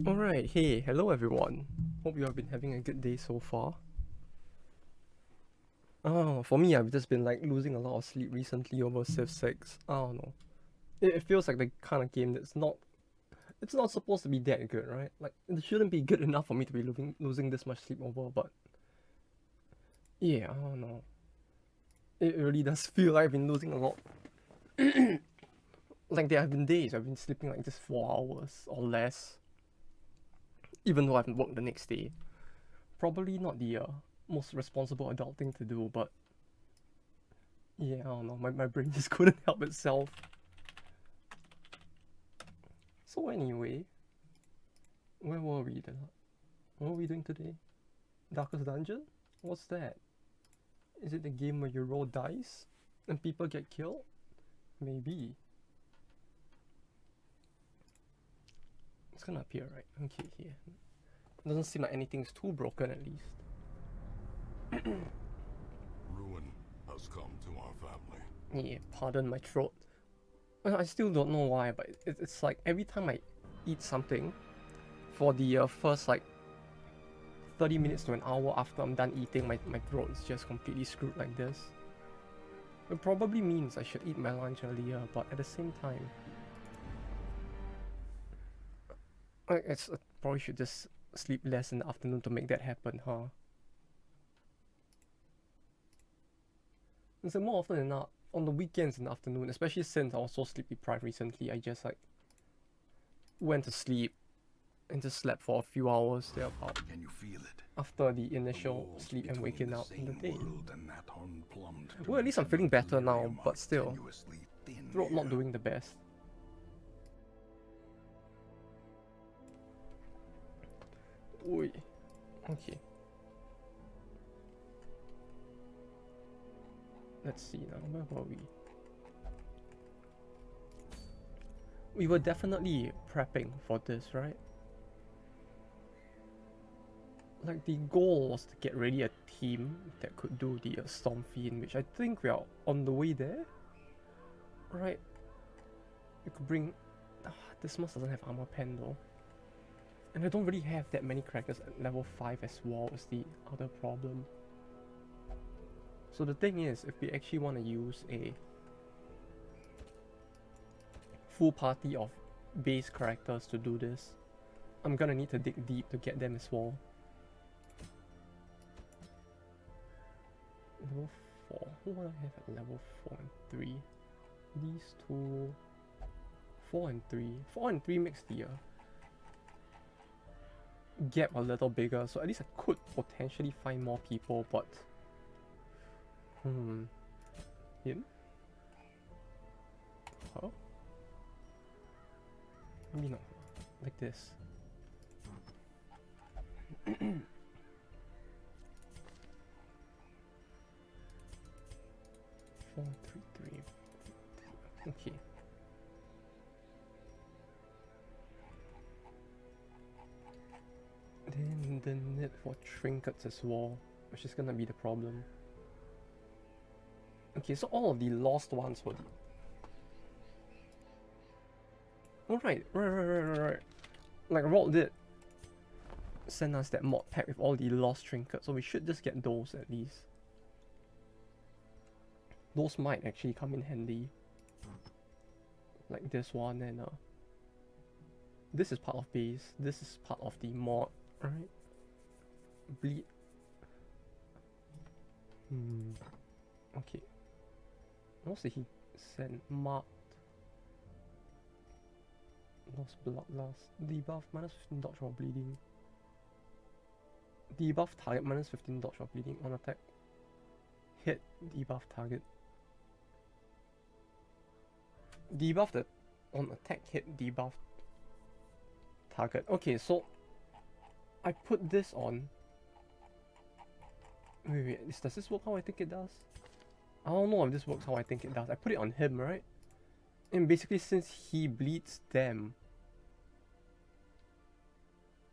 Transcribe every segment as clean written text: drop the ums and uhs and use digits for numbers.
Alright, hey, hello everyone. Hope you have been having a good day so far. Oh, for me, I've just been like losing a lot of sleep recently over Civ 6. I don't know. It feels like the kind of game that's not. It's not supposed to be that good, right? Like, it shouldn't be good enough for me to be losing this much sleep over, but. Yeah, I don't know. It really does feel like I've been losing a lot. Like, there have been days I've been sleeping like just 4 hours or less, even though I haven't worked the next day. Probably not the most responsible adult thing to do, but yeah, I don't know. My brain just couldn't help itself. So anyway, where were we then? What were we doing today? Darkest Dungeon? What's that? Is it the game where you roll dice and people get killed? Maybe. It's gonna appear, right? Okay, here. Doesn't seem like anything's too broken at least. Ruin has come to our family. Yeah, pardon my throat. Well, I still don't know why, but it's like every time I eat something, for the first like 30 minutes to an hour after I'm done eating, my throat is just completely screwed like this. It probably means I should eat my lunch earlier, but at the same time, I probably should just sleep less in the afternoon to make that happen, huh? And so more often than not, on the weekends in the afternoon, especially since I was so sleep deprived recently, I just like went to sleep and just slept for a few hours thereabout. Can you feel it? After the initial sleep and waking up in the day. And Well, at least I'm feeling better now, but still, throat not doing the best. Oi. Okay. Let's see now, where were we? We were definitely prepping for this, right? Like, the goal was to get ready a team that could do the Storm Fiend, which I think we are on the way there. Right? We could bring... this must doesn't have armor pen though. And I don't really have that many characters at level 5 as well, is the other problem. So the thing is, if we actually want to use a full party of base characters to do this, I'm gonna need to dig deep to get them as well. Level 4. Who would I have at level 4 and 3? These two... 4 and 3. 4 and 3 makes the gap a little bigger, so at least I could potentially find more people, but... Him? Huh? Maybe not. Like this. 4, 3, 3. Okay. Then the need for trinkets as well, which is gonna be the problem. Okay, so all of the lost ones were the... Oh right. Like Walt did send us that mod pack with all the lost trinkets, so we should just get those at least. Those might actually come in handy. Like this one, and this is part of base, this is part of the mod, right? Bleed. Okay. What else did he send? Marked. Lost bloodlust. Debuff minus 15 dodge while bleeding. Debuff target minus 15 dodge while bleeding on attack. Hit debuff target. Debuff the on attack hit debuff target. Okay, so I put this on. Wait, does this work how I think it does? I don't know if this works how I think it does. I put it on him, right? And basically, since he bleeds them,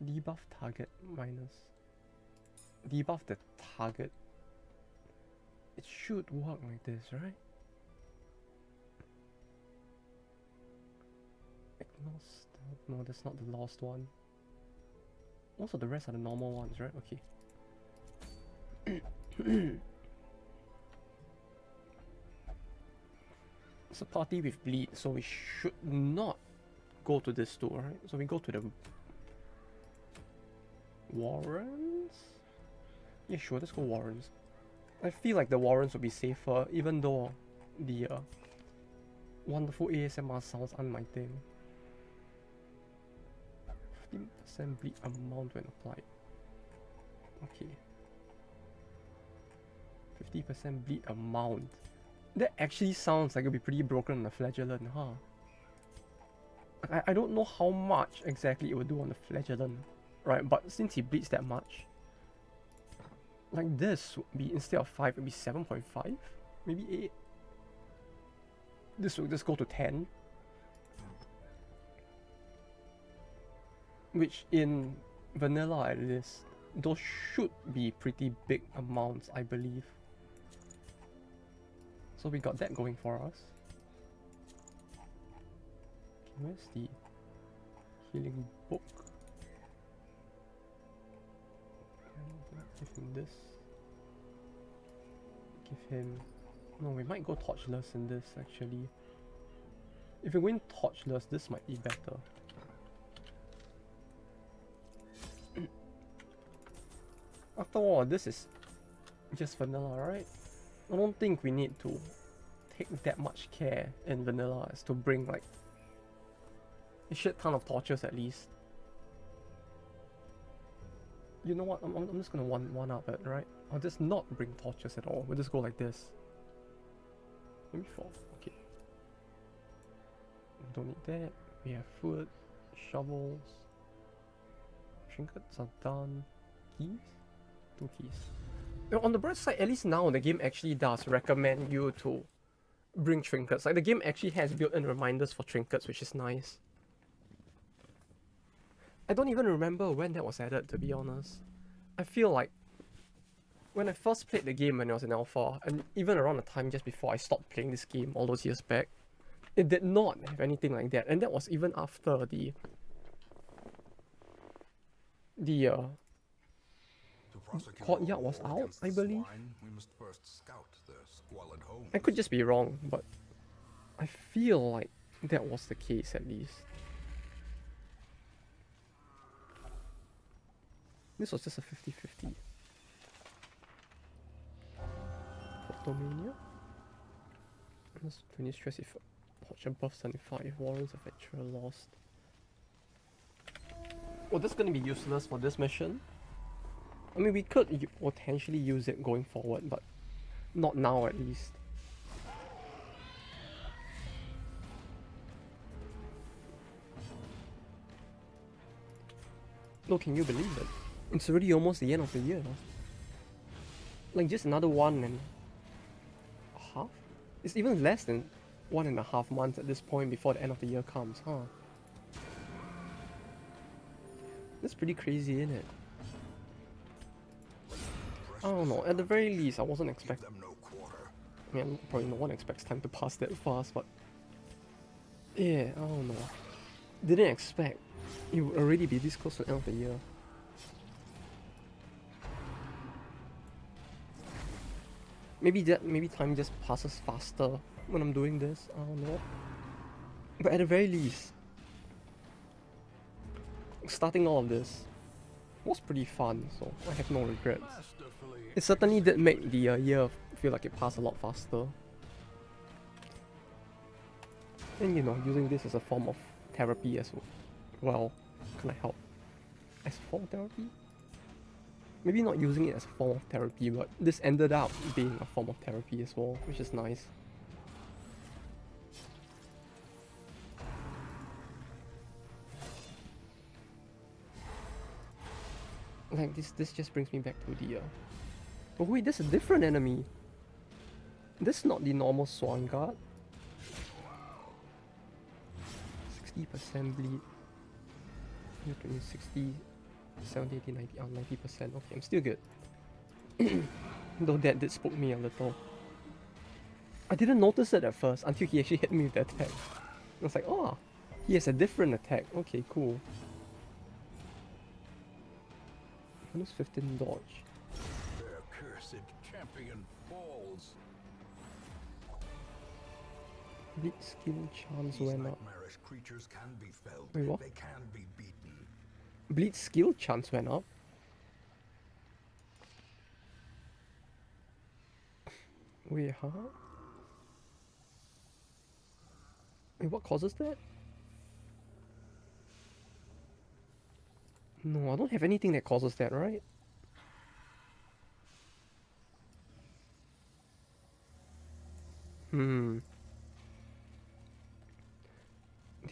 debuff target minus debuff the target. It should work like this, right? No, that's not the last one. Also, the rest are the normal ones, right? Okay. It's a party with bleed, so we should not go to this two, right? So we go to the Warrens? Yeah, sure, let's go Warrens. I feel like the Warrens would be safer, even though the wonderful ASMR sounds aren't my thing. 15% bleed amount when applied. Okay. 50% bleed amount. That actually sounds like it'll be pretty broken on the flagellant, huh? I don't know how much exactly it would do on the flagellant, right? But since he bleeds that much, like this would be, instead of 5, it would be 7.5? Maybe 8? This will just go to 10. Which in vanilla at least, those should be pretty big amounts, I believe. So we got that going for us. Okay, where's the healing book? Give him this. Give him... No, we might go torchless in this actually. If we're going torchless, this might be better. After all, this is just vanilla, right? I don't think we need to take that much care in vanilla as to bring like a shit ton of torches at least. You know what? I'm just gonna one up it, right? I'll just not bring torches at all. We'll just go like this. Maybe 4. Okay. Don't need that. We have food, shovels, trinkets are done. Keys? 2 keys. On the bright side, at least now the game actually does recommend you to bring trinkets. Like the game actually has built-in reminders for trinkets, which is nice. I don't even remember when that was added, to be honest. I feel like when I first played the game when it was in alpha, and even around the time just before I stopped playing this game all those years back, it did not have anything like that. And that was even after the courtyard was out, I believe. I could just be wrong, but I feel like that was the case at least. This was just a 50-50. Photomania? That's 20 stress if watch above 75 warrants of actual lost. Well, that's gonna be useless for this mission. I mean, we could potentially use it going forward, but not now at least. No, can you believe it? It's already almost the end of the year. Like just another 1.5? It's even less than 1.5 months at this point before the end of the year comes, huh? That's pretty crazy, isn't it? I don't know, at the very least I wasn't expecting... I mean, probably no one expects time to pass that fast, but... Yeah, I don't know. Didn't expect it would already be this close to the end of the year. Maybe time just passes faster when I'm doing this, I don't know. But at the very least, starting all of this was pretty fun, so I have no regrets. It certainly did make the year feel like it passed a lot faster. And you know, using this as a form of therapy as well kind of help. As a form of therapy? Maybe not using it as a form of therapy, but this ended up being a form of therapy as well, which is nice. Like this just brings me back to the oh wait, this is a different enemy. This is not the normal Swan Guard. 60% bleed. 60, 70, 80, 90, 90%. Okay, I'm still good. Though that did spook me a little. I didn't notice it at first until he actually hit me with the attack. I was like, oh, he has a different attack. Okay, cool. Minus 15 dodge. Their cursed champion falls. Bleed skill chance These went up. nightmarish creatures can be felled. Wait, what? They can be beaten. Bleed skill chance went up. Wait, huh? Wait, what causes that? No, I don't have anything that causes that, right? Did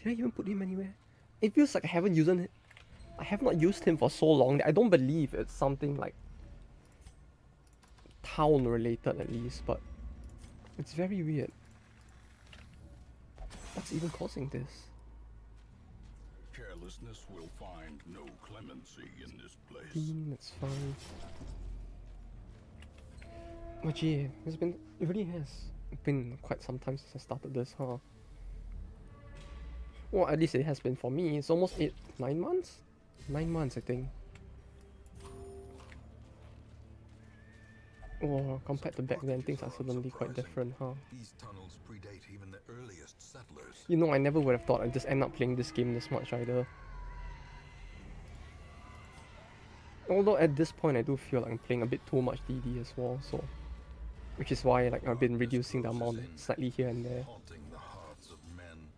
I even put him anywhere? It feels like I haven't used it. I have not used him for so long that I don't believe it's something like town related at least, but it's very weird. What's even causing this? Carelessness will find no clemency in this place. That's fine. Oh gee, it really has been quite some time since I started this, huh? Well, at least it has been for me. It's almost 9 months? 9 months, I think. Oh, compared to back then, things are suddenly quite different, huh? These tunnels predate even the earliest settlers. You know, I never would have thought I'd just end up playing this game this much either. Although at this point I do feel like I'm playing a bit too much DD as well, so... Which is why like I've been reducing the amount slightly here and there. Haunting the hearts of men.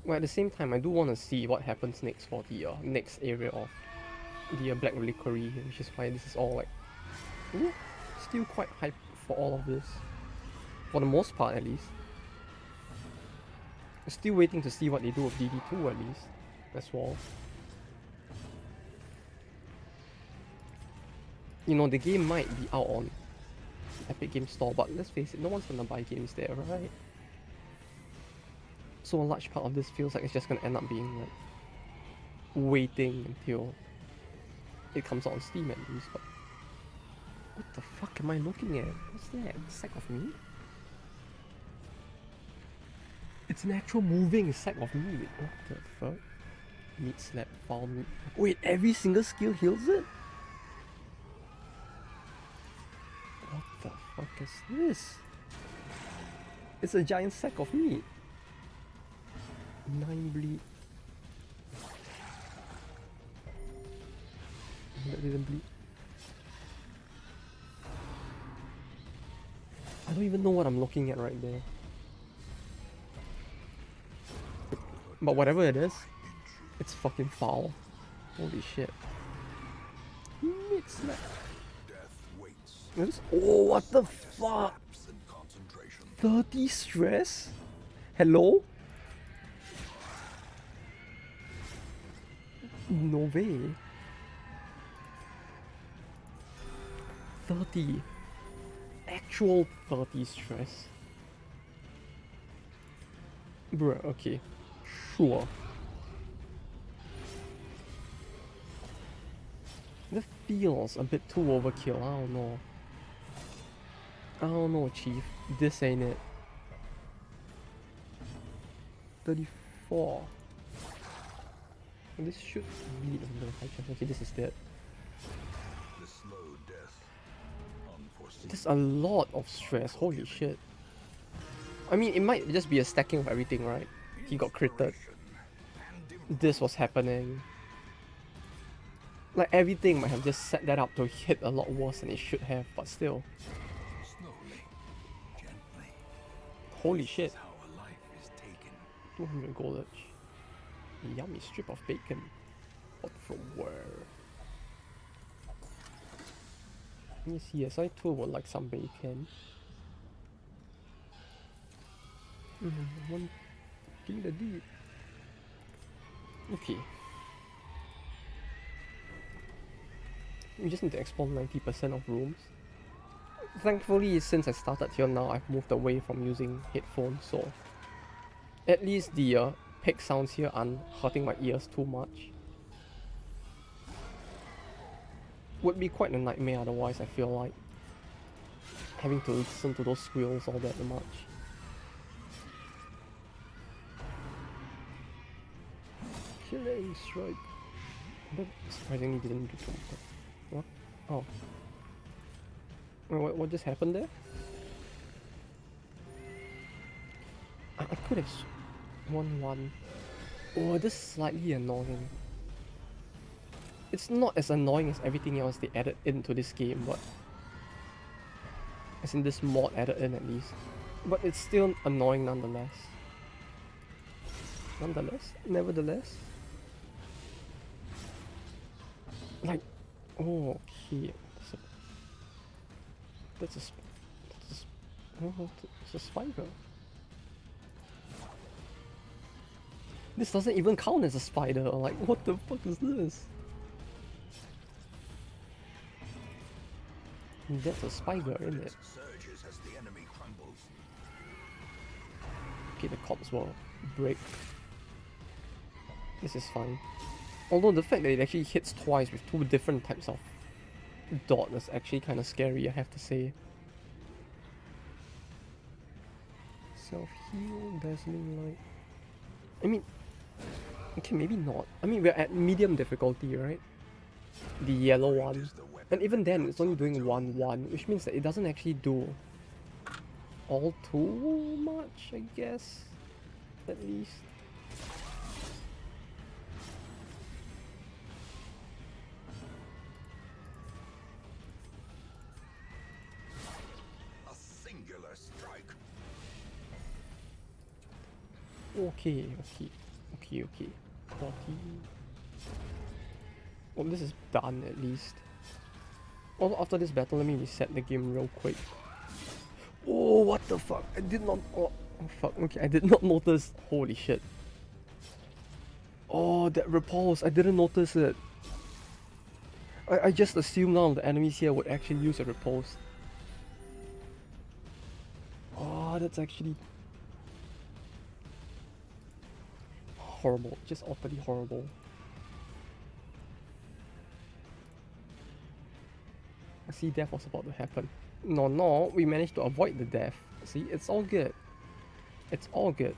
Well, at the same time, I do want to see what happens next for the next area of the Black Reliquary, which is why this is all like... still quite hype for all of this. For the most part, at least. Still waiting to see what they do with DD2 at least, as well. You know, the game might be out on Epic Game Store, but let's face it, no one's gonna buy games there, right? So a large part of this feels like it's just gonna end up being like waiting until it comes out on Steam at least. But what the fuck am I looking at? What's that? A sack of meat? It's an actual moving sack of meat. What the fuck? Meat slap, foul meat. Wait, every single skill heals it? What the fuck is this? It's a giant sack of meat. 9 bleed. That didn't bleed. I don't even know what I'm looking at right there. But whatever it is, it's fucking foul. Holy shit. Meat slap. Oh, what the fuck? 30 stress? Hello? No way. 30. Actual 30 stress. Bruh, okay. Sure. That feels a bit too overkill, I don't know. I don't know, Chief. This ain't it. 34. This should bleed a little high chance. Okay, this is dead. The slow death. Unforeseen. There's a lot of stress, holy shit. I mean, it might just be a stacking of everything, right? He got critted. This was happening. Like, everything might have just set that up to hit a lot worse than it should have, but still. Slowly, gently. Holy shit. How a life is taken. 200 gold edge. Yummy strip of bacon. But from where? Let me see, yes, I too would like some bacon. One. Give me the deed. Okay. We just need to explore 90% of rooms. Thankfully, since I started here now, I've moved away from using headphones, so at least the pig sounds here aren't hurting my ears too much. Would be quite a nightmare otherwise, I feel like. Having to listen to those squeals all that much. Killing strike. But surprisingly didn't do too much. What? Oh. What just happened there? I could have won one. Oh, this is slightly annoying. It's not as annoying as everything else they added into this game, but as in this mod added in at least. But it's still annoying nonetheless. Nevertheless. Like, oh, okay. That's a spider. This doesn't even count as a spider. Like, what the fuck is this? That's a spider, isn't it? Okay, the cops will break. This is fine. Although the fact that it actually hits twice with two different types of dot is actually kind of scary, I have to say. Self-heal, dazzling light. I mean, okay, maybe not. I mean, we're at medium difficulty, right? The yellow one. And even then, it's only doing 1-1, which means that it doesn't actually do all too much, I guess. At least. Okay. 40. Well, this is done at least. Also, after this battle, let me reset the game real quick. Oh, what the fuck? I did not... Oh, fuck. Okay, I did not notice. Holy shit. Oh, that repulse. I didn't notice it. I just assumed none of the enemies here would actually use a repulse. Oh, that's actually... horrible. Just utterly horrible. I see death was about to happen. No, we managed to avoid the death. See, it's all good. It's all good.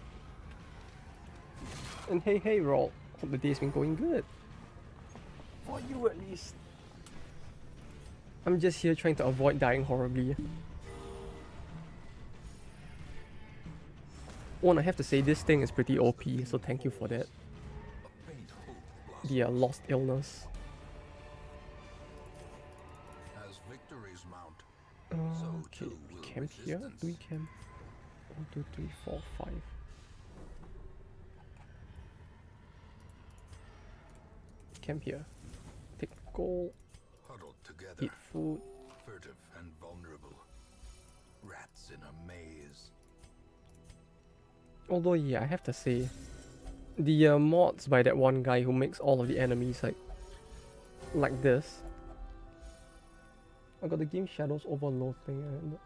And hey, Roll. Hope the day's been going good. For you at least. I'm just here trying to avoid dying horribly. Oh, and I have to say, this thing is pretty OP, so thank you for that. The lost illness. Okay, we camp here? Do we camp? 1, 2, 3, 4, 5. Camp here. Take gold. Eat food. Furtive and vulnerable. Rats in a maze. Although, yeah, I have to say, the mods by that one guy who makes all of the enemies like this. I got the game Shadows over Loathing, and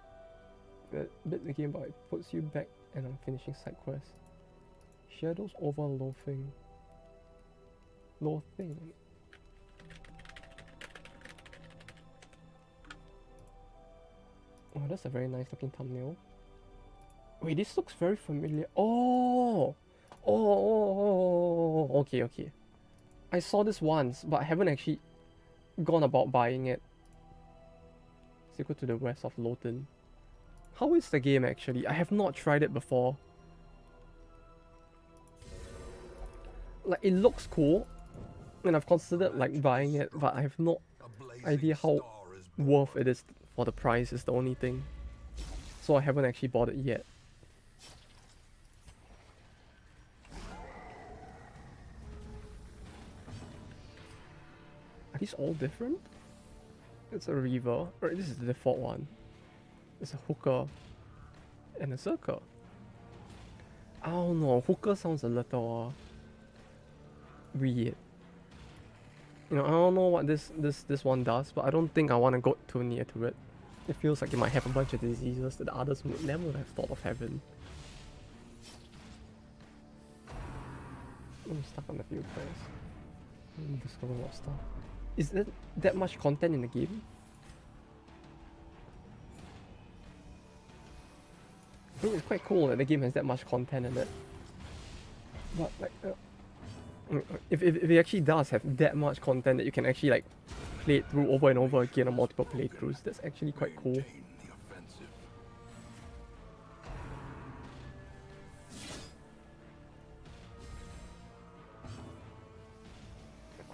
that bit the game, but it puts you back and I'm finishing side quest. Shadows over Loathing. Loathing. Oh, that's a very nice looking thumbnail. Wait, this looks very familiar. Oh, okay. I saw this once, but I haven't actually gone about buying it. Let's go to the west of Lowton. How is the game actually? I have not tried it before. Like, it looks cool, and I've considered like buying it, but I have no idea how worth it is for the price is the only thing. So I haven't actually bought it yet. Are these all different? It's a river, or this is the default one. It's a hooker and a circle. I don't know, hooker sounds a little weird. You know, I don't know what this one does, but I don't think I want to go too near to it. It feels like it might have a bunch of diseases that others would never have thought of having. I'm stuck on the field first. Discover a lot of stuff. Is there that much content in the game? I mean, it's quite cool that the game has that much content in it. But like, If it actually does have that much content that you can actually like play it through over and over again on multiple playthroughs, that's actually quite cool. Maintain the offensive.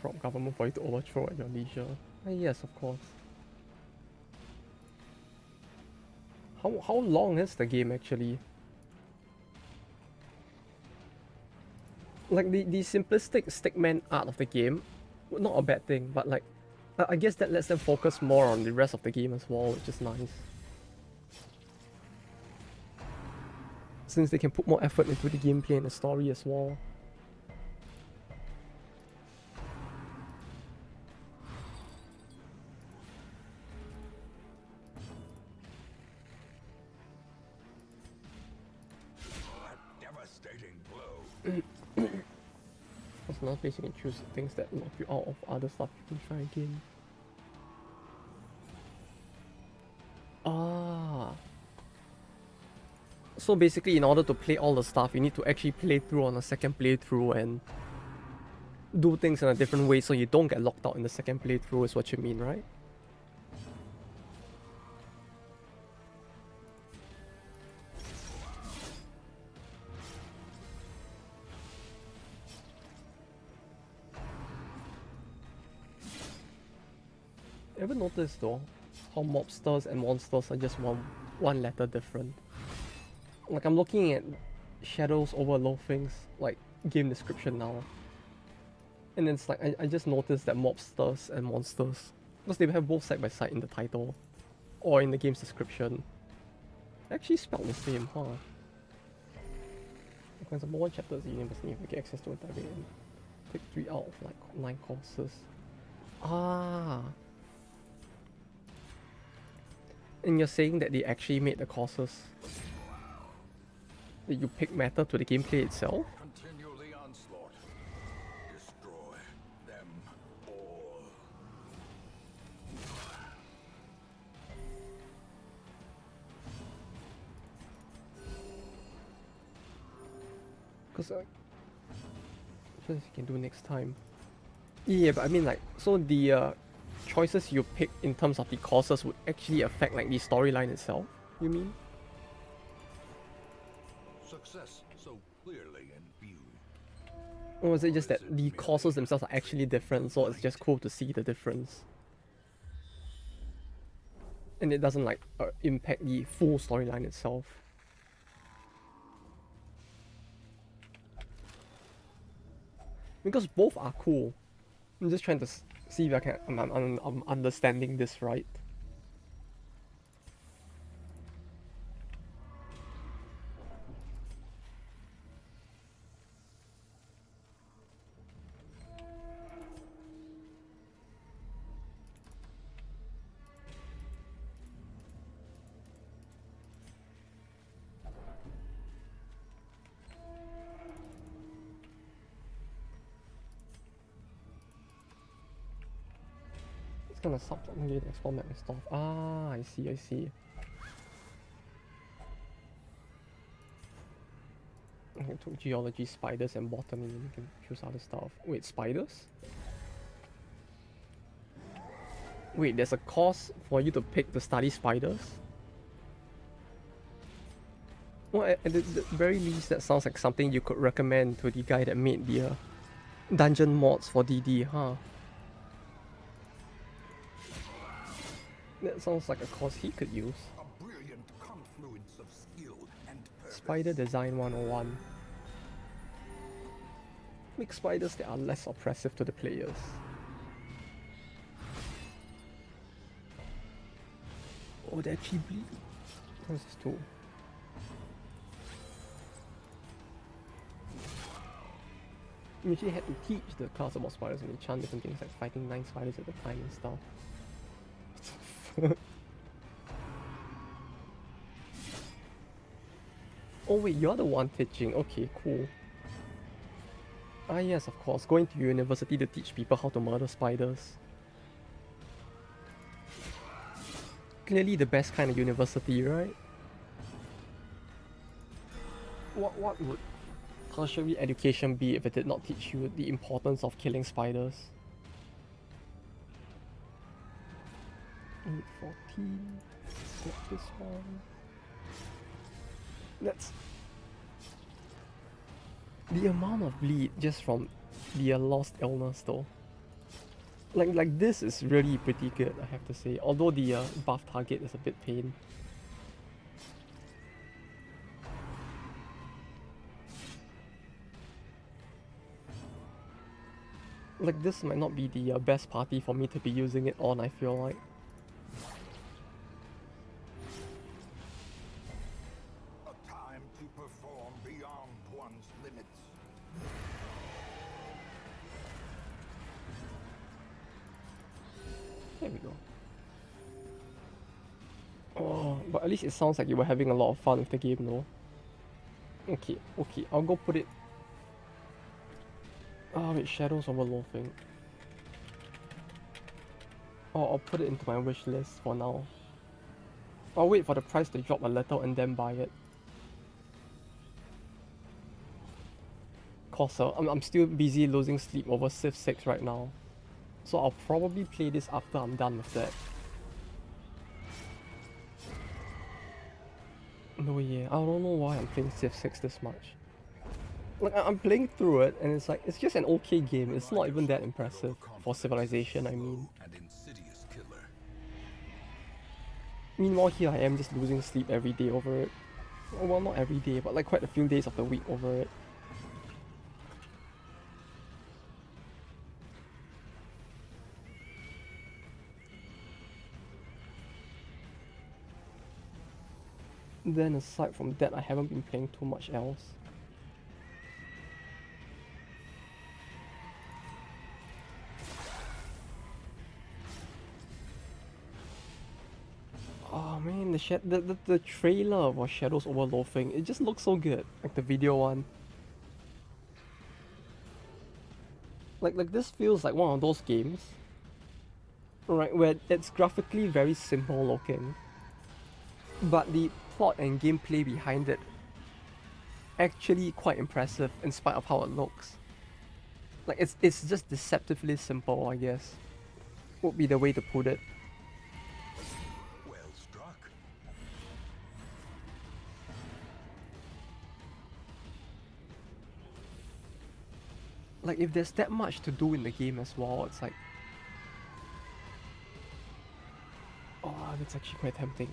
Crop government for you to overthrow at your leisure. Yes, of course. How long is the game actually? Like the simplistic stickman art of the game, not a bad thing, but like I guess that lets them focus more on the rest of the game as well, which is nice. Since they can put more effort into the gameplay and the story as well. A devastating blow. There's another place you can choose things that knock you out of other stuff you can try again. Ah. So basically, in order to play all the stuff, you need to actually play through on a second playthrough and do things in a different way so you don't get locked out in the second playthrough is what you mean, right? Ever noticed though, how mobsters and monsters are just one letter different? Like I'm looking at Shadows over Loafing's like game description now. And it's like I just noticed that mobsters and monsters, because they have both side by side in the title or in the game's description, actually spelled the same, huh? For example, one chapter is the university, you get access to a entire and pick 3 out of like 9 courses. Ah. And you're saying that they actually made the courses that you pick matter to the gameplay itself? Continue the onslaught. Destroy them all. Because what you can do next time? Yeah, but I mean like, so the choices you pick in terms of the courses would actually affect like the storyline itself, you mean? Success so clearly in view. Or is it just that the courses themselves are actually different, so it's just cool to see the difference? And it doesn't like impact the full storyline itself. Because both are cool. I'm just trying to see if I'm understanding this right. It's gonna subtly explore map and stuff. Ah, I see, I see. Okay, took geology, spiders, and botany, and you can choose other stuff. Wait, spiders? Wait, there's a course for you to pick to study spiders? Well, at the very least, that sounds like something you could recommend to the guy that made the dungeon mods for DD, huh? That sounds like a course he could use. A brilliant confluence of skill and purpose. Spider Design 101. Make spiders that are less oppressive to the players. Oh, they actually bleed. What's this tool? You actually had to teach the class about spiders and enchant different things like fighting 9 spiders at a time and stuff. Oh wait, you're the one teaching. Okay, cool. Ah yes, of course. Going to university to teach people how to murder spiders. Clearly the best kind of university, right? What would How should we education be if it did not teach you the importance of killing spiders? 814. Get this one. That's the amount of bleed just from the lost illness though. Like this is really pretty good, I have to say. Although the buff target is a bit pain. Like this might not be the best party for me to be using it on, I feel like. A time to perform beyond one's limits. There we go. Oh, but at least it sounds like you were having a lot of fun with the game though. Okay, I'll go put it. Oh wait, Shadows Overloafing. Oh, I'll put it into my wish list for now. I'll wait for the price to drop a little and then buy it. Cause I'm still busy losing sleep over Civ 6 right now. So I'll probably play this after I'm done with that. No, yeah, I don't know why I'm playing Civ 6 this much. Like, I'm playing through it and it's like, it's just an okay game. It's not even that impressive for Civilization, I mean. Meanwhile here I am just losing sleep every day over it. Well, not every day, but like quite a few days of the week over it. Then aside from that, I haven't been playing too much else. Oh man, the trailer for Shadows Overloafing, it just looks so good, like the video one. Like this feels like one of those games, right, where it's graphically very simple looking, but the plot and gameplay behind it actually quite impressive in spite of how it looks. Like it's just deceptively simple, I guess, would be the way to put it. Well struck. Like if there's that much to do in the game as well, it's like, oh, that's actually quite tempting.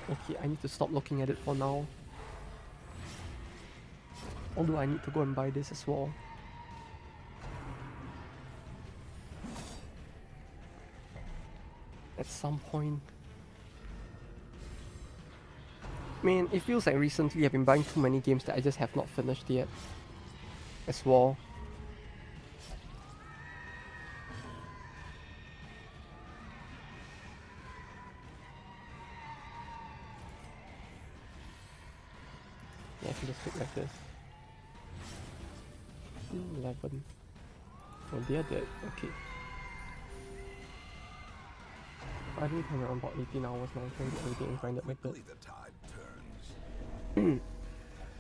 Okay, I need to stop looking at it for now. Although I need to go and buy this as well. At some point. Man, it feels like recently I've been buying too many games that I just have not finished yet. As well. Yeah, I can just pick like this. 11. Oh, they are dead. Okay. I think I'm around about 18 hours now trying to get everything grinded like that. The tide turns.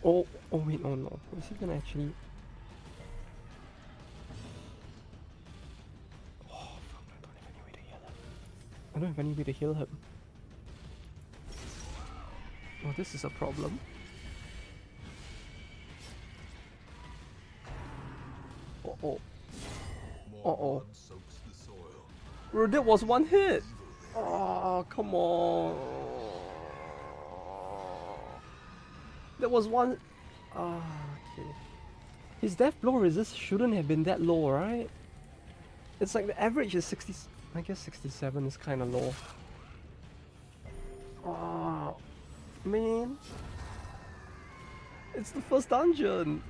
Oh wait, oh no. Is he gonna actually... Oh fuck, I don't have any way to heal him. I don't have any way to heal him. Oh, this is a problem. Uh-oh. Uh-oh. Bro, that was one hit! Oh, come on. That was one... Ah, okay. His death blow resist shouldn't have been that low, right? It's like the average is 60... I guess 67 is kind of low. Oh, man. It's the first dungeon.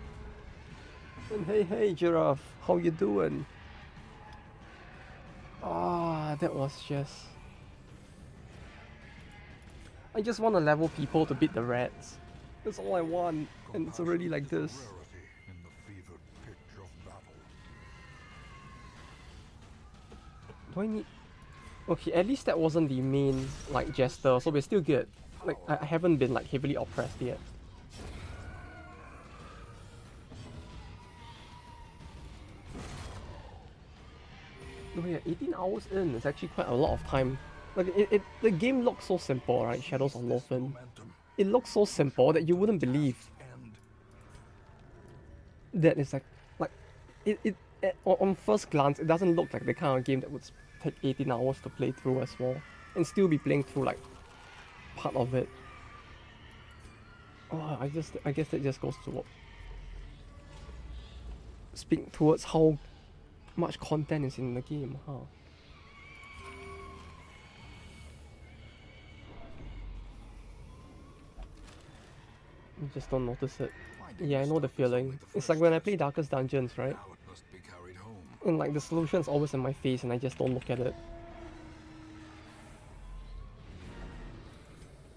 And hey, Giraffe, how you doing? Ah, that was just... I just want to level people to beat the rats. That's all I want, and it's already like this. Do I need... Okay, at least that wasn't the main, like, jester, so we're still good. Like, I haven't been, like, heavily oppressed yet. Oh yeah, 18 hours in is actually quite a lot of time. Like the game looks so simple, right? Shadows of Lofen. It looks so simple that you wouldn't believe that it's like on first glance it doesn't look like the kind of game that would take 18 hours to play through as well, and still be playing through like part of it. Oh, I guess that just goes to speak towards how much content is in the game, huh? You just don't notice it. Yeah, I know the feeling. It's like when I play Darkest Dungeons, right? And like the solution's always in my face and I just don't look at it.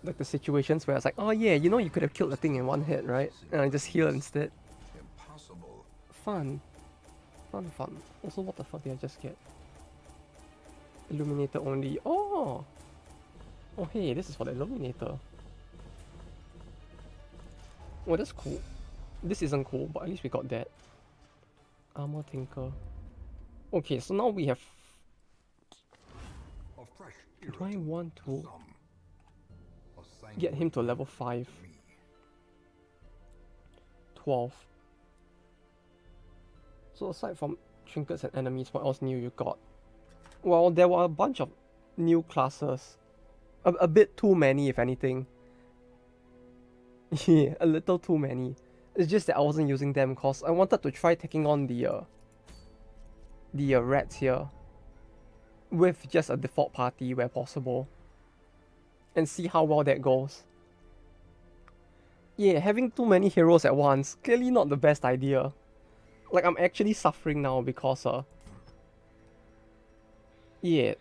Like the situations where it's like, oh yeah, you know you could have killed the thing in one hit, right? And I just heal instead. Impossible. Fun. Fun. Also, what the fuck did I just get? Illuminator only. Oh! Oh hey, this is for the Illuminator. Oh, that's cool. This isn't cool, but at least we got that. Armor Tinker. Okay, so now we have... Do I want to get him to level 5? 12. So aside from trinkets and enemies, what else new you got? Well, there were a bunch of new classes. A bit too many, if anything. Yeah, a little too many. It's just that I wasn't using them because I wanted to try taking on the rats here with just a default party where possible and see how well that goes. Yeah, having too many heroes at once, clearly not the best idea. Like, I'm actually suffering now because yeah,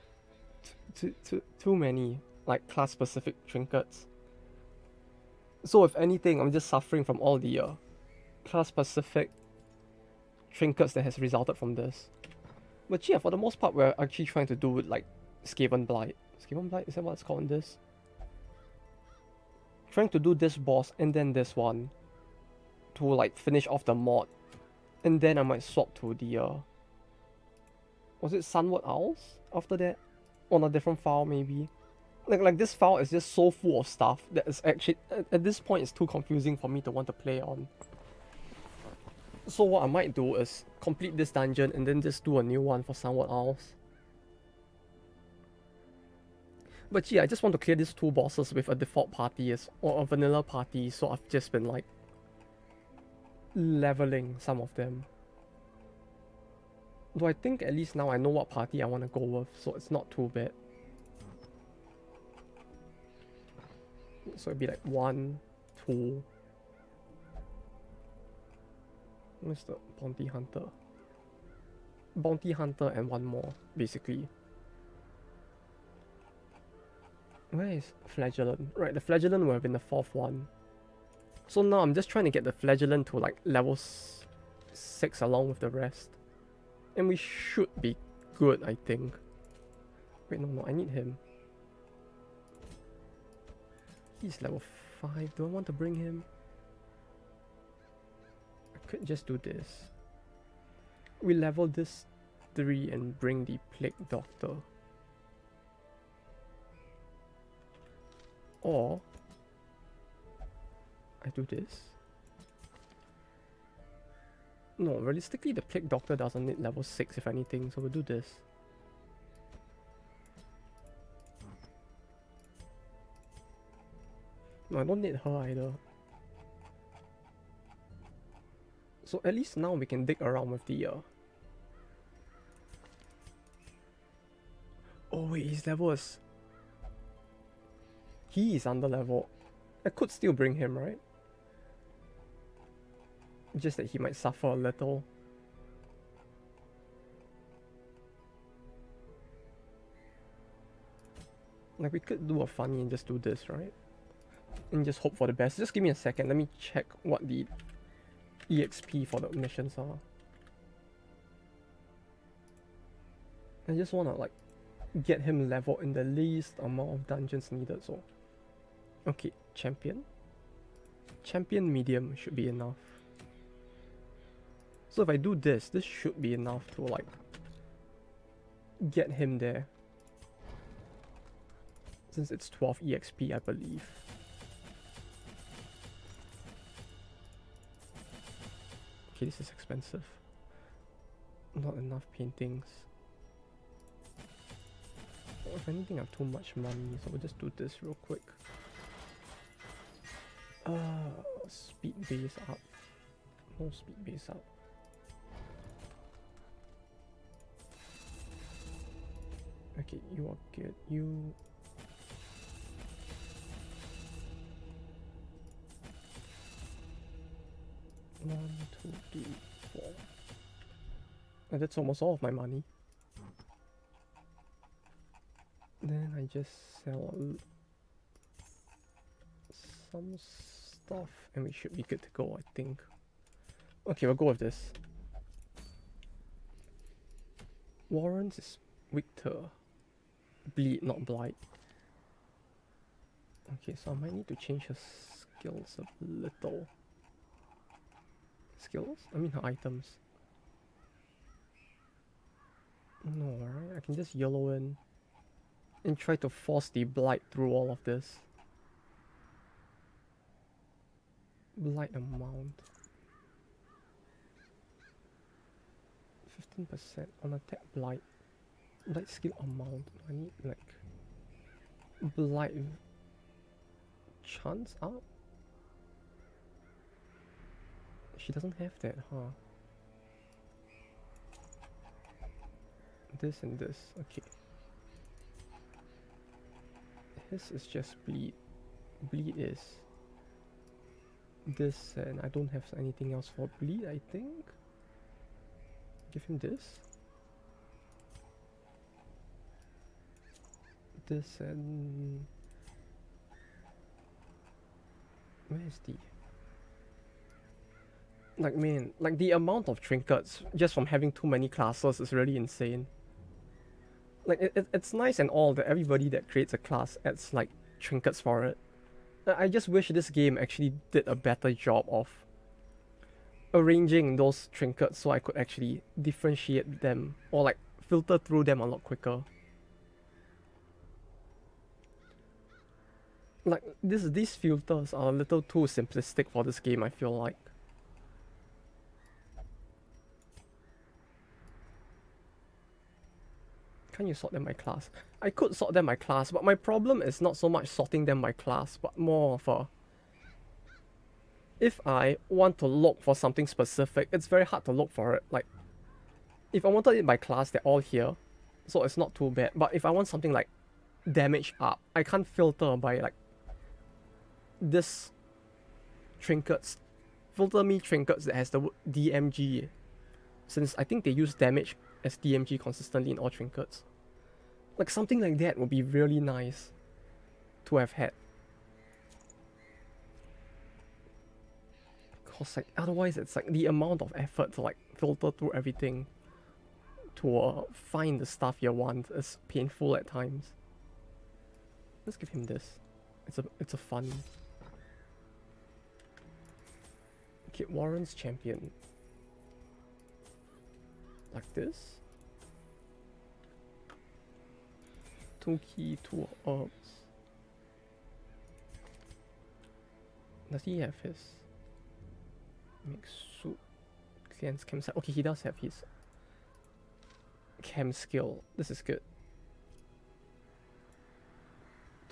too many like class specific trinkets. So if anything, I'm just suffering from all the class specific trinkets that has resulted from this. But yeah, for the most part, we're actually trying to do like Skaven Blight. Skaven Blight, is that what it's called in this? Trying to do this boss and then this one to like finish off the mod, and then I might swap to the was it Sunward Owls after that on a different file maybe. Like this file is just so full of stuff that is actually at this point it's too confusing for me to want to play on. So what I might do is complete this dungeon and then just do a new one for Sunward Owls. But yeah, I just want to clear these two bosses with a default party or a vanilla party, so I've just been like leveling some of them. Though I think at least now I know what party I want to go with, so it's not too bad. So it'd be like 1, 2. Where's the Bounty Hunter? Bounty Hunter and one more, basically. Where is Flagellant? Right, the Flagellant would have been the 4th one. So now I'm just trying to get the Flagellant to like level 6 along with the rest. And we should be good, I think. Wait, no, I need him. He's level 5. Do I want to bring him? I could just do this. We level this 3 and bring the Plague Doctor. Or I do this. No, realistically the Plague Doctor doesn't need level 6 if anything, so we'll do this. No, I don't need her either. So at least now we can dig around with the oh wait, his level is... He is under level. I could still bring him, right? Just that he might suffer a little. Like we could do a funny and just do this, right? And just hope for the best. Just give me a second, let me check what the EXP for the missions are. I just wanna like get him level in the least amount of dungeons needed, so. Okay, champion. Champion medium should be enough. So if I do this, this should be enough to like get him there. Since it's 12 EXP, I believe. Okay, this is expensive. Not enough paintings. If anything, I have too much money, so we'll just do this real quick. Speed base up. No speed base up. Okay, you are good. You... One, two, three, four. And that's almost all of my money. Then I just sell some stuff and we should be good to go, I think. Okay, we'll go with this. Warren's is weak to bleed, not blight. Okay, so I might need to change her skills a little. Skills? I mean her items. No, right? I can just yellow in and try to force the blight through all of this. Blight amount. 15% on attack blight. Blight skill amount. I need like blight chance up? She doesn't have that, huh? This and this, okay. His is just bleed. Bleed is this, and I don't have anything else for bleed, I think. Give him this. This and... Where is the... Like, man, like the amount of trinkets just from having too many classes is really insane. Like, it's nice and all that everybody that creates a class adds like trinkets for it. I just wish this game actually did a better job of arranging those trinkets so I could actually differentiate them or like filter through them a lot quicker. Like, these filters are a little too simplistic for this game, I feel like. Can you sort them by class? I could sort them by class, but my problem is not so much sorting them by class, but more of a... If I want to look for something specific, it's very hard to look for it. Like, if I wanted it by class, they're all here, so it's not too bad. But if I want something like damage up, I can't filter by like this trinkets. Filter me trinkets that has the DMG, since I think they use damage as DMG consistently in all trinkets. Like something like that would be really nice to have had. Cause like otherwise it's like the amount of effort to like filter through everything to find the stuff you want is painful at times. Let's give him this. It's a fun. Okay, Warren's champion. Like this. 2 key, 2 herbs. Does he have his? Make soup. Cleanse chem. Okay, he does have his chem skill. This is good.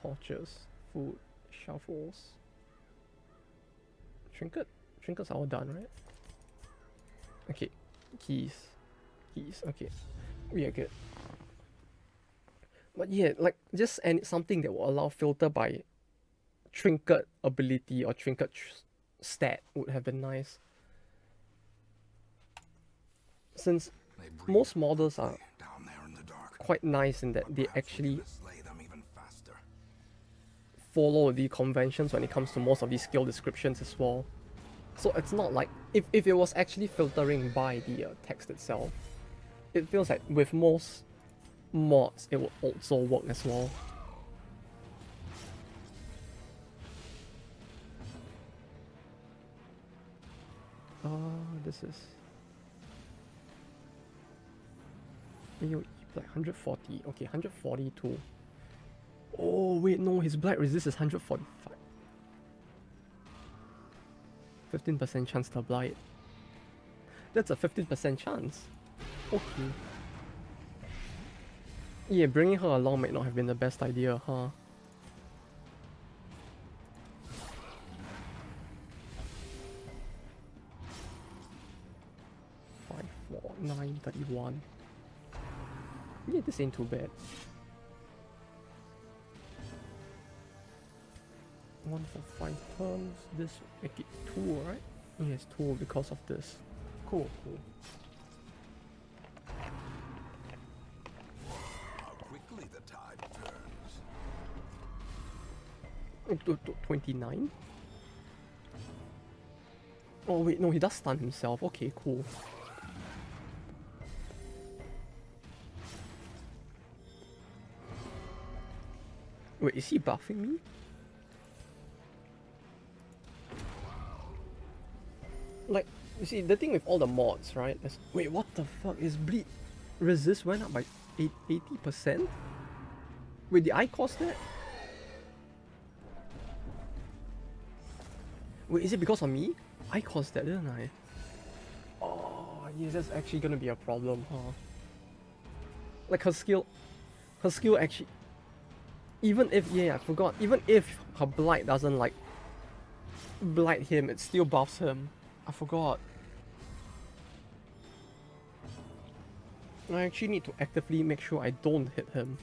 Torches, food, shovels. Trinket. Trinkets are all done, right? Okay. Keys. Okay, we are good. But yeah, like just something that will allow filter by trinket ability or trinket stat would have been nice. Since most models are quite nice in that they actually follow the conventions when it comes to most of these skill descriptions as well. So it's not like if it was actually filtering by the text itself, it feels like with most mods it would also work as well. This is... Yo, Black 140. Okay, 142. Oh wait, no, his black resist is 145. 15% chance to blight. That's a 15% chance. Okay. Yeah, bringing her along might not have been the best idea, huh? Five, 4, 9, 31. Yeah, this ain't too bad. 1 for 5 turns. This make it 2, right? Yes, 2 because of this. Cool, cool. How quickly the tide turns. 29? Oh wait, no, he does stun himself. Okay, cool. Wait, is he buffing me? Like, you see, the thing with all the mods, right? Wait, what the fuck? Is bleed resist went up by 80%? Wait, did I cause that? Wait, is it because of me? I caused that, didn't I? Oh, yes, that's actually gonna be a problem, huh? Like, her skill actually... Even if, yeah, I forgot. Even if her blight doesn't, like, blight him, it still buffs him. I forgot. I actually need to actively make sure I don't hit him.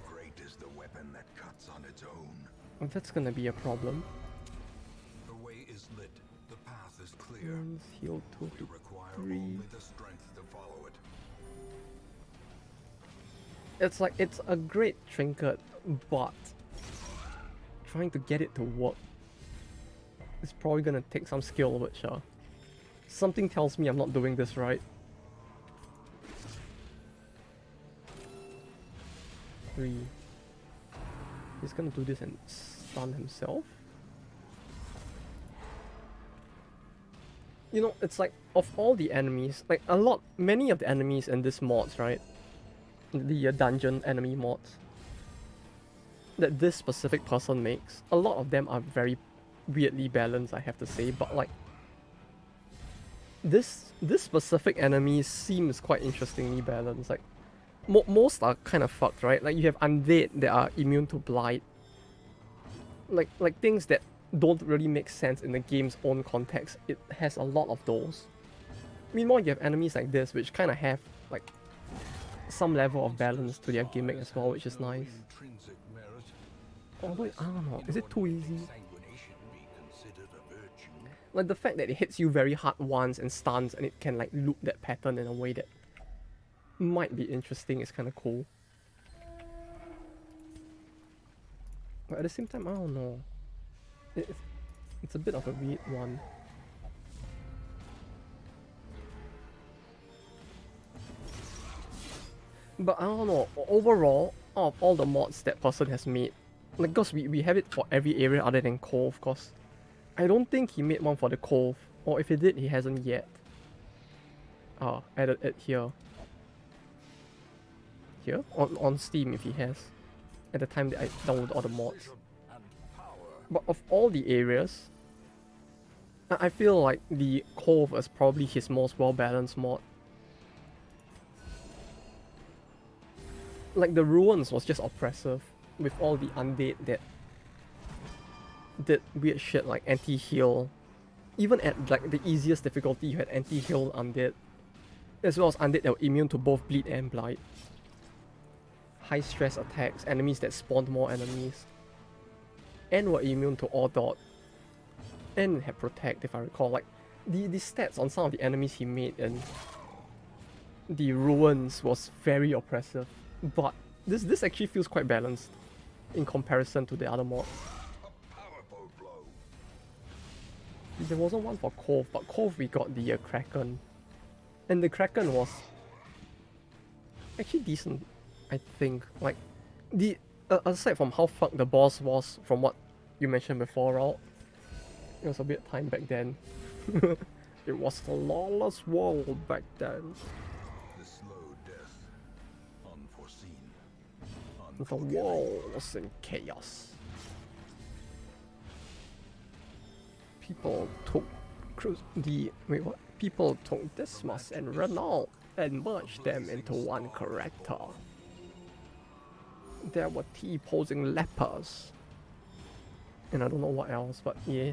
Great is the weapon that cuts on its own. Oh, that's gonna be a problem. The way is lit. The path is clear. Heal 2 We to require 3. only the strength to follow it. It's like, it's a great trinket, but trying to get it to work is probably gonna take some skill, which something tells me I'm not doing this right. 3. He's gonna do this and stun himself. You know, it's like, of all the enemies, like many of the enemies in this mods, right? The dungeon enemy mods that this specific person makes, a lot of them are very weirdly balanced, I have to say, but like this specific enemy seems quite interestingly balanced. Like most are kind of fucked, right? Like you have undead that are immune to blight, like things that don't really make sense in the game's own context. It has a lot of those. Meanwhile, you have enemies like this which kind of have like some level of balance to their gimmick as well, which is nice. Although, I don't know, is it too easy? Like the fact that it hits you very hard once and stuns and it can like loop that pattern in a way that might be interesting is kind of cool. But at the same time, I don't know. It's a bit of a weird one. But I don't know, overall, out of all the mods that person has made, like, because we have it for every area other than Cove, of course. I don't think he made one for the Cove, or if he did, he hasn't yet. Added it here. Here? On Steam if he has. At the time that I downloaded all the mods. But of all the areas, I feel like the Cove is probably his most well-balanced mod. Like the Ruins was just oppressive, with all the undead that did weird shit like anti-heal. Even at like the easiest difficulty, you had anti-heal undead, as well as undead that were immune to both bleed and blight. High stress attacks, enemies that spawned more enemies, and were immune to all dot, and had protect if I recall. Like the stats on some of the enemies he made in the Ruins was very oppressive. But this actually feels quite balanced in comparison to the other mods. There wasn't one for Cove, but Cove we got the Kraken. And the Kraken was actually decent, I think. Like, aside from how fucked the boss was from what you mentioned before, right? It was a bit time back then. It was the lawless world back then. The slow death, unforeseen, The unforgiving. world was in chaos. People took People took Dismas and Renault and merged them into one character. There were T-posing lepers. And I don't know what else, but yeah.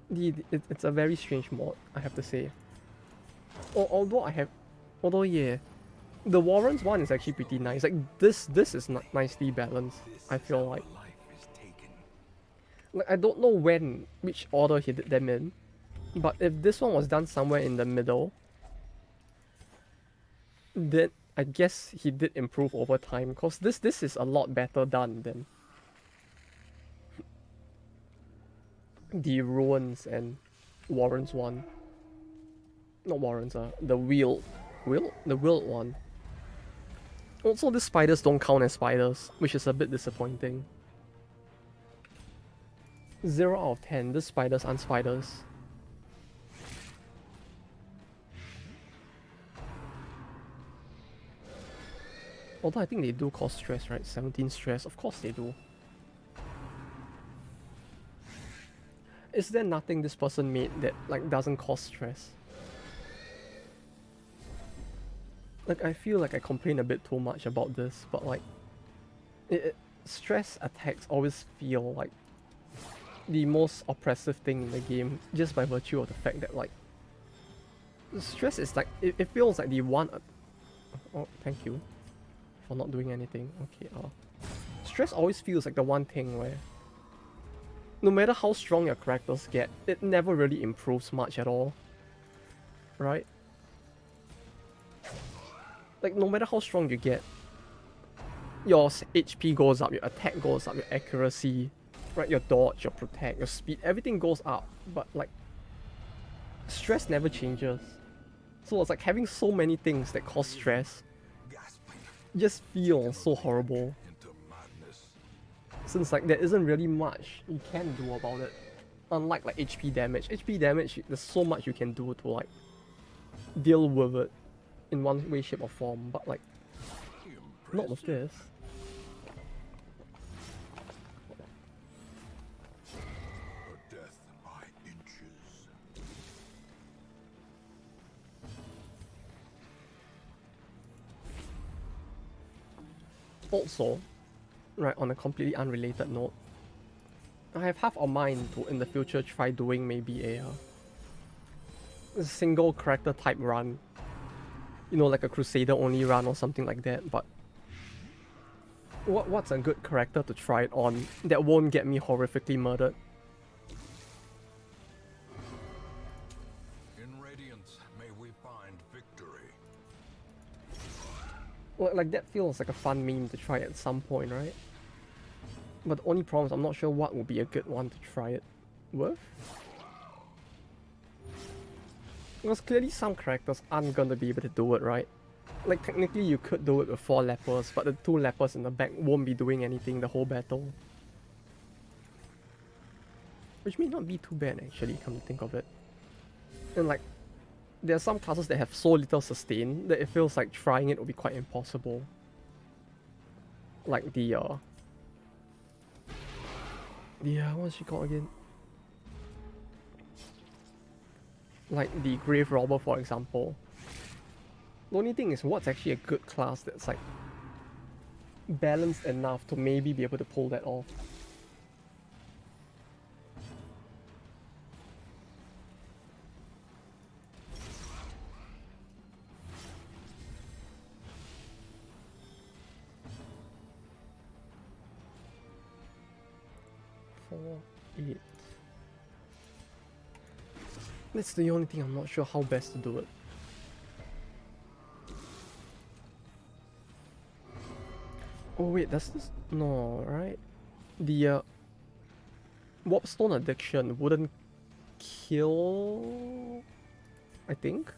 It's a very strange mod, I have to say. Although yeah, the Warrens one is actually pretty nice. Like this is not nicely balanced. I feel like. Like I don't know which order he did them in, but if this one was done somewhere in the middle, then I guess he did improve over time. Cause this is a lot better done than the Ruins and Warrens one. Not Warrens, the Wild one. Also, the spiders don't count as spiders, which is a bit disappointing. 0 out of 10, the spiders aren't spiders. Although I think they do cause stress, right? 17 stress, of course they do. Is there nothing this person made that like doesn't cause stress? Like I feel like I complain a bit too much about this, but like stress attacks always feel like the most oppressive thing in the game, just by virtue of the fact that like stress is like it feels like the one. Oh, thank you for not doing anything. Okay, stress always feels like the one thing where no matter how strong your characters get, it never really improves much at all, right? Like no matter how strong you get, your HP goes up, your attack goes up, your accuracy, right, your dodge, your protect, your speed, everything goes up, but like stress never changes. So it's like having so many things that cause stress just feels so horrible. Since like there isn't really much you can do about it. Unlike like HP damage. HP damage, there's so much you can do to like deal with it in one way, shape or form, but like not with this. Also, right, on a completely unrelated note, I have half a mind to in the future try doing maybe a single character type run. You know, like a Crusader only run or something like that, but what's a good character to try it on that won't get me horrifically murdered? In Radiance, may we find victory. Like that feels like a fun meme to try at some point, right? But the only problem is I'm not sure what would be a good one to try it with. Because clearly some characters aren't gonna be able to do it, right? Like technically you could do it with 4 lepers, but the 2 lepers in the back won't be doing anything the whole battle. Which may not be too bad actually, come to think of it. And like, there are some classes that have so little sustain that it feels like trying it will be quite impossible. Like the what's she called again? Like the Grave Robber, for example. The only thing is, what's actually a good class that's like balanced enough to maybe be able to pull that off? That's the only thing I'm not sure how best to do it. Oh wait, does this... No, right? The Warpstone addiction wouldn't kill... I think?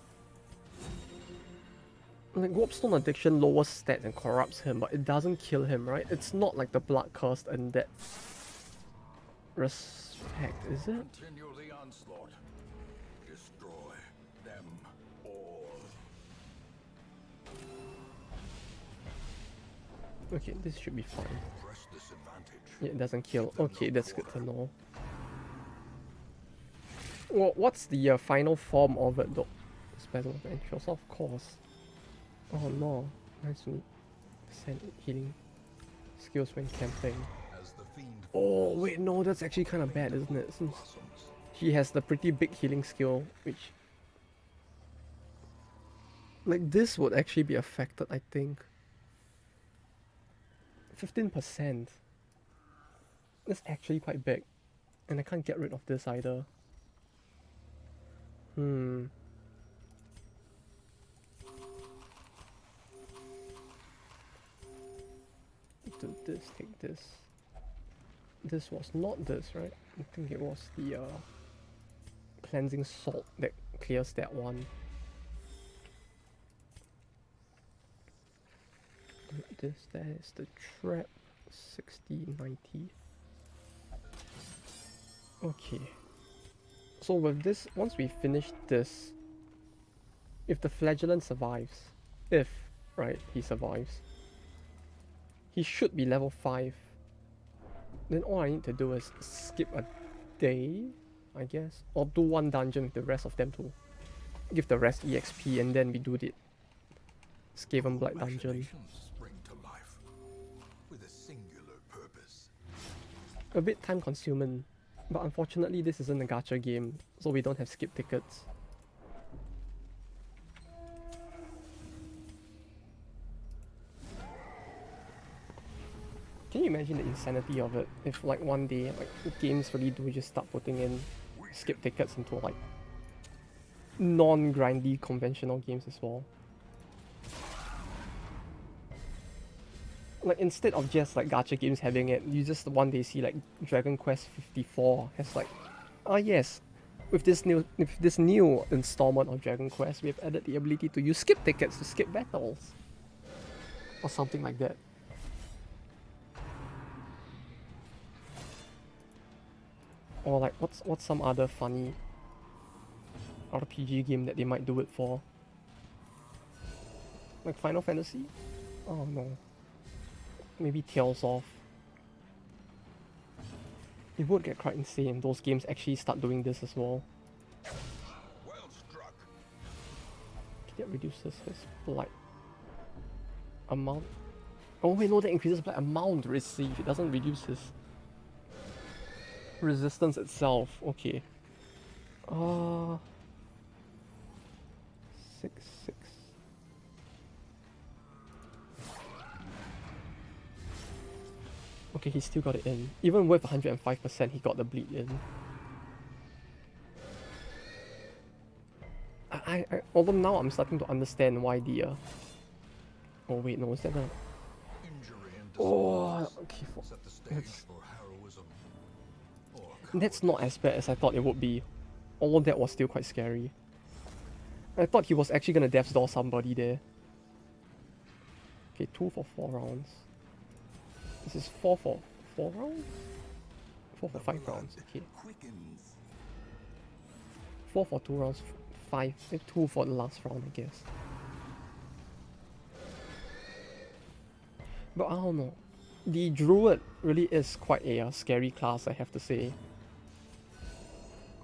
Like, Warpstone addiction lowers stats and corrupts him, but it doesn't kill him, right? It's not like the Blood Curse and that respect, is it? Continue the onslaught. Destroy them all. Okay, this should be fine. Press this advantage. Yeah, it doesn't kill. Okay, that's good to know. Well, what's the final form of it though? Spell of entrails, of course. Oh no, nice to send healing skills when camping. As the fiend Oh wait, no, that's actually kind of bad, isn't it? Since he has the pretty big healing skill, which like this would actually be affected, I think. 15%. That's actually quite big, and I can't get rid of this either. Do this, take this. This was not this, right? I think it was the cleansing salt that clears that one. This, that is the trap. 60, 90. Okay. So with this, once we finish this, if the flagellant survives, right, he survives, he should be level 5. Then all I need to do is skip a day, I guess, or do one dungeon with the rest of them to give the rest EXP, and then we do the Skaven Blight dungeon. Spring to life with a singular purpose. A bit time consuming, but unfortunately this isn't a gacha game, so we don't have skip tickets. Can you imagine the insanity of it if like one day like games really do just start putting in skip tickets into like non-grindy conventional games as well? Like instead of just like gacha games having it, you just one day see like Dragon Quest 54 has like, yes, with this new installment of Dragon Quest, we have added the ability to use skip tickets to skip battles, or something like that. Or like what's some other funny RPG game that they might do it for? Like Final Fantasy? Oh no. Maybe Tales of. It would get quite insane. Those games actually start doing this as well. Well struck. That reduces his blight amount. Oh wait, no, that increases blight amount received. It doesn't reduce his resistance itself. Okay. 6, 6. Okay, he still got it in. Even with 105%, he got the bleed in. Although now I'm starting to understand why the oh wait, no, is that the... Oh, okay, that's not as bad as I thought it would be. All that was still quite scary. I thought he was actually gonna Death's Door somebody there. Okay, 2 for 4 rounds. This is 4 for 4 rounds? 4 for 5 rounds, okay. 4 for 2 rounds, 5, 2 for the last round, I guess. But I don't know. The Druid really is quite a scary class, I have to say.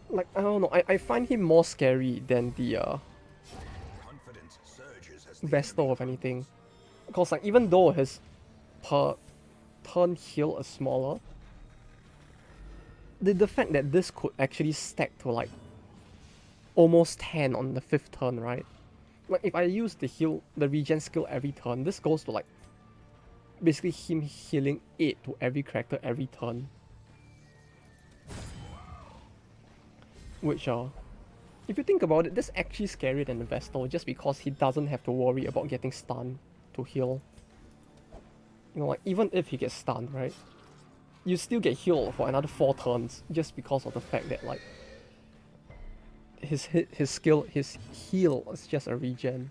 Like, I don't know, I find him more scary than the Vestal, if anything. Because like, even though his per turn heal is smaller, the fact that this could actually stack to like almost 10 on the 5th turn, right? Like if I use the regen skill every turn, this goes to like basically him healing 8 to every character every turn. Which if you think about it, this is actually scarier than the Vestal just because he doesn't have to worry about getting stunned to heal. You know, like even if he gets stunned, right? You still get healed for another 4 turns just because of the fact that like his heal is just a regen.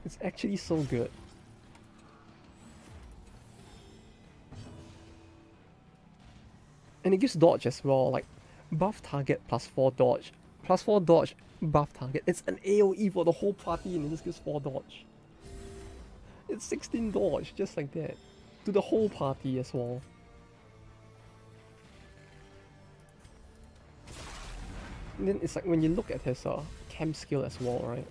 It's actually so good. And it gives dodge as well, like buff target plus 4 dodge. Plus 4 dodge, buff target. It's an AoE for the whole party and it just gives 4 dodge. It's 16 dodge, just like that. To the whole party as well. And then it's like when you look at his camp skill as well, right?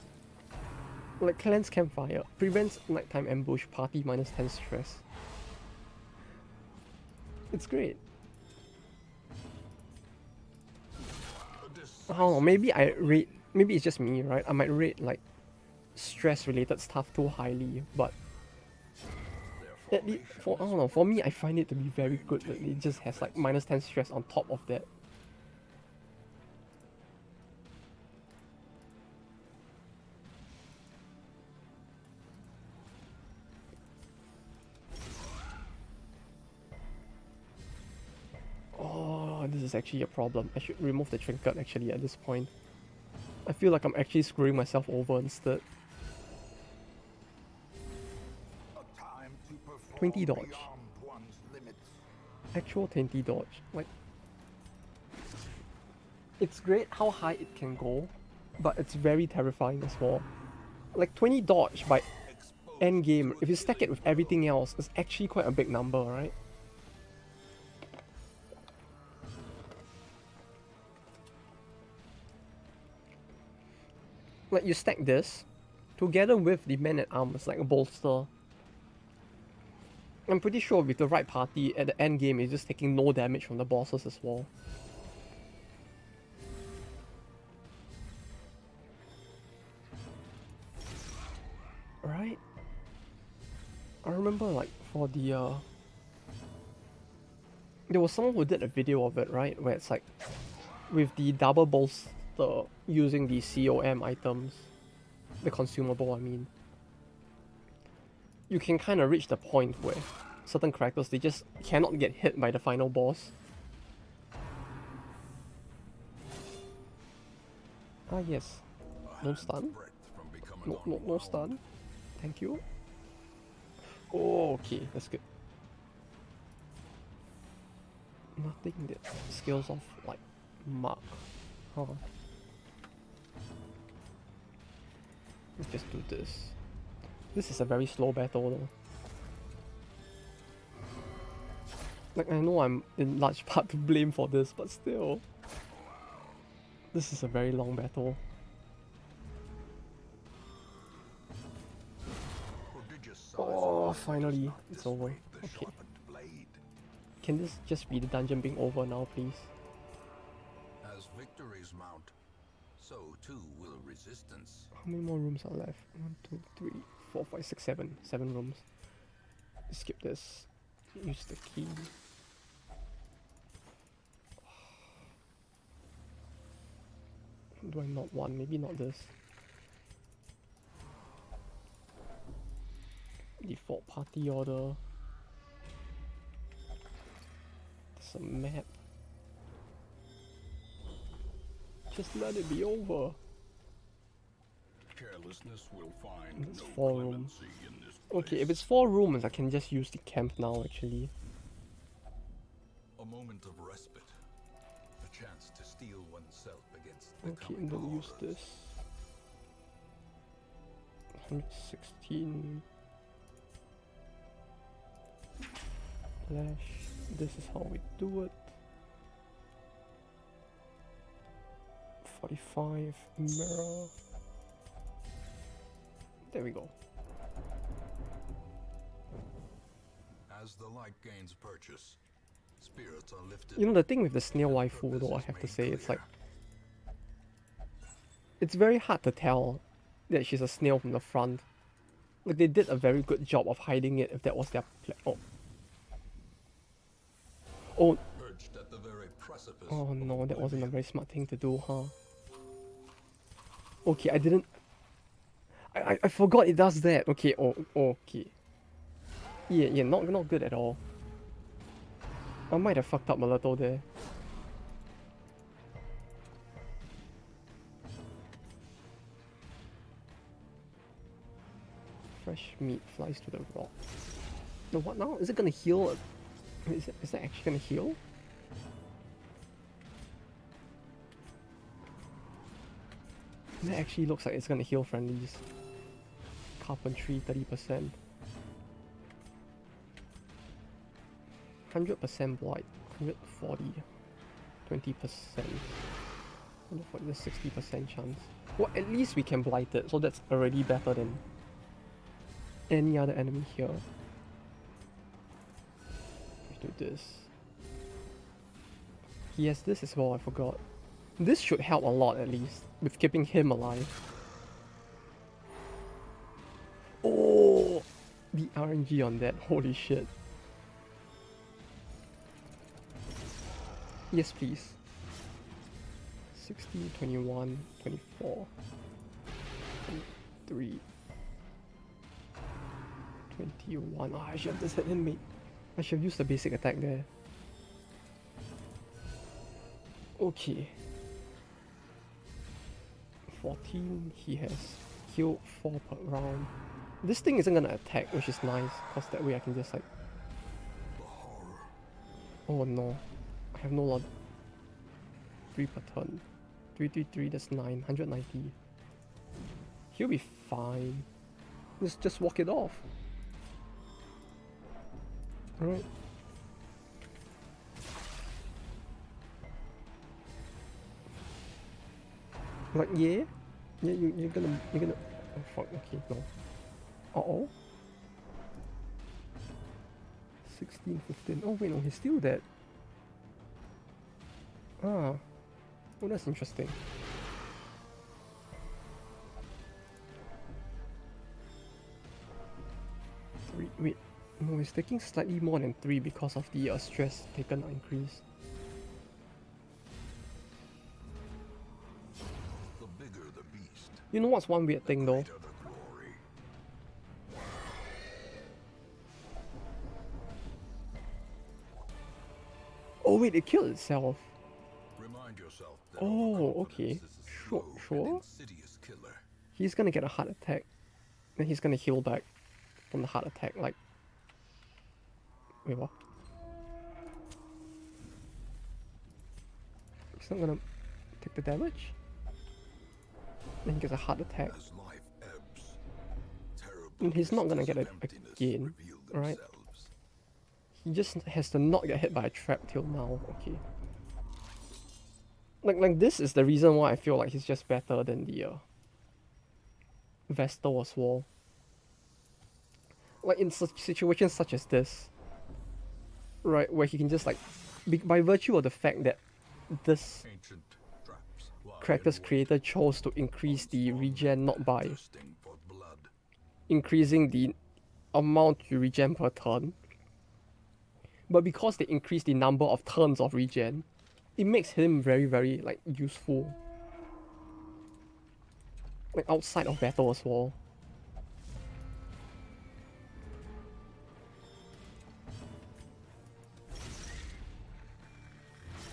Like Cleanse Campfire, prevents nighttime ambush, party minus 10 stress. It's great. I don't know, maybe I rate, maybe it's just me, right? I might rate like stress related stuff too highly, but at least for, I don't know, for me I find it to be very good that it just has like minus 10 stress on top of that. Oh, this is actually a problem. I should remove the trinket actually at this point. I feel like I'm actually screwing myself over instead. 20 dodge. Actual 20 dodge. Like, it's great how high it can go, but it's very terrifying as well. Like 20 dodge by end game, if you stack it with everything else, it's actually quite a big number, right? Like you stack this together with the man-at-arms like a bolster. I'm pretty sure with the right party at the end game, it's just taking no damage from the bosses as well. Right? I remember like for the there was someone who did a video of it, right? Where it's like with the double bolster using the COM items, the consumable I mean. You can kind of reach the point where certain characters, they just cannot get hit by the final boss. Ah yes, no stun. No stun. Thank you. Oh, okay, that's good. Nothing that scales off like mark. Huh. Let's just do this. This is a very slow battle though. Like I know I'm in large part to blame for this, but still. This is a very long battle. Oh, finally, it's over. Okay. Can this just be the dungeon being over now, please? As victories mount, so too will resistance. How many more rooms are left? 1, 2, 3, 4, 5, 6, 7. 7 rooms. Skip this. Use the key. Do I not want? Maybe not this. Default party order. There's a map. Just let it be over. Carelessness will find It's 4 rooms. Okay, if it's 4 rooms, I can just use the camp now actually. A moment of respite. A chance to steel oneself against the Okay, and then use this. 116. Flash. This is how we do it. 45. Mirror. There we go. As the light gains purchase, spirits are lifted. You know, the thing with the snail waifu though, I have to say, it's like, it's very hard to tell that she's a snail from the front. Like, they did a very good job of hiding it if that was their oh. Oh. Oh no, that wasn't a very smart thing to do, huh? Okay, I didn't... I forgot it does that. Okay, oh, okay. Yeah, not good at all. I might have fucked up a little there. Fresh meat flies to the rock. The what now? Is it gonna heal? Is that actually gonna heal? That actually looks like it's gonna heal friendlies. Carpentry 30%. 100% blight. 140. 20%. 140, there's 60% chance. Well, at least we can blight it, so that's already better than any other enemy here. Let's do this. He has this as well, I forgot. This should help a lot at least, with keeping him alive. Oh! The RNG on that, holy shit. Yes, please. 60, 21, 24, 23, 21. Oh, I should have just hit him, mate. I should have used the basic attack there. Okay. 14, he has healed 4 per round. This thing isn't gonna attack, which is nice, because that way I can just like... Oh no. I have no lot. 3 per turn. 333, that's 9. 190. He'll be fine. Let's just walk it off. Alright. Like, yeah? Yeah, you're gonna... Oh fuck, okay, no. Uh-oh. 16, 15. Oh wait, no, he's still dead. Ah. Oh, that's interesting. Wait, no, he's taking slightly more than 3 because of the stress taken increase. The bigger the beast, You know what's one weird thing though? greater the glory. Oh wait, it killed itself. Remind yourself that Oh, overconfidence okay. is a slow and Sure. insidious killer. He's gonna get a heart attack. Then he's gonna heal back from the heart attack, like... Wait, what? He's not gonna take the damage? Then he gets a heart attack. As life ebbs, terrible And he's not gonna get it vistas of emptiness again, reveal right? themselves. He just has to not get hit by a trap till now, okay. Like this is the reason why I feel like he's just better than the Vestal as well. Like in such situations such as this, right, where he can just like, by virtue of the fact that this Ancient traps lie character's in wait, creator chose to increase the regen not by thirsting for blood. increasing the amount you regen per turn, but because they increase the number of turns of regen, it makes him very, very like useful. Like outside of battle as well.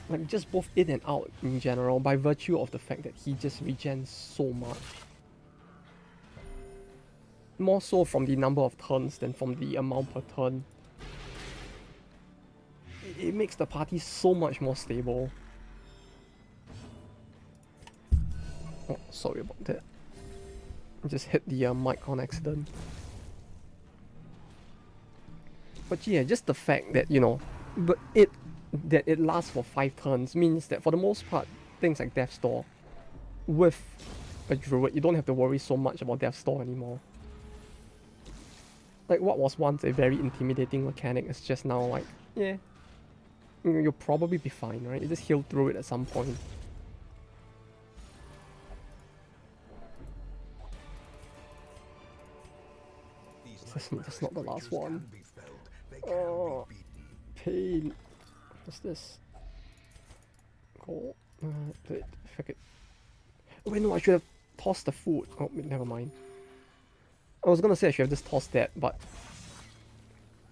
Like just both in and out in general, by virtue of the fact that he just regens so much. More so from the number of turns than from the amount per turn. It makes the party so much more stable. Oh, sorry about that. I just hit the mic on accident. But yeah, just the fact that, you know, that it lasts for 5 turns means that for the most part, things like Death's Door, with a druid, you don't have to worry so much about Death's Door anymore. Like what was once a very intimidating mechanic is just now like, yeah, you'll probably be fine, right? You just heal through it at some point. That's not the last one. Oh, pain. What's this? Cool. Wait, fuck it. Oh, wait, no, I should have tossed the food. Oh, never mind. I was gonna say I should have just tossed that, but...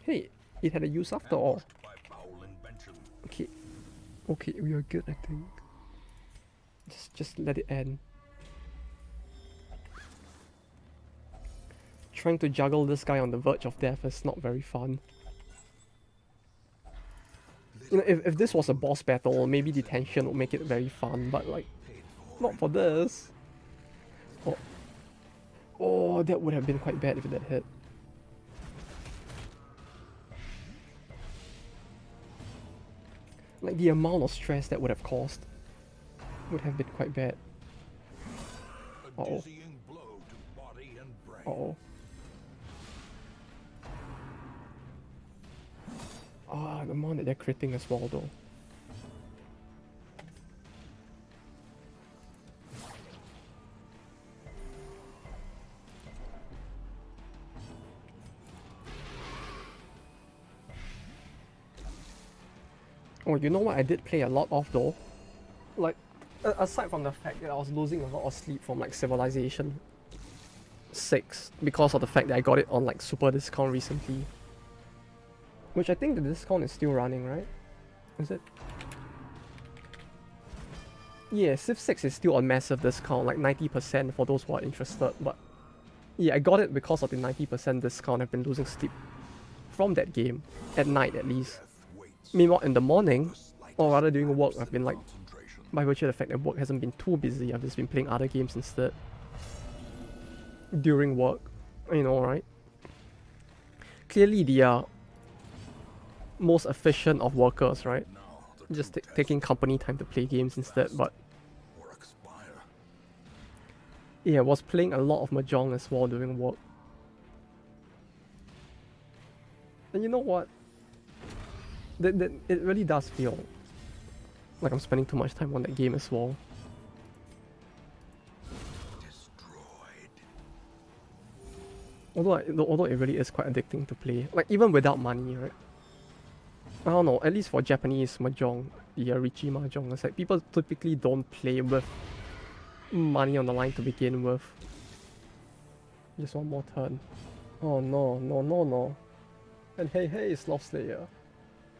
Hey, it had a use after all. Okay. Okay, we are good, I think. Just let it end. Trying to juggle this guy on the verge of death is not very fun. You know, if this was a boss battle, maybe the tension would make it very fun, but like, not for this. Oh. Oh, that would have been quite bad if that hit. Like the amount of stress that would have caused would have been quite bad. Uh-oh. Uh-oh. Ah, the amount that they're critting as well though. Oh, you know what I did play a lot of though? Like, aside from the fact that I was losing a lot of sleep from like Civilization 6 because of the fact that I got it on like super discount recently. Which I think the discount is still running, right? Is it? Yeah, Civ 6 is still on massive discount, like 90% for those who are interested, but yeah, I got it because of the 90% discount. I've been losing sleep from that game, at night at least. Meanwhile, in the morning, or rather during work, I've been like, by virtue of the fact that work hasn't been too busy, I've just been playing other games instead. During work, you know, right? Clearly the most efficient of workers, right? Just taking company time to play games instead, but yeah, I was playing a lot of Mahjong as well during work. And you know what? It really does feel like I'm spending too much time on that game as well. Although it really is quite addicting to play, like even without money, right? I don't know, at least for Japanese Mahjong, the Richie Mahjong, it's like people typically don't play with money on the line to begin with. Just one more turn. Oh no, no, no, no. And hey, Sloth Slayer.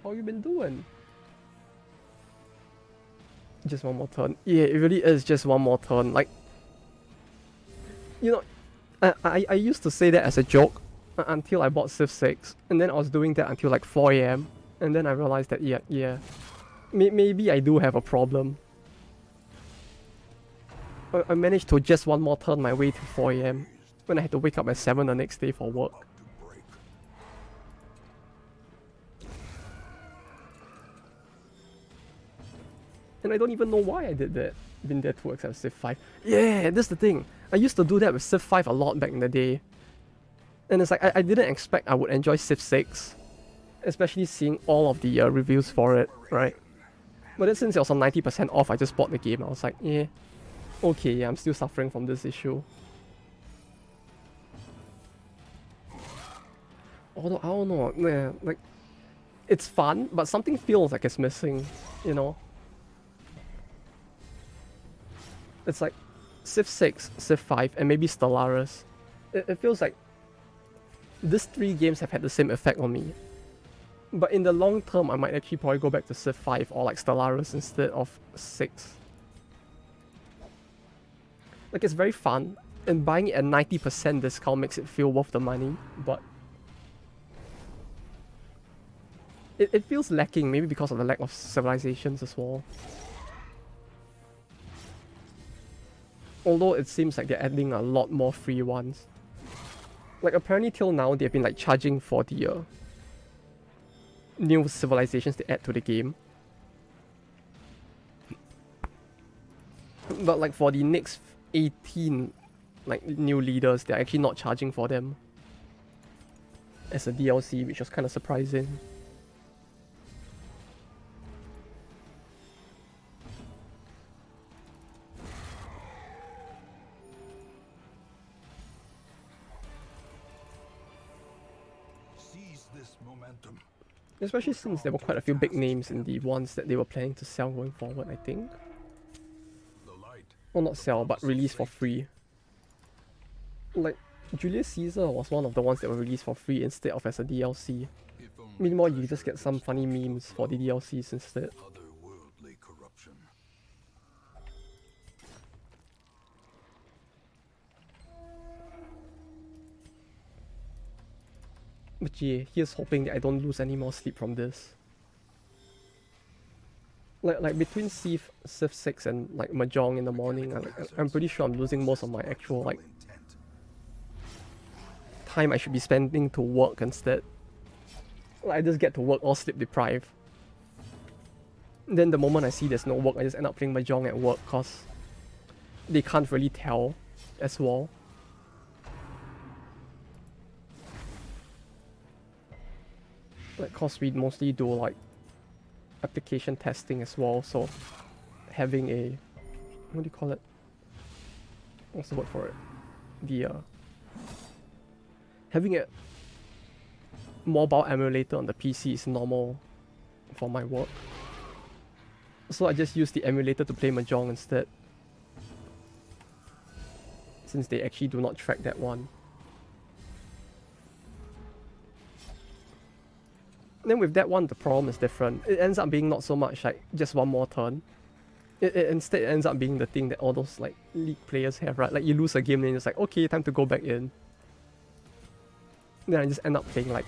How you been doing? Just one more turn. Yeah, it really is just one more turn. Like, you know, I used to say that as a joke until I bought Civ 6. And then I was doing that until like 4 AM. And then I realized that, yeah. Maybe I do have a problem. I managed to just one more turn my way to 4 AM when I had to wake up at 7 the next day for work. And I don't even know why I did that. Been there too, except Civ 5. Yeah, that's the thing. I used to do that with Civ 5 a lot back in the day. And it's like, I didn't expect I would enjoy Civ 6. Especially seeing all of the reviews for it, right? But then since it was on 90% off, I just bought the game. I was like, yeah, okay, yeah, I'm still suffering from this issue. Although, I don't know, yeah, like, it's fun, but something feels like it's missing, you know? It's like Civ 6, Civ 5, and maybe Stellaris. It feels like these 3 games have had the same effect on me. But in the long term, I might actually probably go back to Civ 5 or like Stellaris instead of 6. Like, it's very fun, and buying it at 90% discount makes it feel worth the money, but it feels lacking, maybe because of the lack of civilizations as well. Although it seems like they're adding a lot more free ones. Like, apparently till now, they've been like charging for the new civilizations to add to the game. But like for the next 18 like new leaders, they're actually not charging for them as a DLC, which was kind of surprising. Seize this momentum. Especially since there were quite a few big names in the ones that they were planning to sell going forward, I think. Well, not sell, but release for free. Like, Julius Caesar was one of the ones that were released for free instead of as a DLC. Meanwhile, you just get some funny memes for the DLCs instead. But yeah, here's hoping that I don't lose any more sleep from this. Like between Civ 6 and like Mahjong in the morning, I'm pretty sure I'm losing most of my actual like time I should be spending to work instead. Like, I just get to work all sleep deprived. Then the moment I see there's no work, I just end up playing Mahjong at work cause they can't really tell as well. Like, cause we mostly do like application testing as well, so having a, what do you call it? What's the word for it? The having a mobile emulator on the PC is normal for my work. So I just use the emulator to play Mahjong instead, since they actually do not track that one. Then with that one, the problem is different. It ends up being not so much like just one more turn. It instead ends up being the thing that all those like league players have, right? Like you lose a game and it's like, okay, time to go back in. Then I just end up playing like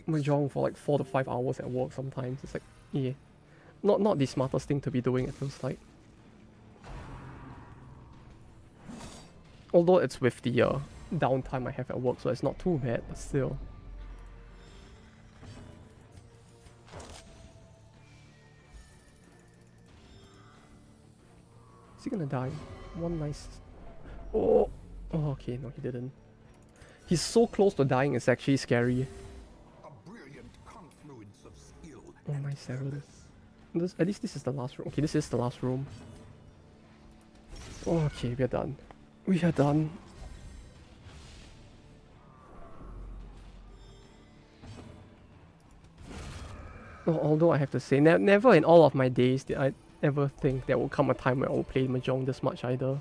Mahjong for like 4 to 5 hours at work sometimes. It's like, yeah. Not the smartest thing to be doing, it feels like. Although it's with the downtime I have at work, so it's not too bad, but still. Is he gonna die? One nice... Oh! Oh, okay, no he didn't. He's so close to dying, it's actually scary. Oh, nice 7. At least this is the last room. Okay, this is the last room. Oh, okay, we are done. We are done. Oh, although I have to say, never in all of my days did I ever think there will come a time where I will play Mahjong this much either.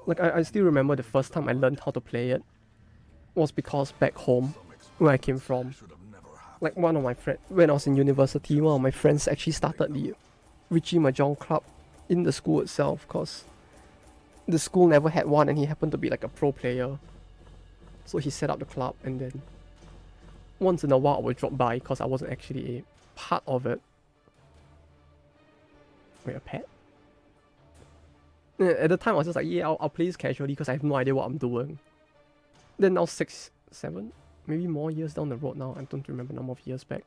Like, I still remember the first time I learned how to play it was because back home, where I came from, like one of my friends, when I was in university, one of my friends actually started the Richie Mahjong club in the school itself, because the school never had one and he happened to be like a pro player. So he set up the club, and then once in a while I would drop by because I wasn't actually a part of it. Wait, a pet? At the time I was just like, yeah, I'll play this casually because I have no idea what I'm doing. Then now 6, 7, maybe more years down the road now, I don't remember the number of years back.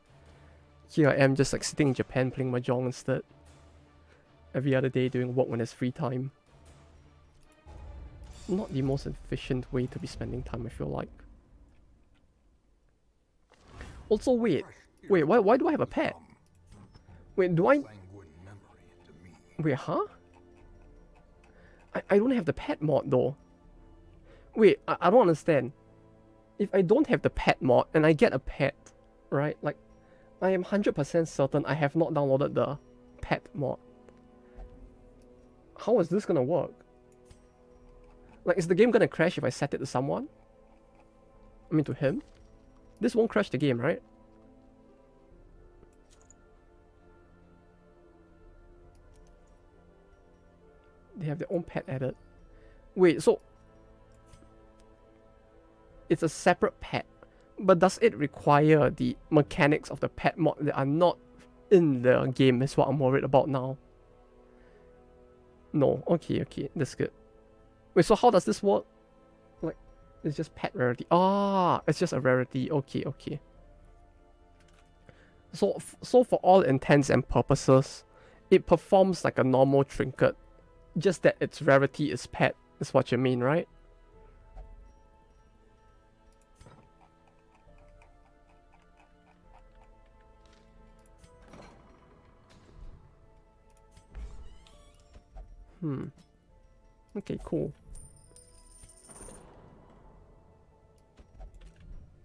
Here I am just like sitting in Japan playing Mahjong instead. Every other day doing work when there's free time. Not the most efficient way to be spending time, I feel like. Also, wait, why do I have a pet? Wait, do I... Wait, huh? I don't have the pet mod though. Wait, I don't understand. If I don't have the pet mod and I get a pet, right? Like, I am 100% certain I have not downloaded the pet mod. How is this gonna work? Like, is the game gonna crash if I set it to someone? I mean, to him? This won't crash the game, right? They have their own pet added. Wait, so... It's a separate pet. But does it require the mechanics of the pet mod that are not in the game is what I'm worried about now. No, okay, that's good. Wait, so how does this work? Like, it's just pet rarity. Ah, it's just a rarity. Okay. So for all intents and purposes, it performs like a normal trinket. Just that its rarity is pet, is what you mean, right? Okay, cool.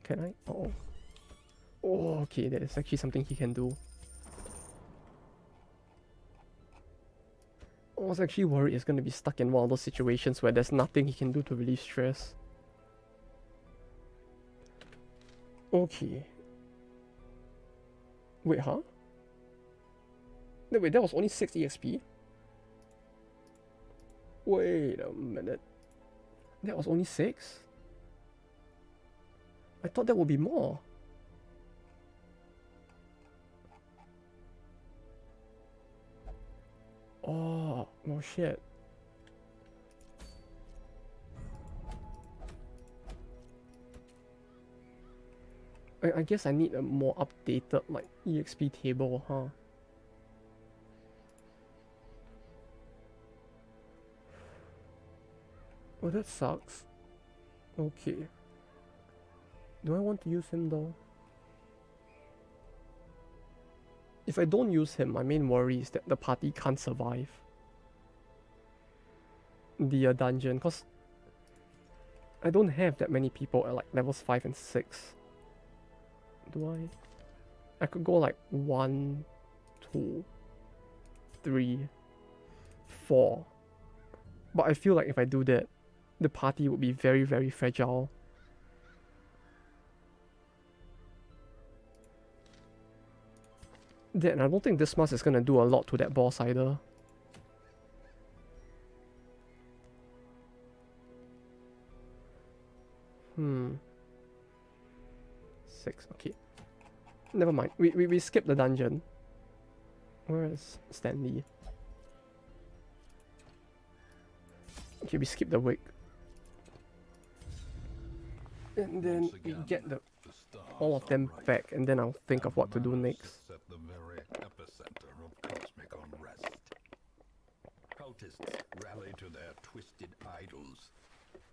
Can I? Oh. Oh, okay, that is actually something he can do. I was actually worried he's gonna be stuck in one of those situations where there's nothing he can do to relieve stress. Okay. Wait, huh? No, wait, that was only 6 EXP? Wait a minute. That was only 6? I thought that would be more. Oh shit. I guess I need a more updated like EXP table, huh? Oh, that sucks. Okay. Do I want to use him though? If I don't use him, my main worry is that the party can't survive the dungeon, because I don't have that many people at like levels 5 and 6. Do I? I could go like 1, 2, 3, 4. But I feel like if I do that, the party would be very, very fragile. Then I don't think this mask is gonna do a lot to that boss either. Hmm. 6, okay. Never mind. We skip the dungeon. Where is Stanley? Okay, we skip the wig. And then we get all of them back, and then I'll think of what to do next. At the very epicenter of cosmic unrest. Cultists rally to their twisted idols,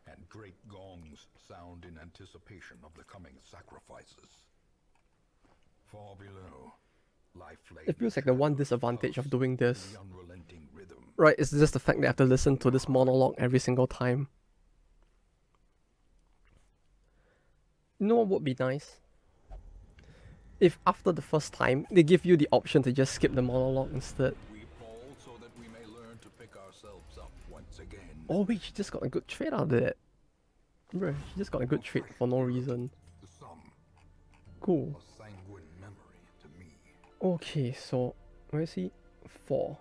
and great gongs sound in anticipation of the coming sacrifices. Far below, it feels like the one disadvantage of doing this, right, is just the fact that I have to listen to this monologue every single time. You know what would be nice? If after the first time, they give you the option to just skip the monologue instead. We fall so that we may learn to pick ourselves up once again. Oh wait, she just got a good trait out of that. Bruh, she just got a good trait for no reason. Cool. A sanguine memory to me. Okay, so where is he? 4.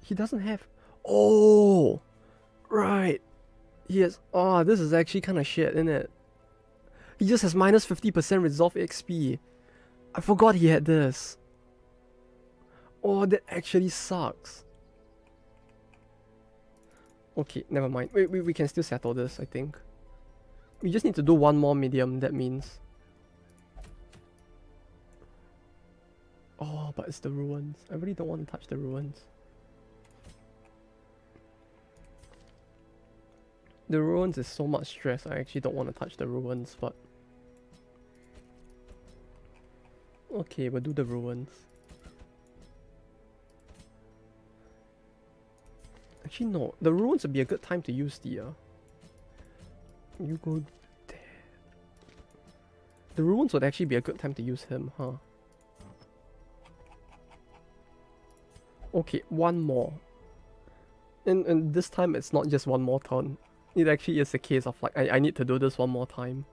He doesn't have. Oh, right. He has. Oh, this is actually kind of shit, isn't it? He just has minus 50% resolve XP. I forgot he had this. Oh, that actually sucks. Okay, never mind. We can still settle this, I think. We just need to do one more medium, that means. Oh, but it's the ruins. I really don't want to touch the ruins. The ruins is so much stress, I actually don't want to touch the ruins, but... Okay, we'll do the ruins. Actually no, the ruins would be a good time to use the... You go there. The ruins would actually be a good time to use him, huh? Okay, one more. And this time it's not just one more turn. It actually is a case of like, I need to do this one more time.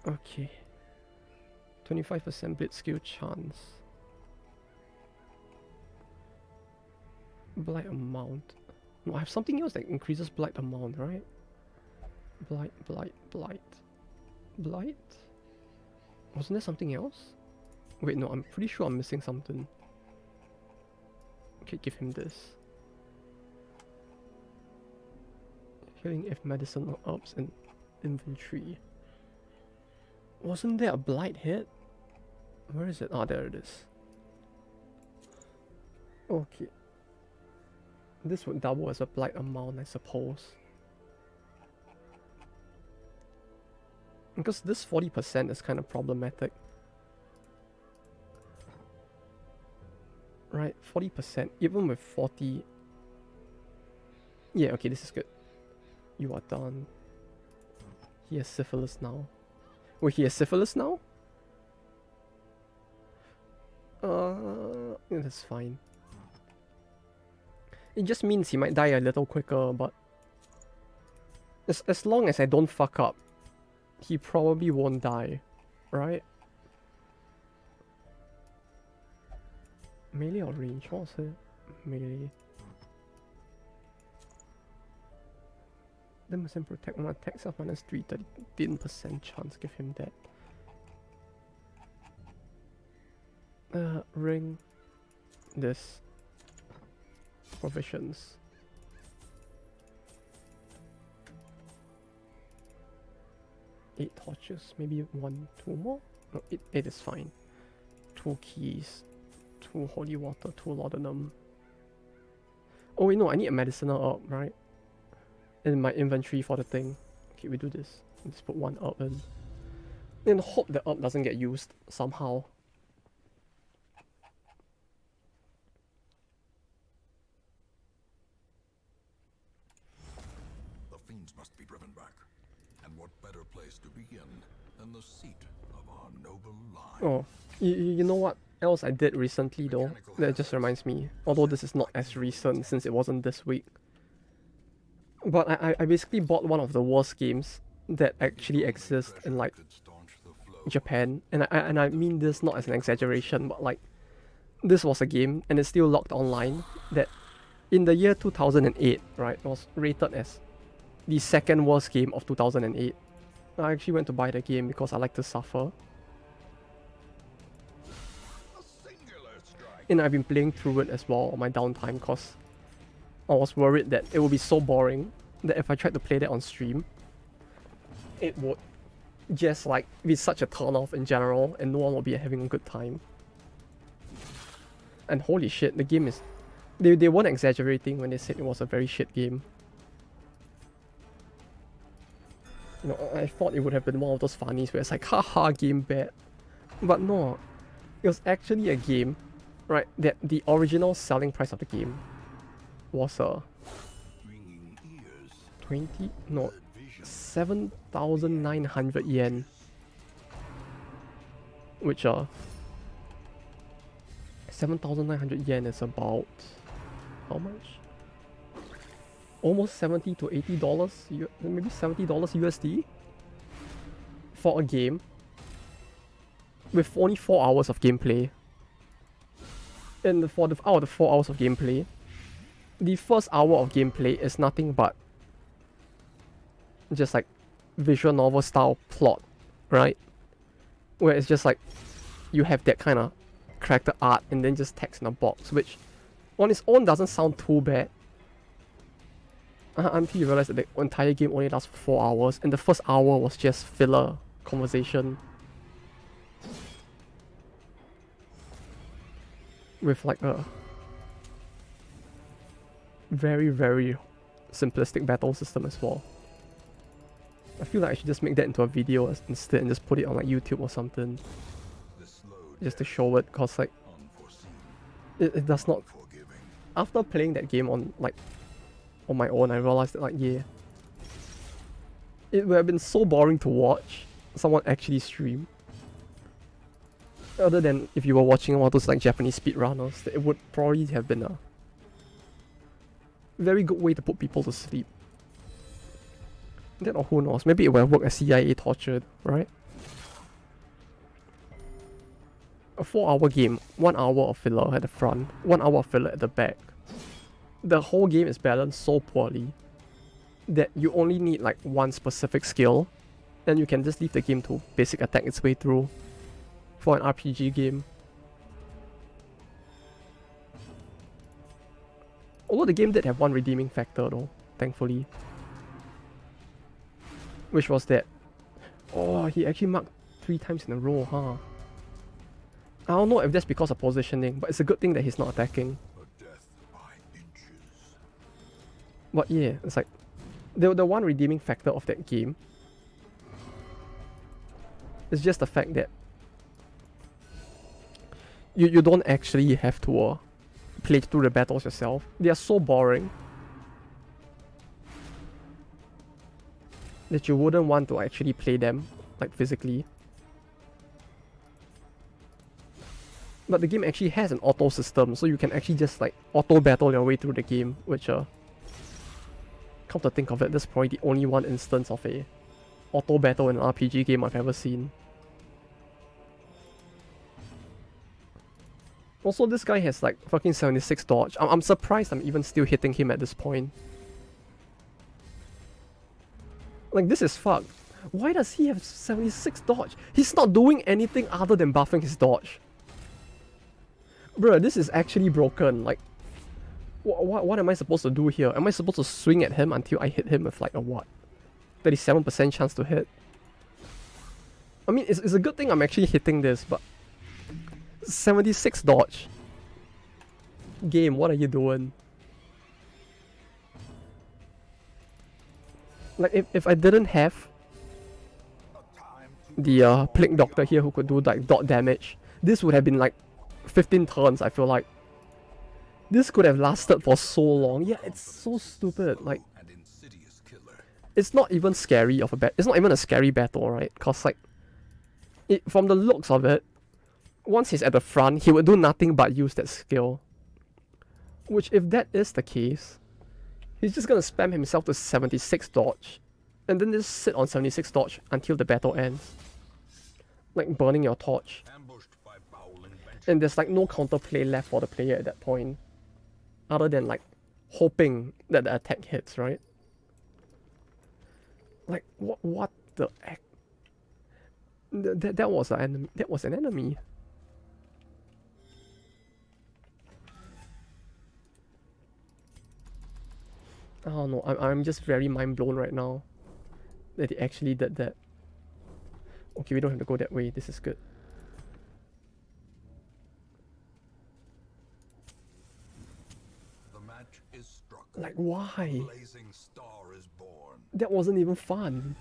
Okay. 25% blitz skill chance. Blight amount. No, I have something else that increases blight amount, right? Blight. Blight? Wasn't there something else? Wait, no, I'm pretty sure I'm missing something. Okay, give him this. Healing if medicinal herbs in inventory. Wasn't there a blight hit? Where is it? Ah, there it is. Okay. This would double as a blight amount, I suppose. Because this 40% is kind of problematic. Right, 40%, even with 40... Yeah, okay, this is good. You are done. He has syphilis now. Wait, he has syphilis now? Yeah, that's fine. It just means he might die a little quicker, but... As long as I don't fuck up, he probably won't die, right? Melee or range? What was it? Melee. Then must protect one attack self minus 13% chance. Give him that. Ring. this. Provisions. Eight torches, maybe 1, 2 more? No, eight is fine. 2 keys, 2 holy water, 2 laudanum. Oh wait, no, I need a medicinal herb, right? In my inventory for the thing. Okay, we do this. Let's put 1 herb in. And hope the herb doesn't get used somehow. The fiends must be driven back. And what better place to begin than the seat of our noble line? Oh, you know what else I did recently though? That just reminds me. Although this is not as recent since it wasn't this week. But I basically bought one of the worst games that actually exist in like Japan, and I mean this not as an exaggeration, but like this was a game and it's still locked online that in the year 2008, right, was rated as the second worst game of 2008. I actually went to buy the game because I like to suffer. And I've been playing through it as well on my downtime because I was worried that it would be so boring that if I tried to play that on stream, it would just like be such a turn off in general and no one will be having a good time. And holy shit, the game is... They weren't exaggerating when they said it was a very shit game. You know, I thought it would have been one of those funnies where it's like, haha, game bad. But no, it was actually a game, right, that the original selling price of the game was 7,900 yen. Which 7,900 yen is about how much? Almost $70 to $80, maybe $70 USD for a game with only 4 hours of gameplay. And out of the 4 hours of gameplay, the first hour of gameplay is nothing but just like visual novel style plot, right? Where it's just like you have that kind of character art and then just text in a box, which on its own doesn't sound too bad. Until you realize that the entire game only lasts for 4 hours and the first hour was just filler conversation with like a very, very simplistic battle system as well. I feel like I should just make that into a video instead and just put it on like YouTube or something. Just to show it, cause like it does not... After playing that game on my own, I realized that like, yeah, it would have been so boring to watch someone actually stream. Other than if you were watching one of those like Japanese speedrunners, it would probably have been a very good way to put people to sleep. That or who knows, maybe it would have worked as CIA tortured, right? A 4-hour game, 1 hour of filler at the front, 1 hour of filler at the back. The whole game is balanced so poorly that you only need like one specific skill and you can just leave the game to basic attack its way through for an RPG game. Although the game did have one redeeming factor though, thankfully. Which was that, oh, he actually marked 3 times in a row, huh? I don't know if that's because of positioning, but it's a good thing that he's not attacking. But yeah, it's like, the one redeeming factor of that game is just the fact that you don't actually have to play through the battles yourself. They are so boring that you wouldn't want to actually play them, like physically. But the game actually has an auto system, so you can actually just like auto battle your way through the game, which come to think of it, that's probably the only one instance of a auto battle in an RPG game I've ever seen. Also, this guy has like fucking 76 dodge. I'm surprised I'm even still hitting him at this point. Like, this is fucked. Why does he have 76 dodge? He's not doing anything other than buffing his dodge. Bruh, this is actually broken. Like, what am I supposed to do here? Am I supposed to swing at him until I hit him with like a what? 37% chance to hit? I mean, it's a good thing I'm actually hitting this, but 76 dodge. Game, what are you doing? Like, if I didn't have the Plague Doctor here who could do like dot damage, this would have been like 15 turns, I feel like. This could have lasted for so long. Yeah, it's so stupid. Like, it's not even scary of a battle. It's not even a scary battle, right? Cause like, from the looks of it, once he's at the front, he would do nothing but use that skill. Which, if that is the case, he's just gonna spam himself to 76 dodge, and then just sit on 76 dodge until the battle ends. Like burning your torch. And there's like no counterplay left for the player at that point. Other than like hoping that the attack hits, right? Like what the heck? That was an enemy. That was an enemy. Oh no, I'm just very mind blown right now that he actually did that. Okay, we don't have to go that way. This is good. The match is struck. Like, why? Blazing star is born. That wasn't even fun.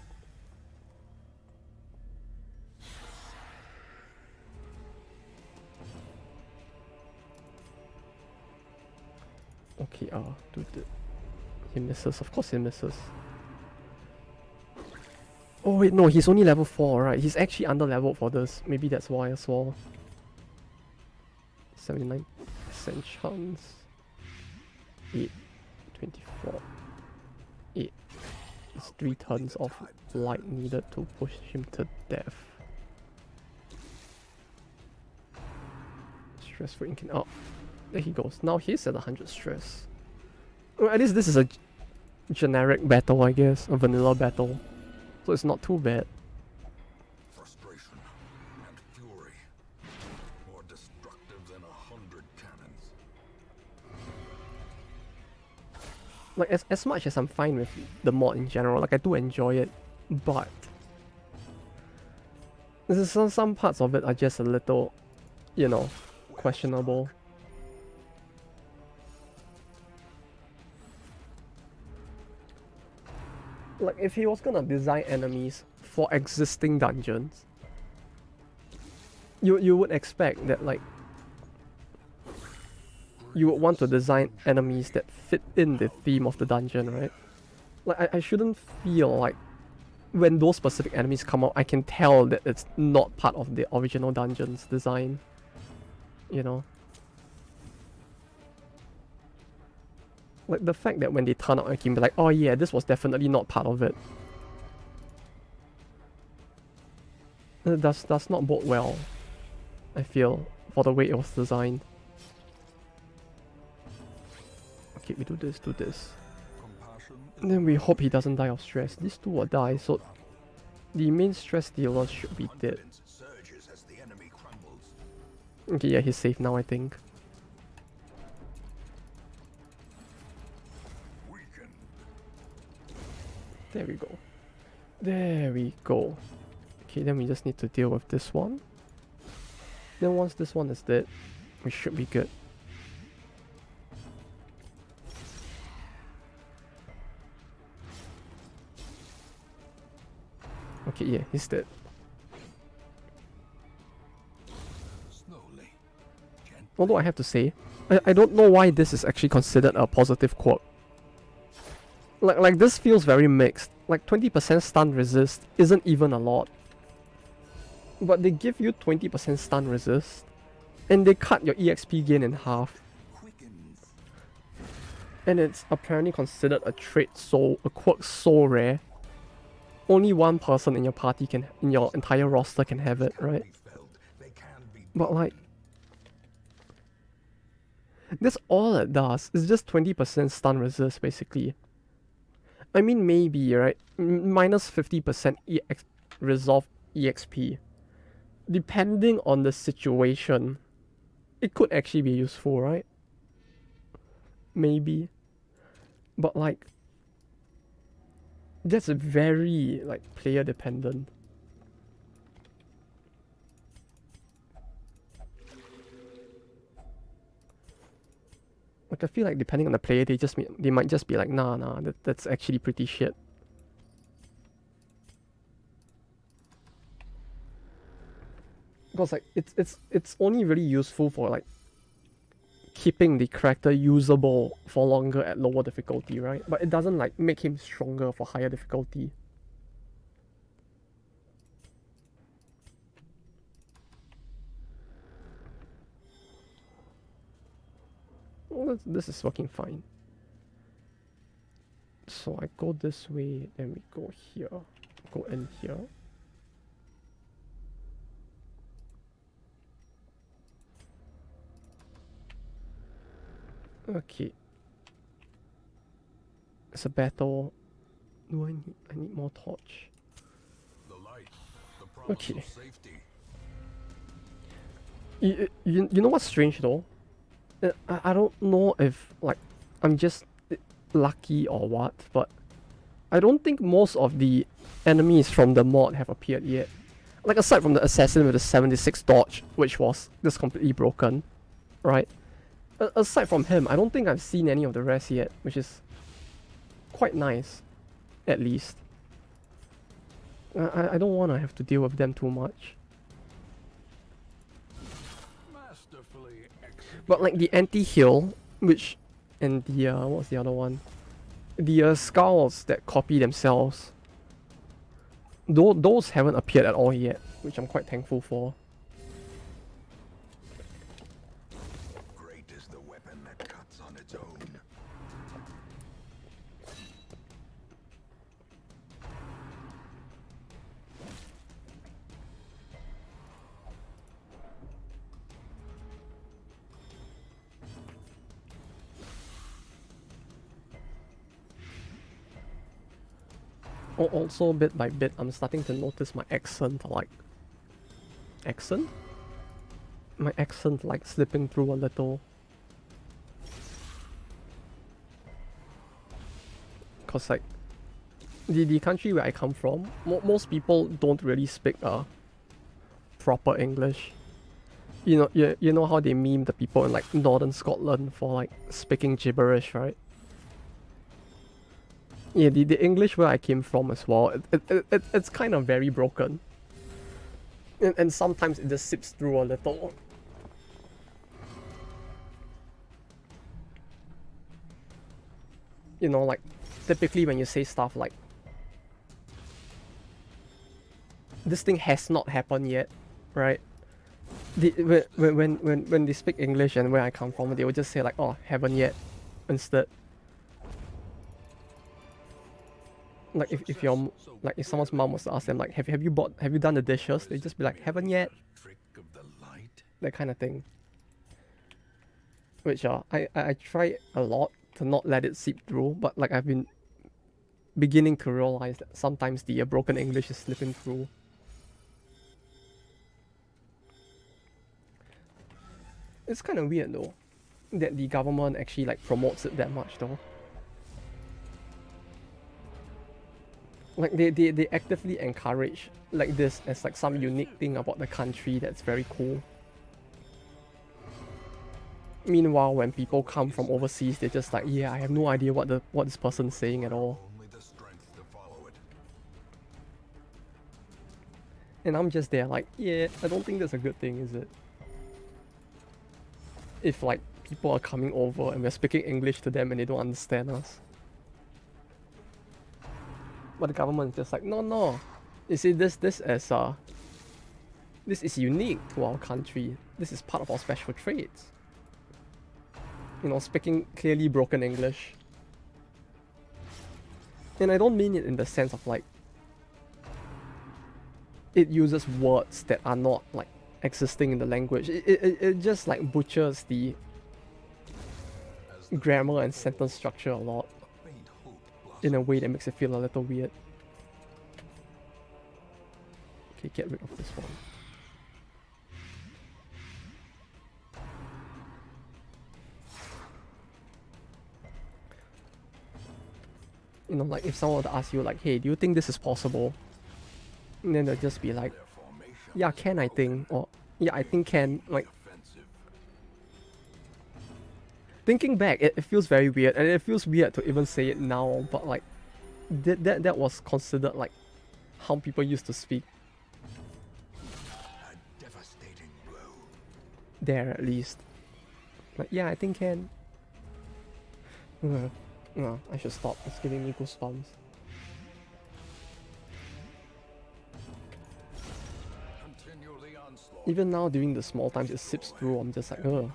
Okay, dude, he misses. Of course he misses. Oh wait, no, he's only level 4, right? He's actually under leveled for this. Maybe that's why as well. 79% chance. 8, 24. 8. It's 3 turns of light needed to push him to death. Stress freaking out. There he goes. Now he's at 100 stress. Well, at least this is a generic battle, I guess. A vanilla battle. So it's not too bad. Frustration and fury. More destructive than 100 cannons. Like, as much as I'm fine with the mod in general, like I do enjoy it, but some parts of it are just a little, you know, questionable. Like, if he was gonna design enemies for existing dungeons, you would expect that, like, you would want to design enemies that fit in the theme of the dungeon, right? Like, I shouldn't feel like when those specific enemies come out, I can tell that it's not part of the original dungeon's design, you know? Like, the fact that when they turn out, I can be like, oh yeah, this was definitely not part of it. It does not bode well, I feel, for the way it was designed. Okay, we do this. And then we hope he doesn't die of stress. These two will die, so the main stress dealer should be dead. Okay, yeah, he's safe now, I think. There we go. There we go. Okay, then we just need to deal with this one. Then once this one is dead, we should be good. Okay, yeah, he's dead. Although I have to say, I don't know why this is actually considered a positive quirk. Like this feels very mixed. Like 20% stun resist isn't even a lot. But they give you 20% stun resist, and they cut your EXP gain in half. And it's apparently considered a quirk so rare. Only one person in your party in your entire roster can have it, right? But like, that's all it does. It's just 20% stun resist, basically. I mean, maybe, right? Minus 50% resolve EXP. Depending on the situation, it could actually be useful, right? Maybe. But like, that's very like player dependent. Like I feel like depending on the player, they might just be like, nah, that's actually pretty shit. Because like it's only really useful for like keeping the character usable for longer at lower difficulty, right? But it doesn't like make him stronger for higher difficulty. Well, this is working fine. So I go this way, then we go here, go in here. Okay. It's a battle. Do I need more torch? The light, the promise Okay. of safety. You know what's strange though? I don't know if like I'm just lucky or what, but I don't think most of the enemies from the mod have appeared yet. Like aside from the assassin with the 76 dodge, which was just completely broken, right? Aside from him, I don't think I've seen any of the rest yet, which is quite nice, at least. I don't want to have to deal with them too much. But like the anti-heal, which, and the, what's the other one? The skulls that copy themselves. Those haven't appeared at all yet, which I'm quite thankful for. Great is the weapon that cuts on its own. Also, bit by bit, I'm starting to notice my accent, like... Accent? My accent, like, slipping through a little. Cause, like, the country where I come from, most people don't really speak proper English. You know how they meme the people in, like, northern Scotland for, like, speaking gibberish, right? Yeah, the English where I came from as well, it's kind of very broken. And sometimes it just sips through a little. You know, like, typically when you say stuff like, this thing has not happened yet, right? When they speak English and where I come from, they will just say like, oh, haven't yet, instead. Like if your like if someone's mom was to ask them like have you done the dishes, they just be like haven't yet, that kind of thing. Which I try a lot to not let it seep through, but like I've been beginning to realize that sometimes the broken English is slipping through. It's kind of weird though that the government actually like promotes it that much though. Like they actively encourage like this as like some unique thing about the country that's very cool. Meanwhile, when people come from overseas, they're just like, yeah, I have no idea what this person's saying at all. And I'm just there like, yeah, I don't think that's a good thing, is it? If like people are coming over and we're speaking English to them and they don't understand us. But the government is just like, no. You see, this is unique to our country. This is part of our special traits. You know, speaking clearly broken English. And I don't mean it in the sense of like, it uses words that are not like existing in the language. It just like butchers the grammar and sentence structure a lot. In a way that makes it feel a little weird. Okay, get rid of this one. You know, like if someone were to ask you like, hey, do you think this is possible? And then they'll just be like, yeah, can I think, or yeah, I think can. Like, thinking back, it feels very weird, and it feels weird to even say it now, but like, that was considered like how people used to speak. A devastating blow. There, at least. Like, yeah, I think can. No, I should stop. It's giving me goosebumps. Continue the onslaught. Even now, during the small times it sips through, I'm just like, no.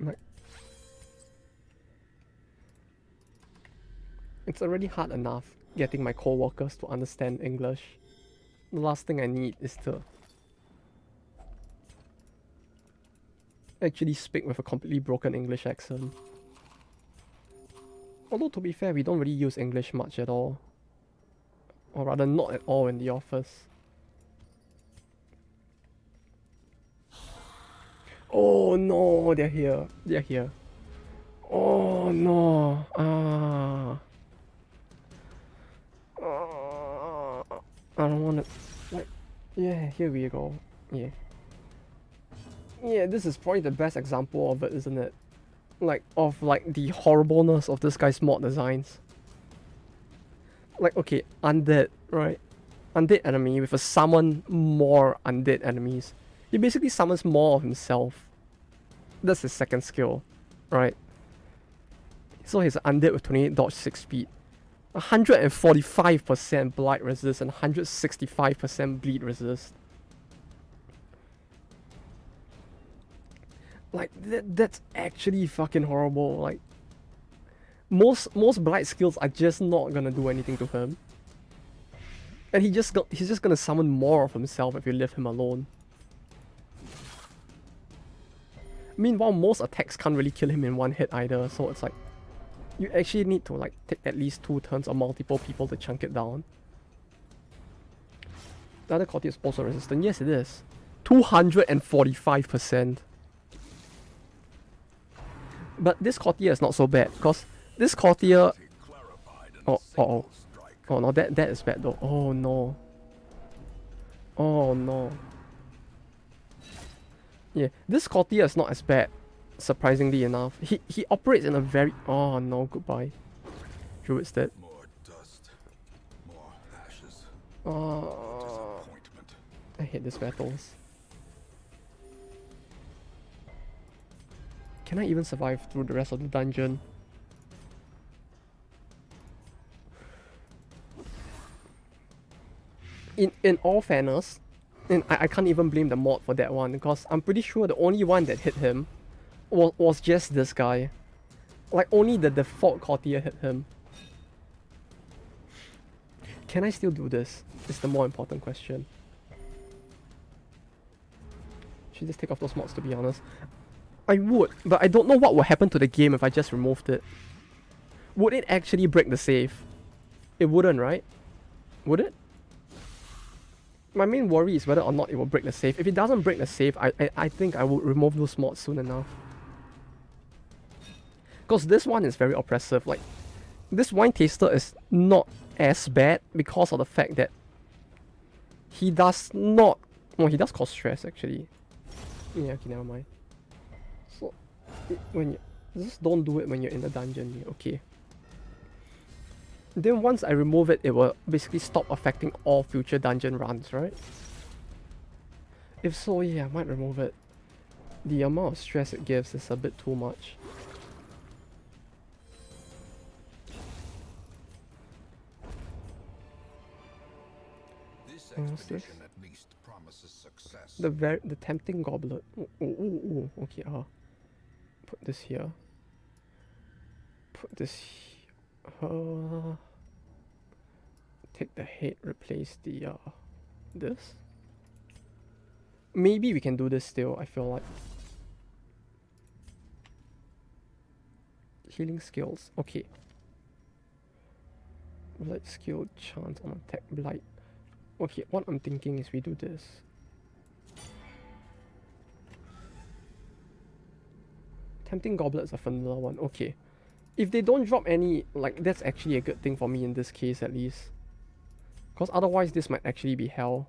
Like, it's already hard enough getting my co-workers to understand English. The last thing I need is to actually speak with a completely broken English accent. Although, to be fair, we don't really use English much at all. Or rather, not at all in the office. Oh no, they're here. They're here. Oh no. I don't want to. Like, yeah, here we go. Yeah. Yeah, this is probably the best example of it, isn't it? Like, of like the horribleness of this guy's mod designs. Like, okay, undead, right? Undead enemy with a summon more undead enemies. He basically summons more of himself. That's his second skill, right? So he's undead with 28 dodge 6 speed. 145% blight resist and 165% bleed resist. Like, that's actually fucking horrible. Like, most blight skills are just not gonna do anything to him. And he's just gonna summon more of himself if you leave him alone. Meanwhile, most attacks can't really kill him in one hit either, so it's like, you actually need to like take at least 2 turns or multiple people to chunk it down. The other courtier is also resistant. Yes, it is. 245%. But this courtier is not so bad, because this courtier... Oh no, that is bad though. Oh no. Oh no. Yeah, this courtier is not as bad, surprisingly enough. He operates in a very... Oh no, goodbye. Druid's dead. More dust, more ashes. I hate these battles. Can I even survive through the rest of the dungeon? In all fairness, and I can't even blame the mod for that one, because I'm pretty sure the only one that hit him was just this guy. Like, only the default courtier hit him. Can I still do this? Is the more important question. Should just take off those mods, to be honest. I would, but I don't know what will happen to the game if I just removed it. Would it actually break the save? It wouldn't, right? Would it? My main worry is whether or not it will break the save. If it doesn't break the save, I think I will remove those mods soon enough. Because this one is very oppressive. Like, this wine taster is not as bad because of the fact that he does not... Well, he does cause stress, actually. Yeah, okay, never mind. So, when you... Just don't do it when you're in the dungeon, okay. Then once I remove it, it will basically stop affecting all future dungeon runs, right? If so, yeah, I might remove it. The amount of stress it gives is a bit too much. This expedition at least promises success. The tempting goblet. Ooh, okay, put this here. Put this here. Take the head, replace the this. Maybe we can do this still, I feel like. Healing skills, okay. Blight skill, chance on attack, blight. Okay, what I'm thinking is we do this. Tempting Goblet's a vanilla one. Okay. If they don't drop any, like, that's actually a good thing for me in this case at least. Because otherwise this might actually be hell.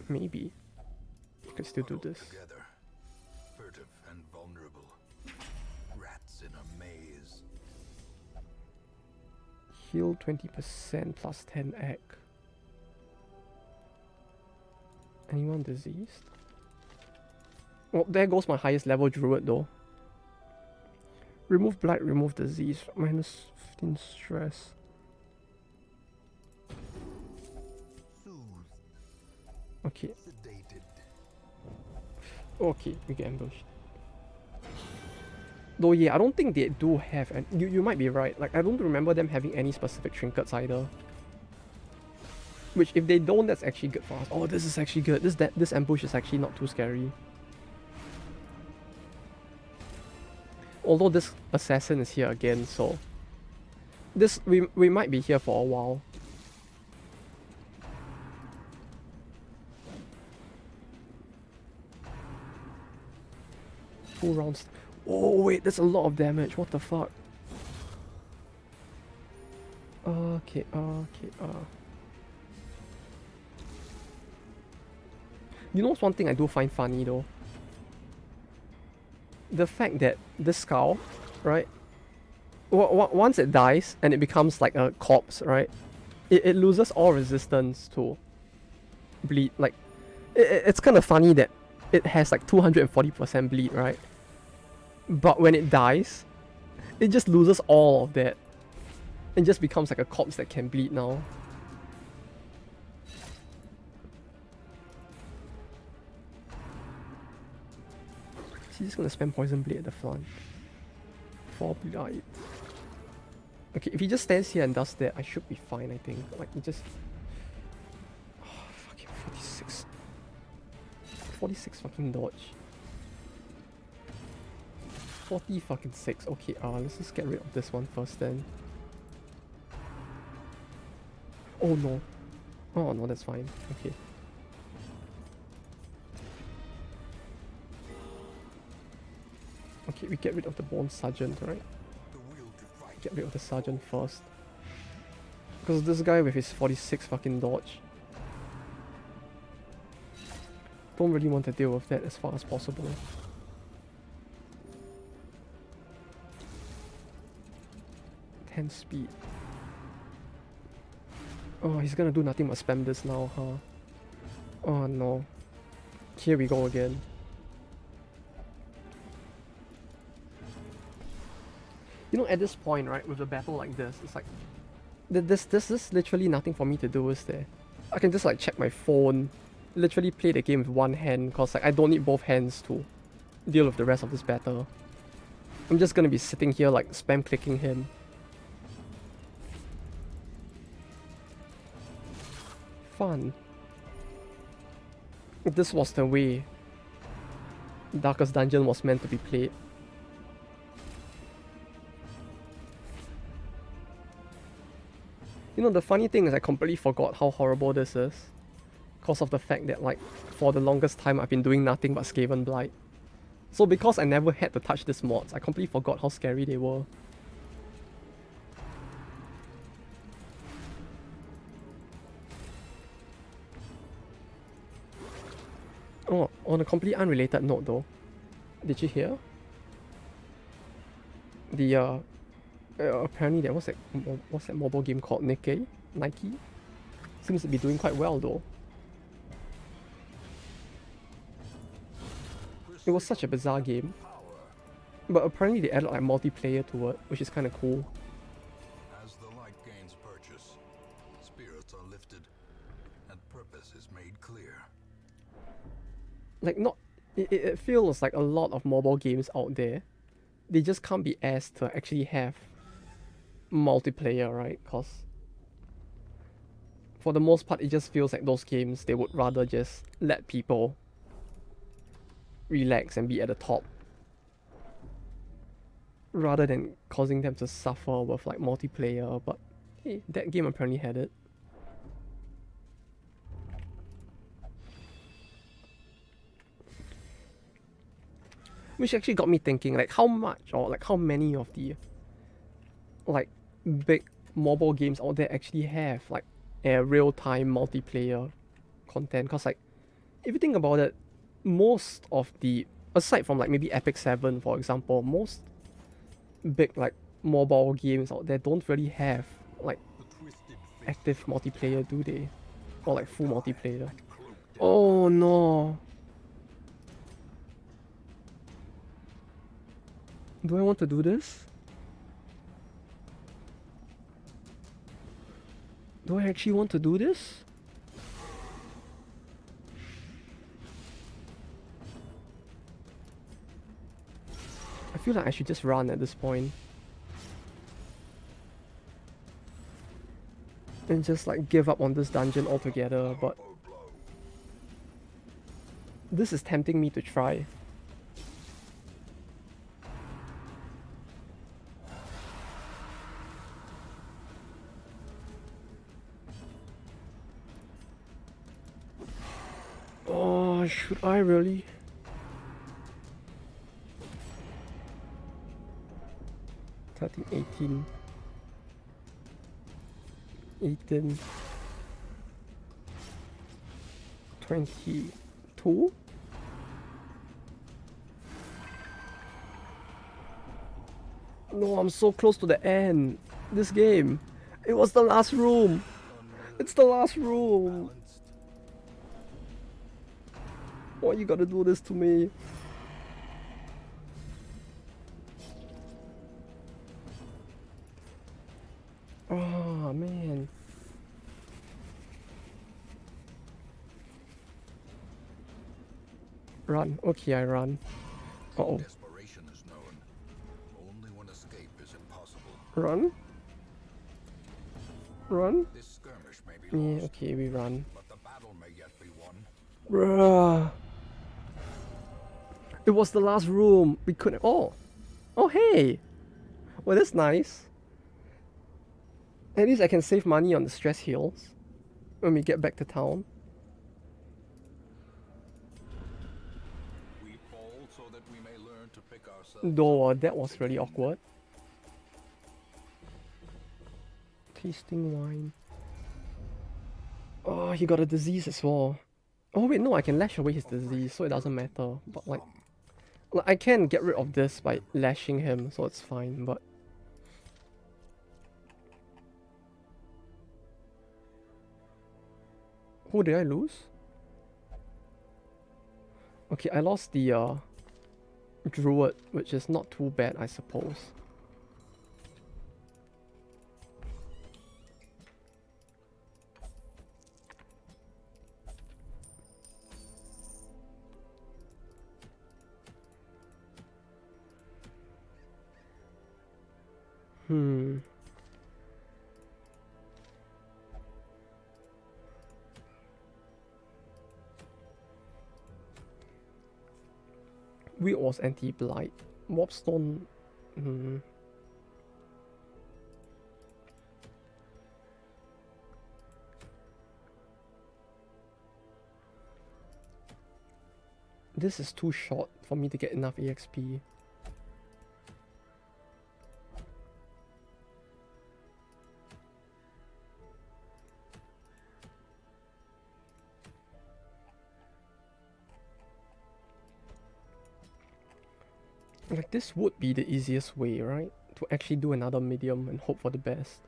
Maybe. You could still do this. Together, furtive and vulnerable. Rats in a maze. Heal 20% plus 10 egg. Anyone diseased? Well, there goes my highest level druid though. Remove blight, remove disease. Minus 15 stress. Okay. Sedated. Okay, we get ambushed. Though yeah, I don't think they do have, and you might be right. Like, I don't remember them having any specific trinkets either. Which, if they don't, that's actually good for us. Oh, this is actually good. This ambush is actually not too scary. Although this assassin is here again, so this we might be here for a while. Full rounds. Oh wait, that's a lot of damage. What the fuck? Okay. You know what's one thing I do find funny though? The fact that this skull, right? Once it dies and it becomes like a corpse, right? It loses all resistance to bleed. Like, it's kind of funny that it has like 240% bleed, right? But when it dies, it just loses all of that. It just becomes like a corpse that can bleed now. He's just gonna spam poison blade at the front. 4 blight. Okay, if he just stands here and does that, I should be fine, I think. Like, he just... Oh, fucking 46. 46 fucking dodge. 40 fucking 6. Okay, let's just get rid of this one first then. Oh no. Oh no, that's fine. Okay. Okay, we get rid of the Bone Sergeant, right? Get rid of the Sergeant first. Because this guy with his 46 fucking dodge. Don't really want to deal with that as far as possible. Speed. Oh, he's gonna do nothing but spam this now, huh? Oh no. Here we go again. You know, at this point, right, with a battle like this, it's like... This is literally nothing for me to do, is there? I can just like check my phone, literally play the game with one hand, cause like I don't need both hands to deal with the rest of this battle. I'm just gonna be sitting here like spam clicking him. Fun. This was the way Darkest Dungeon was meant to be played. You know, the funny thing is I completely forgot how horrible this is. Because of the fact that, like, for the longest time I've been doing nothing but Skaven Blight. So because I never had to touch these mods, I completely forgot how scary they were. Oh, on a completely unrelated note though, did you hear? The apparently there was what's that mobile game called Nike? Seems to be doing quite well though. It was such a bizarre game, but apparently they added like multiplayer to it, which is kind of cool. As the light gains purchase, spirits are lifted, and purpose is made clear. Like, not... It feels like a lot of mobile games out there, they just can't be asked to actually have multiplayer, right? Because for the most part, it just feels like those games, they would rather just let people relax and be at the top, rather than causing them to suffer with like multiplayer. But hey, that game apparently had it. Which actually got me thinking, like, how much or like how many of the like big mobile games out there actually have like a real-time multiplayer content? Because like if you think about it, most of the, aside from like maybe Epic 7 for example, most big like mobile games out there don't really have like active multiplayer, do they? Or like full multiplayer. Oh no. Do I want to do this? Do I actually want to do this? I feel like I should just run at this point. And just like give up on this dungeon altogether, but this is tempting me to try. Oh, should I really? I think 18. 18. 22? No, I'm so close to the end. This game. It was the last room. It's the last room. Why you gotta do this to me? Oh man. Run. Okay, I run. Uh-oh. Desperation is known only when escape is impossible. Run? Run? This skirmish may be Yeah, lost, okay, we run. but the battle may yet be won. Bruh. It was the last room. We couldn't. Oh. Oh, hey. Well, that's nice. At least I can save money on the stress heals when we get back to town. We fall so that we may learn to pick ourselves. Though, that was really awkward. Tasting wine. Oh, he got a disease as well. Oh wait, no, I can lash away his disease, so it doesn't matter. But like I can get rid of this by lashing him, so it's fine, but... Who did I lose? Okay, I lost the druid, which is not too bad, I suppose. Wheat was anti-blight. Warpstone... This is too short for me to get enough EXP. Like, this would be the easiest way, right? To actually do another medium and hope for the best.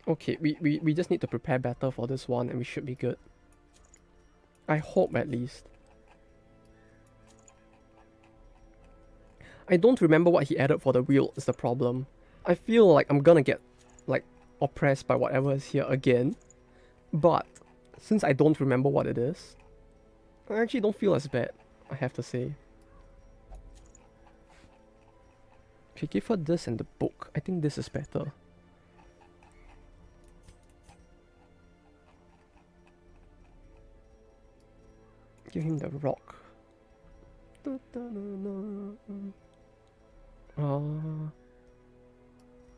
Okay, we just need to prepare better for this one and we should be good. I hope at least. I don't remember what he added for the wheel is the problem. I feel like I'm gonna get, like, oppressed by whatever is here again. But since I don't remember what it is, I actually don't feel as bad, I have to say. Okay, give her this and the book. I think this is better. Give him the rock.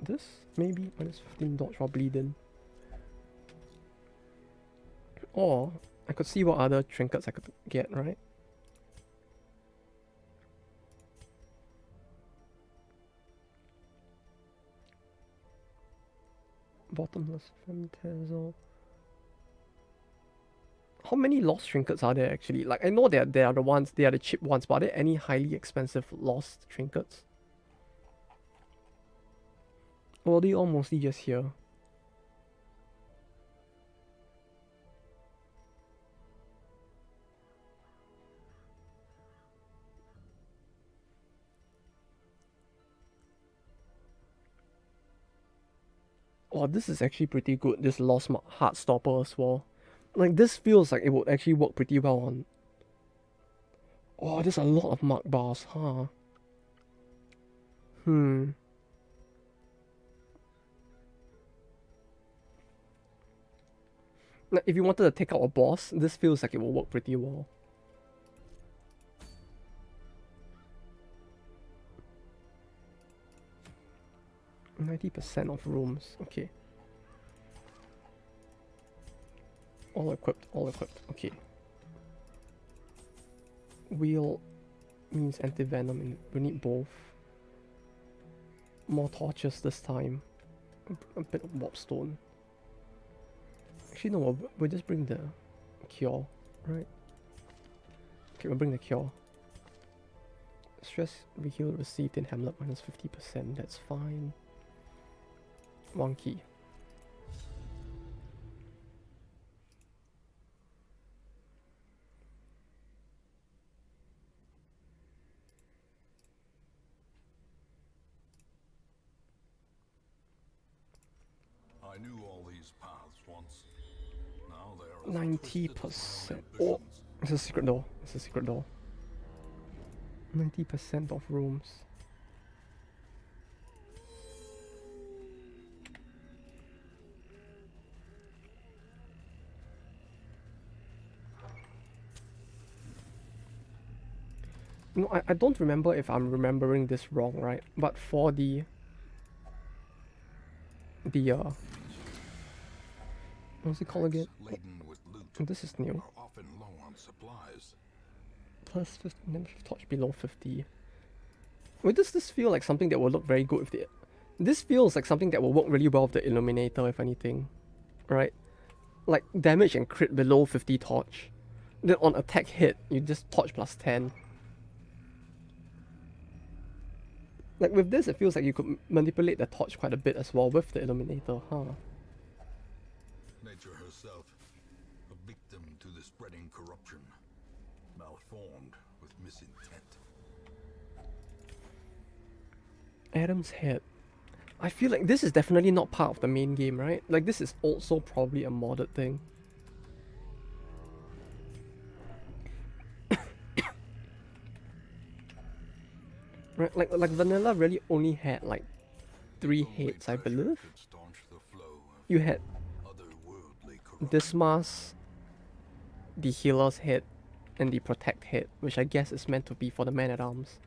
This? Maybe? Minus 15 dodge while bleeding. Or I could see what other trinkets I could get, right? Bottomless Femtazzle. How many lost trinkets are there actually? Like, I know that they are the ones, they are the cheap ones, but are there any highly expensive lost trinkets? Or are they all mostly just here? Oh, this is actually pretty good, this Lost Heartstopper as well. Like, this feels like it would actually work pretty well on... Oh, there's a lot of mark bars, huh? Like, if you wanted to take out a boss, this feels like it will work pretty well. %of rooms, okay. All equipped, okay. Wheel means anti-venom, and we need both. More torches this time. A bit of warpstone. Actually, no, we'll just bring the cure, right? Okay, we'll bring the cure. Stress reheal received in Hamlet minus 50%, that's fine. 1 key. I knew all these paths once. Now they are 90%. Oh, it's a secret door. It's a secret door. 90% of rooms. No, I don't remember if I'm remembering this wrong, right? But for the what's it called again? Oh, this is new. Plus 15 torch below 50. Wait, does this feel like something that will look very good with the... This feels like something that will work really well with the Illuminator, if anything. Right? Like, damage and crit below 50 torch. Then on attack hit, you just torch plus 10. Like, with this, it feels like you could manipulate the torch quite a bit as well with the Illuminator, huh? Nature herself, a victim to the spreading corruption, malformed with misintent. Adam's head. I feel like this is definitely not part of the main game, right? Like, this is also probably a modded thing. Right, like vanilla really only had like 3 heads, I believe. You had Dismas, the healer's head, and the protect head, which I guess is meant to be for the man-at-arms.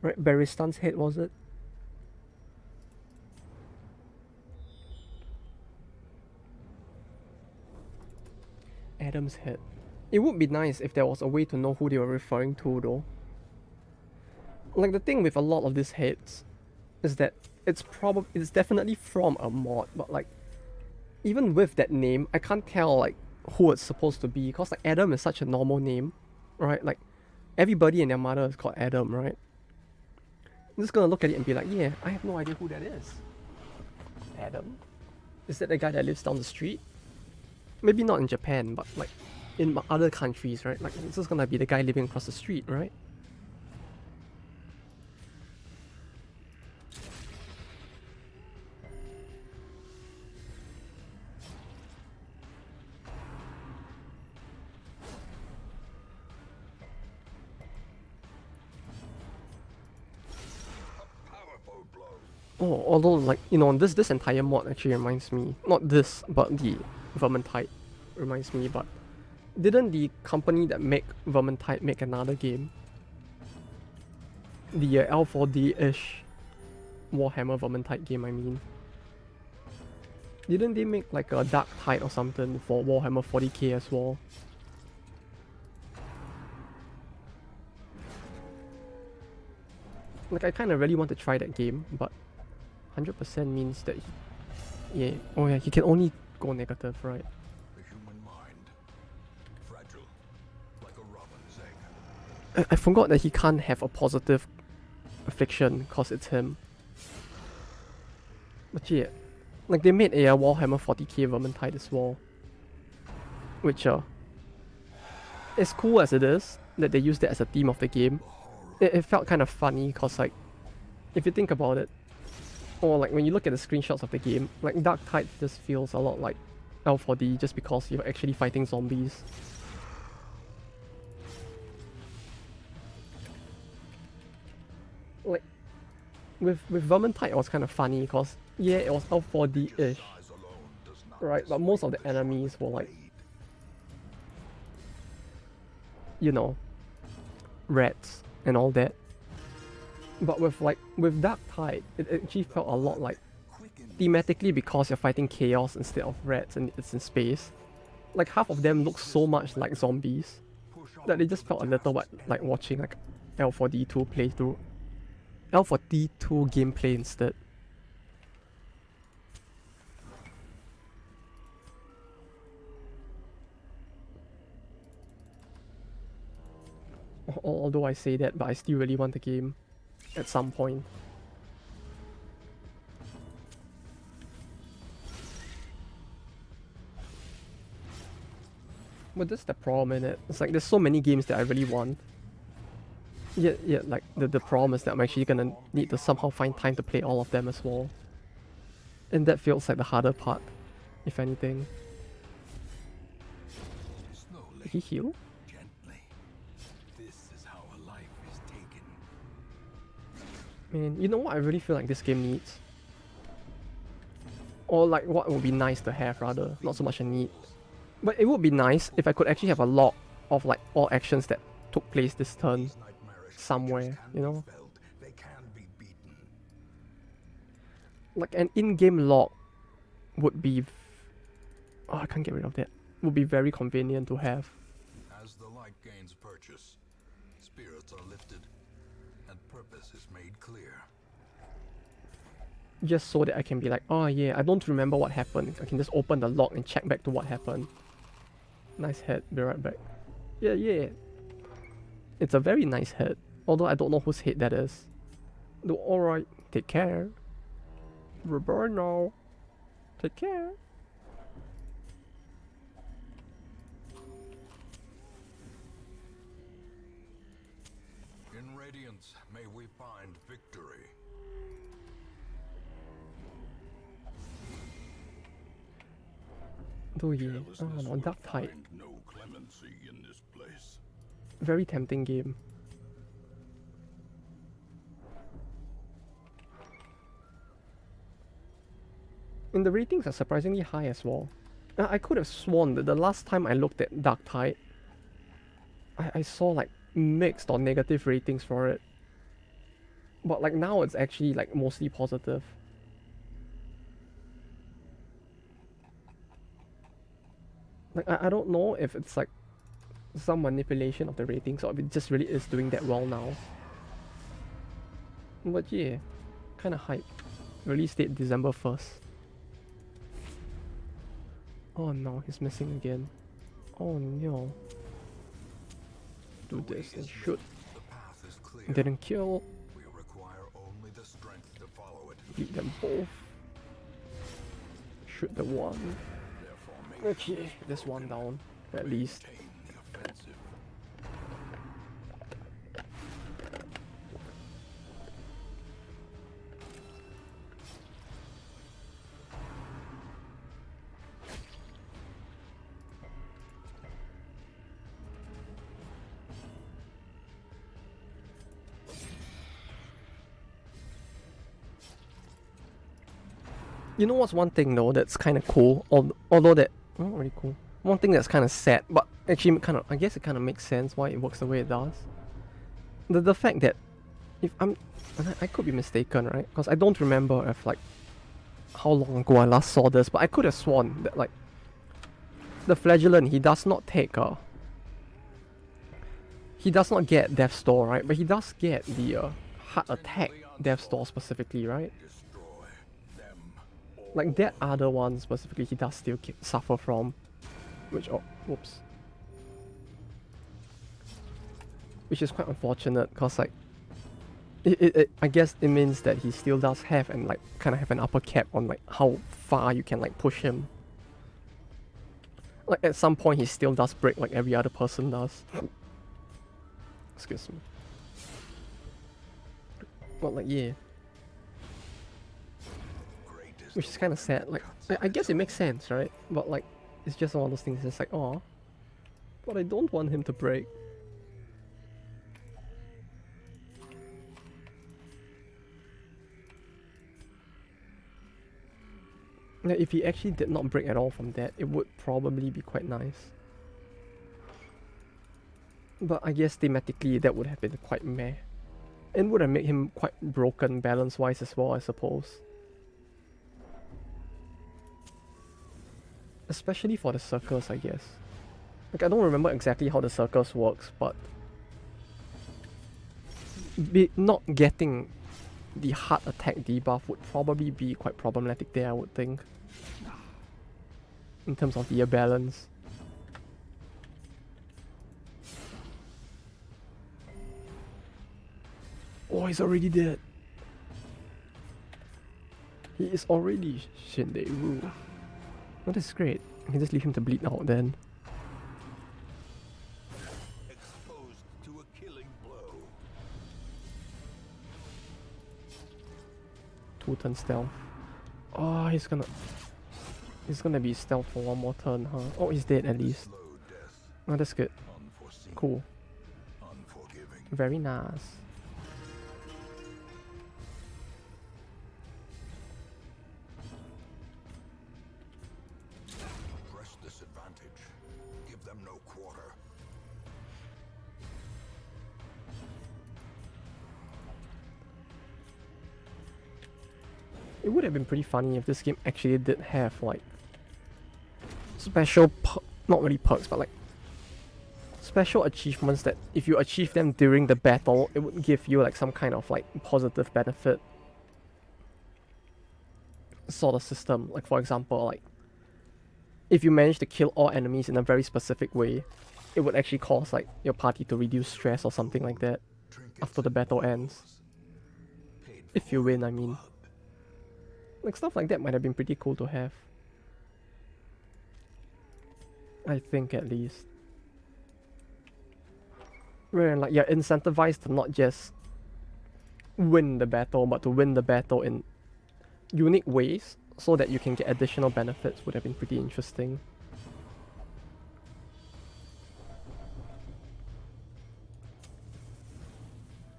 Right, Baristan's head, was it? Adam's head. It would be nice if there was a way to know who they were referring to, though. Like, the thing with a lot of these heads is that it's definitely from a mod, but like, even with that name, I can't tell like who it's supposed to be, because like Adam is such a normal name, right? Like, everybody and their mother is called Adam, right? I'm just gonna look at it and be like, yeah, I have no idea who that is. Adam? Is that the guy that lives down the street? Maybe not in Japan, but like in other countries, right? Like, it's just gonna be the guy living across the street, right? Oh, although like, you know, this entire mod actually reminds me, not this, but the Vermintide reminds me, but didn't the company that make Vermintide make another game? The L4D-ish Warhammer Vermintide game, I mean. Didn't they make like a Dark Tide or something for Warhammer 40k as well? Like, I kind of really want to try that game, but 100% means that yeah, oh yeah, he can only go negative, right? The human mind, fragile, like a robin's egg. I forgot that he can't have a positive affliction because it's him. But yeah, like they made a Warhammer 40k Vermintide as well, which as cool as it is that they used it as a theme of the game, it felt kind of funny because like if you think about it, or like when you look at the screenshots of the game, like Dark Tide just feels a lot like L4D just because you're actually fighting zombies. Like with Vermintide it was kind of funny because yeah, it was L4D-ish, right? But most of the enemies were like, you know, rats and all that. But with Dark Tide, it actually felt a lot like thematically because you're fighting chaos instead of rats and it's in space. Like half of them look so much like zombies that it just felt a little bit like watching like L4D2 playthrough. L4D2 gameplay instead. Although I say that, but I still really want the game at some point. But that's the problem in it. It's like there's so many games that I really want. Yet like the problem is that I'm actually gonna need to somehow find time to play all of them as well. And that feels like the harder part, if anything. Did he heal? Man, you know what I really feel like this game needs? Or like what would be nice to have rather, not so much a need. But it would be nice if I could actually have a log of like all actions that took place this turn somewhere, you know? Like an in-game log would be... Oh, I can't get rid of that. Would be very convenient to have. As the light gains purchase, spirits are lifted, and purpose is made clear. Just so that I can be like, oh yeah, I don't remember what happened. I can just open the log and check back to what happened. Nice head, be right back. Yeah. It's a very nice head. Although I don't know whose head that is. No, alright, take care. Roberto, take care. In Radiance, may we find victory. Oh yeah, oh no, Dark Tide. No clemency in this place. Very tempting game. And the ratings are surprisingly high as well. I could have sworn that the last time I looked at Dark Tide, I saw like mixed or negative ratings for it. But like now it's actually like mostly positive. Like I don't know if it's like some manipulation of the ratings or if it just really is doing that well now. But yeah, kinda hype. Release date December 1st. Oh no, he's missing again. Oh no. Do this and shoot. Didn't kill. We require only the strength to follow it. Beat them both. Shoot the one. Okay, this one down, at least. You know what's one thing though that's kind of cool, although that not really cool. One thing that's kind of sad, but actually kind of I guess it kind of makes sense why it works the way it does. The fact that if I could be mistaken, right? Because I don't remember if like how long ago I last saw this, but I could have sworn that like the Flagellant, he does not take he does not get Death's Door, right? But he does get the Heart Attack Death's Door specifically, right? Like that other one specifically, he does still suffer from, which whoops, which is quite unfortunate, cause like I guess it means that he still does have and like kind of have an upper cap on like how far you can like push him. Like at some point he still does break like every other person does. Excuse me. But like yeah. Which is kind of sad. Like I guess it makes sense, right? But like it's just one of those things that's like, oh, but I don't want him to break. Now, if he actually did not break at all from that, it would probably be quite nice. But I guess thematically that would have been quite meh. And would have made him quite broken balance-wise as well, I suppose. Especially for the circles, I guess. Like, I don't remember exactly how the circles works, but not getting the heart attack debuff would probably be quite problematic there, I would think. In terms of the balance. Oh, he's already dead. He is already Shinderu. Oh, that's great. I can just leave him to bleed out then. Exposed to a killing blow. 2-turn stealth. Oh, he's gonna be stealth for one more turn, huh? Oh, he's dead at least. Oh, that's good. Cool. Very nice. Press disadvantage. Give them no quarter. It would have been pretty funny if this game actually did have like special not really perks, but like special achievements that if you achieve them during the battle, it would give you like some kind of like positive benefit sort of system. Like for example, like if you manage to kill all enemies in a very specific way, it would actually cause like your party to reduce stress or something like that after the battle ends. If you win, I mean. Like stuff like that might have been pretty cool to have. I think at least. Where like you're incentivized to not just win the battle, but to win the battle in unique ways so that you can get additional benefits would have been pretty interesting.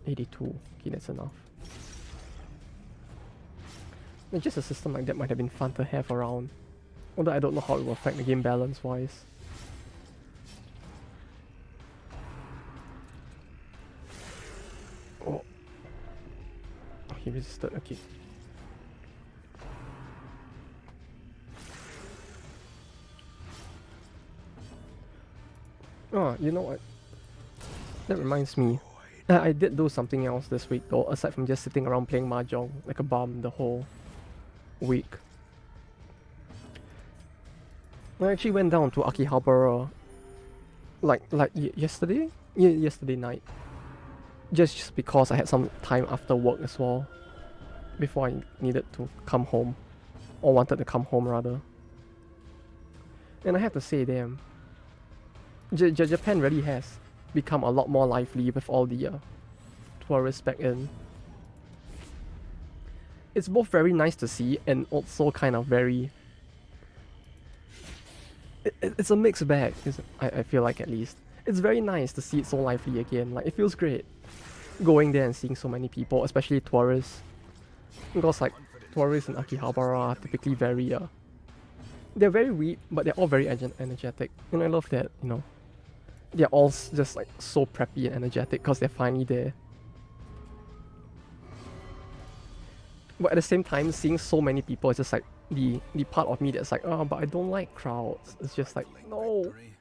$82. Okay, that's enough. And just a system like that might have been fun to have around. Although I don't know how it will affect the game balance wise. Oh. Oh, he resisted, okay. Oh, you know what? That reminds me. I did do something else this week though, aside from just sitting around playing mahjong like a bum the whole week. I actually went down to Akihabara like yesterday? Yeah, yesterday night. Just because I had some time after work as well. Before I needed to come home. Or wanted to come home rather. And I have to say, damn. Japan really has become a lot more lively with all the tourists back in. It's both very nice to see and also kind of very... It's a mixed bag, I feel like at least. It's very nice to see it so lively again, like it feels great. Going there and seeing so many people, especially tourists. Because like, tourists in Akihabara are typically very... they're very weak, but they're all very energetic. And I love that, you know. They're all just like so preppy and energetic because they're finally there. But at the same time, seeing so many people, it's just like the part of me that's like, oh, but I don't like crowds. It's just like, no, Victory,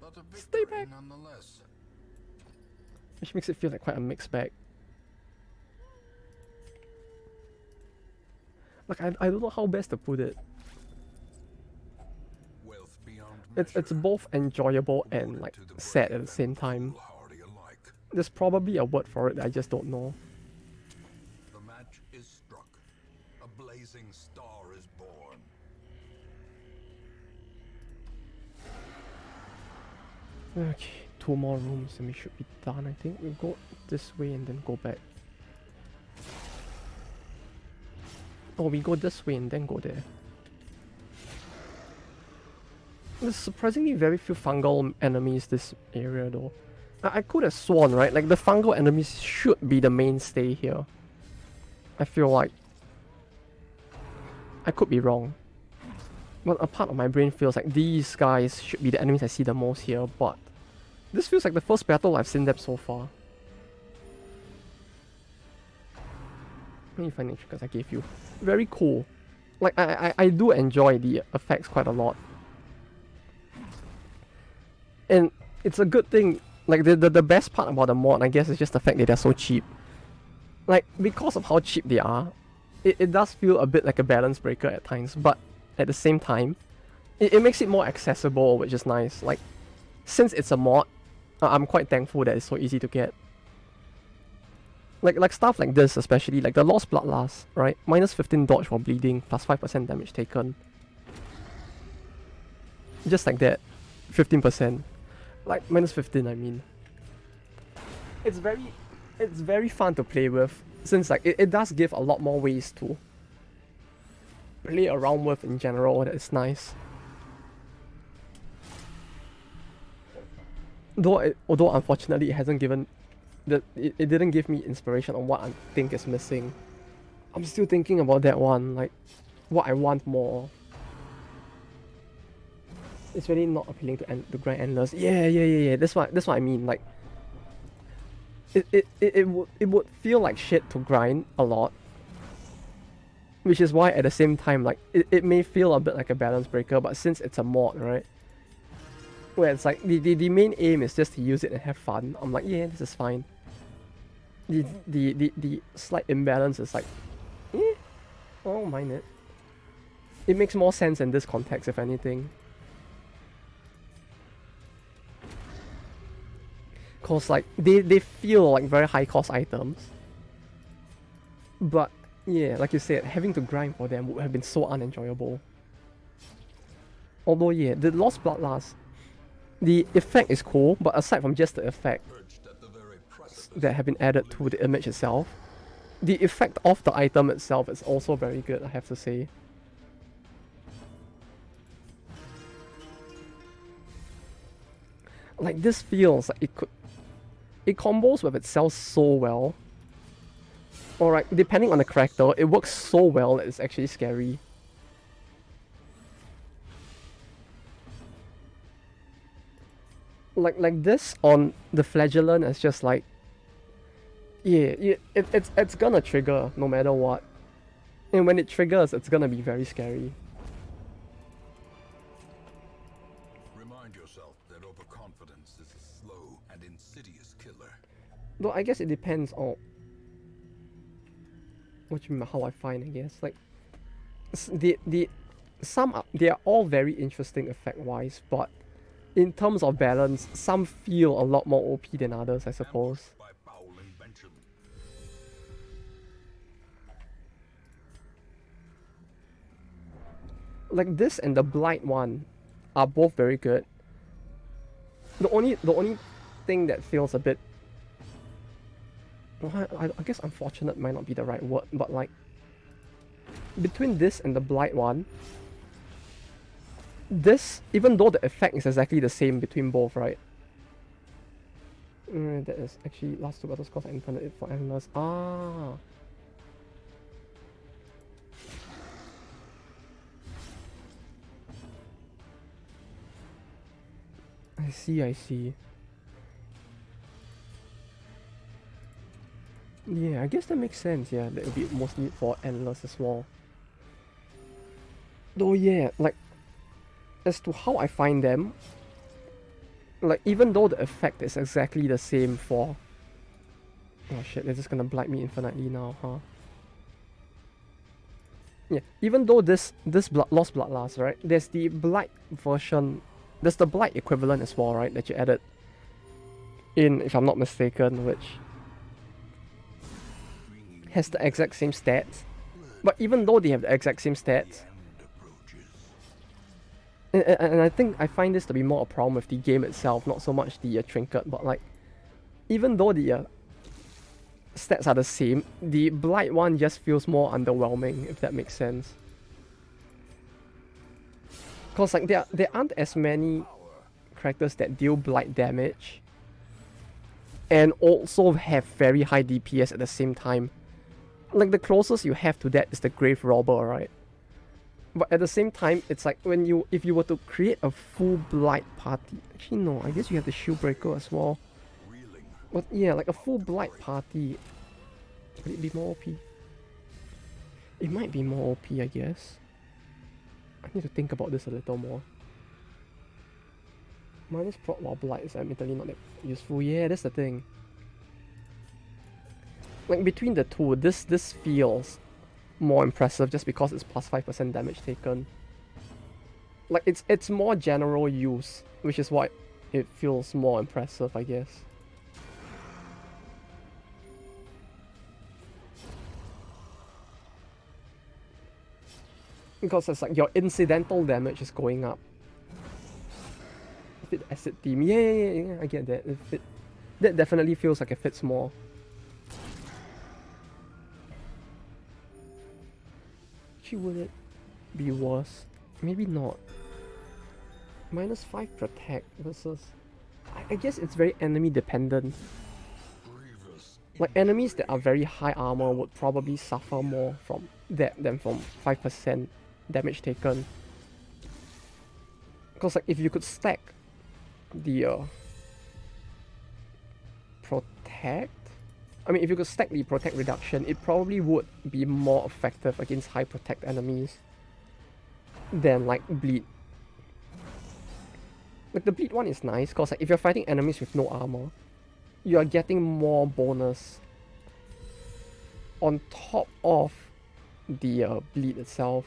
but a stay victory back. nonetheless. Which makes it feel like quite a mixed bag. Like I don't know how best to put it. Wealth beyond It's measure, both enjoyable and awarded like to the sad brave at the same and time. foolhardy alike. There's probably a word for it that I just don't know. The match is struck. A blazing star is born. Okay, 2 more rooms and we should be done. I think we'll go this way and then go back. Oh, we go this way and then go there. There's surprisingly very few fungal enemies this area though. I could have sworn, right? Like the fungal enemies should be the mainstay here. I feel like. I could be wrong. But a part of my brain feels like these guys should be the enemies I see the most here, but this feels like the first battle I've seen them so far. Let me find the triggers I gave you. Very cool. Like I do enjoy the effects quite a lot. And it's a good thing. Like the best part about the mod, I guess, is just the fact that they're so cheap. Like because of how cheap they are, it does feel a bit like a balance breaker at times, but at the same time, it makes it more accessible, which is nice. Like since it's a mod, I'm quite thankful that it's so easy to get. Like stuff like this, especially like the Lost Bloodlust, right? Minus 15 dodge for bleeding, plus 5% damage taken. Just like that, 15%. Like minus 15, I mean. It's very fun to play with, since like it does give a lot more ways to play around with in general. That is nice. Although unfortunately it hasn't given it didn't give me inspiration on what I think is missing. I'm still thinking about that one, like what I want more. It's really not appealing to the Grand Endless. Yeah. That's what I mean. Like it would feel like shit to grind a lot. Which is why at the same time, like it may feel a bit like a balance breaker, but since it's a mod, right? Where it's like the main aim is just to use it and have fun. I'm like, yeah, this is fine. The slight imbalance is like, I don't mind it. It makes more sense in this context, if anything. Cause like they feel like very high cost items. But yeah, like you said, having to grind for them would have been so unenjoyable. Although yeah, the Lost Bloodlust, the effect is cool, but aside from just the effect that have been added to the image itself, the effect of the item itself is also very good, I have to say. Like this feels like it combos with itself so well. Alright, depending on the character, it works so well that it's actually scary. Like this on the Flagellant is just like, yeah, it's gonna trigger no matter what. And when it triggers, it's gonna be very scary. Remind yourself that overconfidence is a slow and insidious killer. Though I guess it depends on what you mean, how I find, I guess. Like they are all very interesting effect wise, but in terms of balance, some feel a lot more OP than others, I suppose. By foul invention. Like this and the Blight one are both very good. The only thing that feels a bit, I guess unfortunate might not be the right word, but like between this and the Blight one, this, even though the effect is exactly the same between both, right? That is actually last 2 battles cost I intended it for endless. Ah. I see. Yeah, I guess that makes sense, yeah. That would be mostly for endless as well. Though yeah, like as to how I find them, like even though the effect is exactly the same for oh shit, they're just gonna blight me infinitely now, huh? Yeah, even though this Lost Bloodlust, right? There's the blight version, there's the blight equivalent as well, right? That you added in, if I'm not mistaken, which has the exact same stats. But even though they have the exact same stats, and I think I find this to be more a problem with the game itself, not so much the trinket, but like even though the stats are the same, the blight one just feels more underwhelming, if that makes sense. Cause like there aren't as many characters that deal blight damage and also have very high DPS at the same time. Like the closest you have to that is the Grave Robber, right? But at the same time, it's like if you were to create a full blight party, actually no, I guess you have the Shield Breaker as well. But yeah, like a full blight party, would it be more OP? It might be more OP, I guess. I need to think about this a little more. Minus prot while blight is admittedly not that useful. Yeah, that's the thing. Like between the two, this feels more impressive just because it's plus 5% damage taken. Like it's more general use, which is why it feels more impressive, I guess. Because it's like your incidental damage is going up. Fit acid team, yeah, I get that. That definitely feels like it fits more. Would it be worse? Maybe not. Minus 5 protect versus... I guess it's very enemy dependent. Like enemies that are very high armor would probably suffer more from that than from 5% damage taken. Because like if you could stack the protect, I mean if you could stack the protect reduction, it probably would be more effective against high protect enemies than like bleed. Like the bleed one is nice because like if you're fighting enemies with no armor, you are getting more bonus on top of the bleed itself.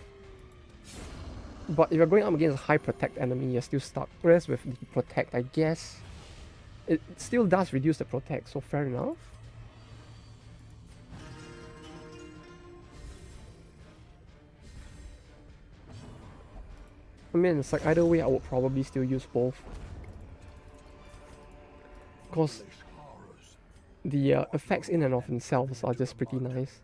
But if you're going up against a high protect enemy, you're still stuck. Whereas with the protect, I guess it still does reduce the protect, so fair enough. I mean, it's like either way, I would probably still use both. Because the effects in and of themselves are just pretty nice.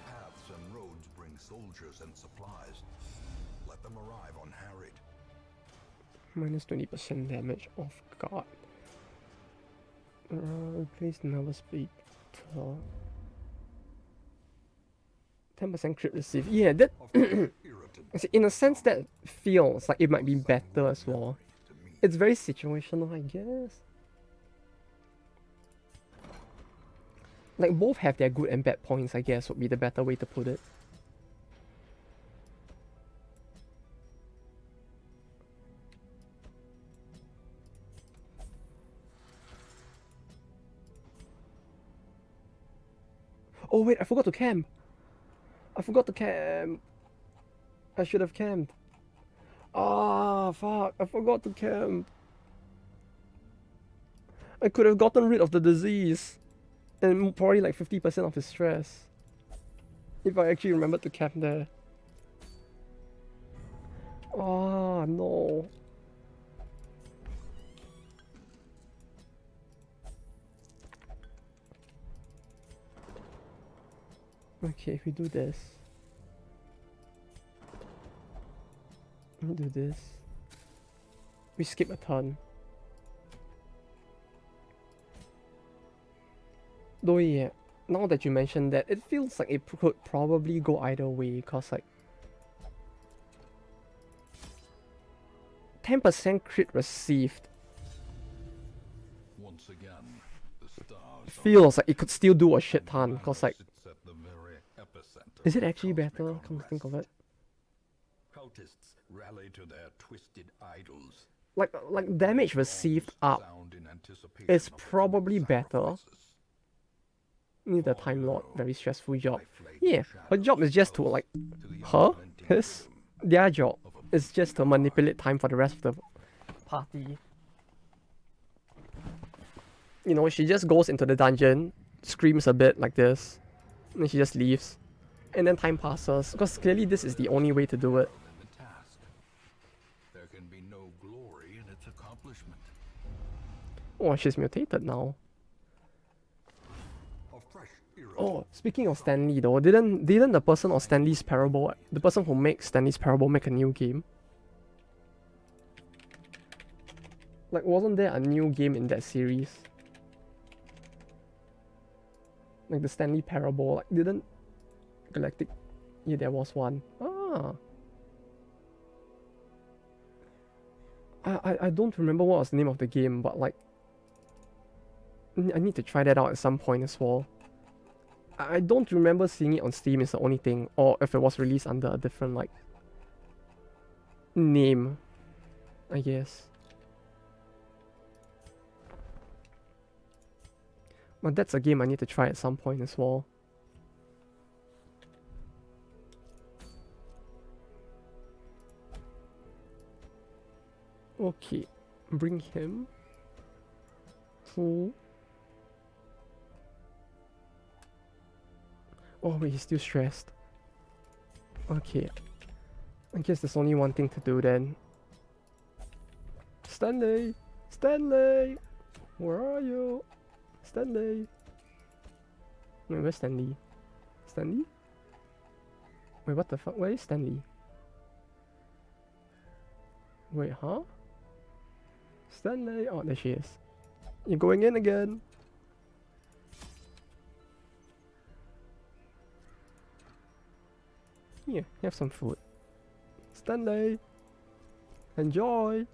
Paths and roads bring soldiers and supplies. Let them arrive unharried. Minus 20% damage off guard. Replace nervous bleed. 10% crit receive. Yeah, that in a sense that feels like it might be better as well. It's very situational, I guess. Like both have their good and bad points, I guess, would be the better way to put it. Oh wait, I forgot to camp. I forgot to camp. I should have camped. Ah, fuck. I forgot to camp. I could have gotten rid of the disease. And probably like 50% of his stress. If I actually remembered to camp there. Ah, no. Okay, if we do this. We do this. We skip a turn. Though yeah, now that you mentioned that, it feels like it could probably go either way, cause like 10% crit received Once again, the stars Feels like it could still do a shit ton, cause like, sits at the very epicenter is it of actually cosmic better? Come to think of it. unrest. Cultists rally to their twisted idols. Like damage received Gongs up sound in anticipation is of the probably coming better. sacrifices. Need the Time Lord, very stressful job. I fled Yeah, the her job is just to shadows like, to the her, unrelenting his, rhythm their job of a is just to beating manipulate time for the rest of the party. You know, she just goes into the dungeon, screams a bit like this, and then she just leaves. And then time passes, because clearly this is the only way to do it. in the task. There can be no glory in its accomplishment. Oh, she's mutated now. A fresh era Oh, speaking of Stanley though, didn't the person of Stanley's Parable, the person who makes Stanley's Parable make a new game? Like, wasn't there a new game in that series? Like the Stanley Parable, like didn't Galactic... Yeah, there was one. Ah. I don't remember what was the name of the game, but like... I need to try that out at some point as well. I don't remember seeing it on Steam is the only thing, or if it was released under a different like... name, I guess. But that's a game I need to try at some point as well. Okay, bring him. Cool. Oh wait, he's still stressed. Okay. I guess there's only one thing to do then. Stanley! Stanley! Where are you? Stanley! Wait, where's Stanley? Stanley? Wait, what the fuck? Where is Stanley? Wait, huh? Stanley! Oh, there she is. You're going in again! Here, have some food. Stanley! Enjoy!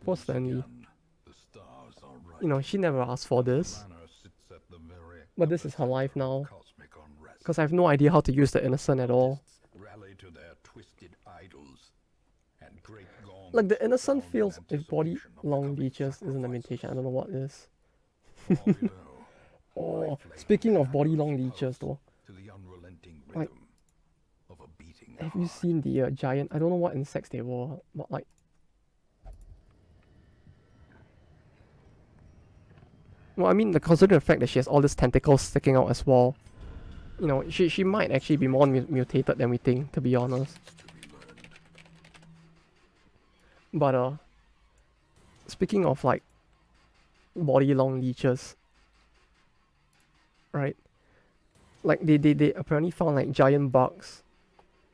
Poor Stanley. again, the stars are right. You know, she never asked for this. Manor sits at the very But this is her life now. epicenter of cosmic unrest. Because I have no idea how to use the Innocent at all. Rally to their twisted idols, and great gongs Like, the Innocent sound in feels if body anticipation of the long coming leeches isn't a mutation. I don't know what is. Far below, Oh, speaking of body long leeches though. to the unrelenting Like, rhythm of a beating Have you heart. seen the giant... I don't know what insects they were, but like... Well, I mean, considering the fact that she has all these tentacles sticking out as well. You know, she might actually be more mutated than we think, to be honest. To be learned. But, speaking of, like, body long leeches, right? Like, they apparently found, like, giant bugs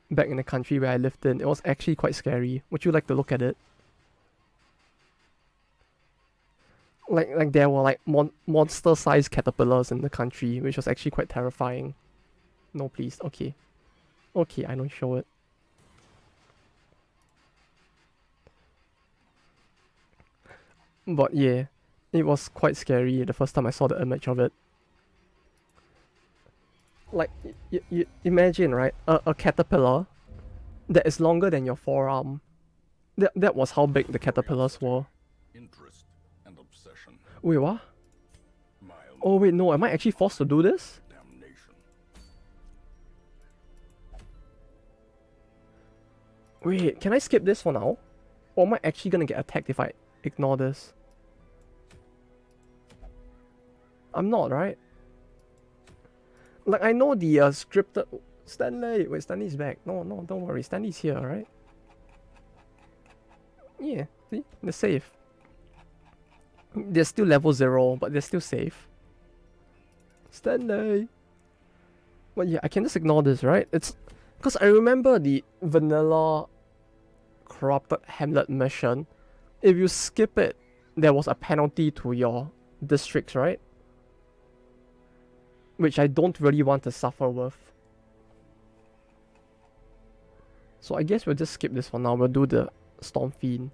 back in the country where I lived in. It was actually quite scary. Would you like to look at it? Like there were, like, monster-sized caterpillars in the country, which was actually quite terrifying. No, please. Okay. Okay, I don't show it. But yeah, it was quite scary the first time I saw the image of it. Like, you imagine, right? A caterpillar that is longer than your forearm. That was how big the caterpillars were. Interest and obsession. Wait, what? Mild Oh wait, no, am I actually forced to do this? damnation. Wait, can I skip this for now? Or am I actually gonna get attacked if I ignore this? I'm not, right? Like, I know the scripted... Stanley! Wait, Stanley's back. No, don't worry. Stanley's here, right? Yeah, see? They're safe. They're still level 0, but they're still safe. Stanley! But yeah, I can just ignore this, right? It's... Because I remember the vanilla corrupted Hamlet mission. If you skip it, there was a penalty to your districts, right? Which I don't really want to suffer with. So I guess we'll just skip this for now. We'll do the Storm Fiend.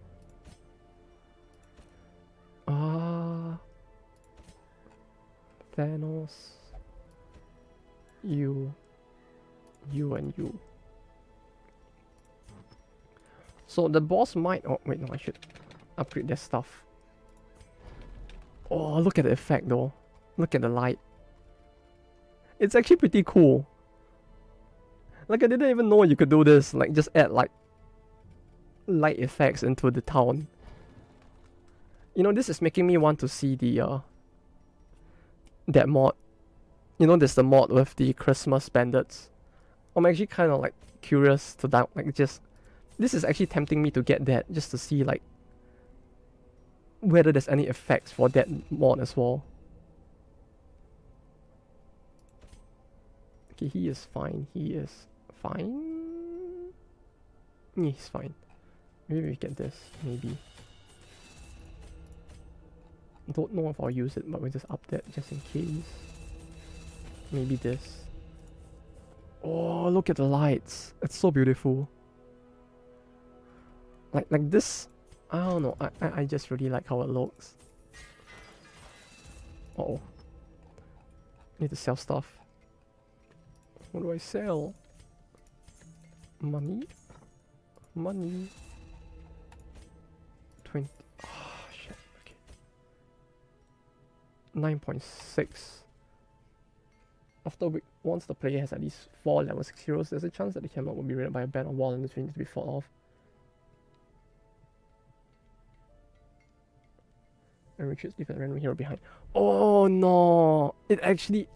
else? You, and you. So the boss might... Oh, wait, no, I should upgrade their stuff. Oh, look at the effect though. Look at the light. It's actually pretty cool. Like, I didn't even know you could do this. Like, just add, like, light effects into the town. You know, this is making me want to see the, that mod. You know, there's the mod with the Christmas bandits. I'm actually kind of, like, curious to that. Like, just... This is actually tempting me to get that, just to see, like, whether there's any effects for that mod as well. Okay, he is fine. He is fine. Yeah, he's fine. Maybe we get this. Maybe. Don't know if I'll use it, but we'll just up that just in case. Maybe this. Oh, look at the lights. It's so beautiful. Like this. I don't know. I just really like how it looks. Uh-oh. Need to sell stuff. What do I sell? Money? Money. 20. Oh, shit. Okay. 9.6. Once the player has at least 4 level 6 heroes, there's a chance that the camera will be raided by a band of Wildlanders who need to be fought off. And retreats, leave a random hero behind. Oh no! It actually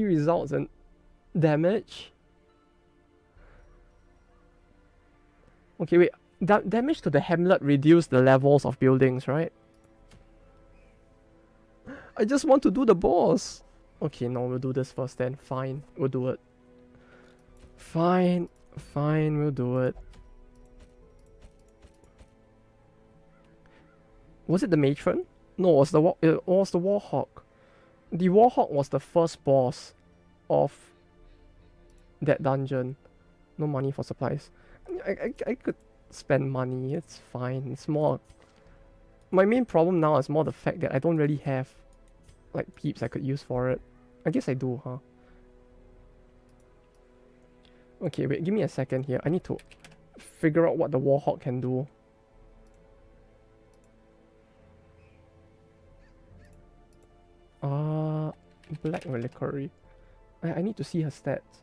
results in damage. Okay, wait. Damage to the hamlet reduce the levels of buildings, right? I just want to do the boss. Okay, no, we'll do this first then. Fine, we'll do it. Fine, we'll do it. Was it the matron? No, it was the warhawk. The warhawk was the first boss of that dungeon. No money for supplies. I could spend money. It's fine. It's more... My main problem now is more the fact that I don't really have like peeps I could use for it. I guess I do, huh? Okay, wait. Give me a second here. I need to figure out what the warhawk can do. Black reliquary. I need to see her stats.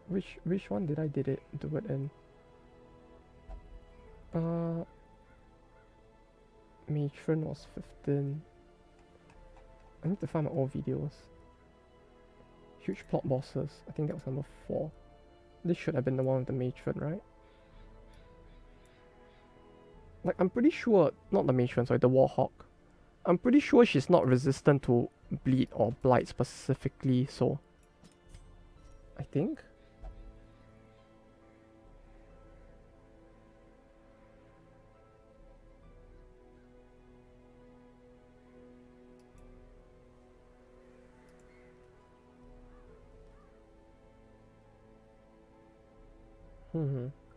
Which one did I do it in? Matron was 15. I need to find my old videos. Huge plot bosses. I think that was number 4. This should have been the one with the matron, right? Like, I'm pretty sure... Not the matron, sorry, the warhawk. I'm pretty sure she's not resistant to bleed or blight specifically, so... I think?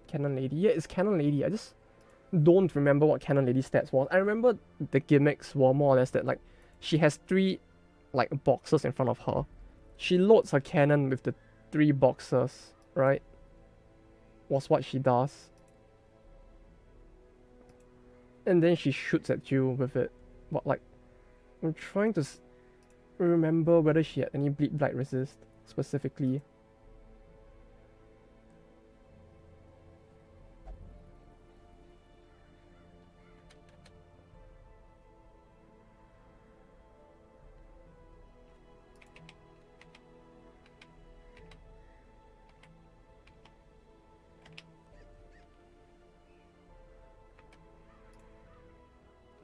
Cannon Lady. Yeah, it's Cannon Lady. I just don't remember what Cannon Lady stats was. I remember the gimmicks were more or less that, like, she has 3, like, boxes in front of her. She loads her cannon with the 3 boxes, right? Was what she does. And then she shoots at you with it. But, like, I'm trying to remember whether she had any bleed blight resist specifically.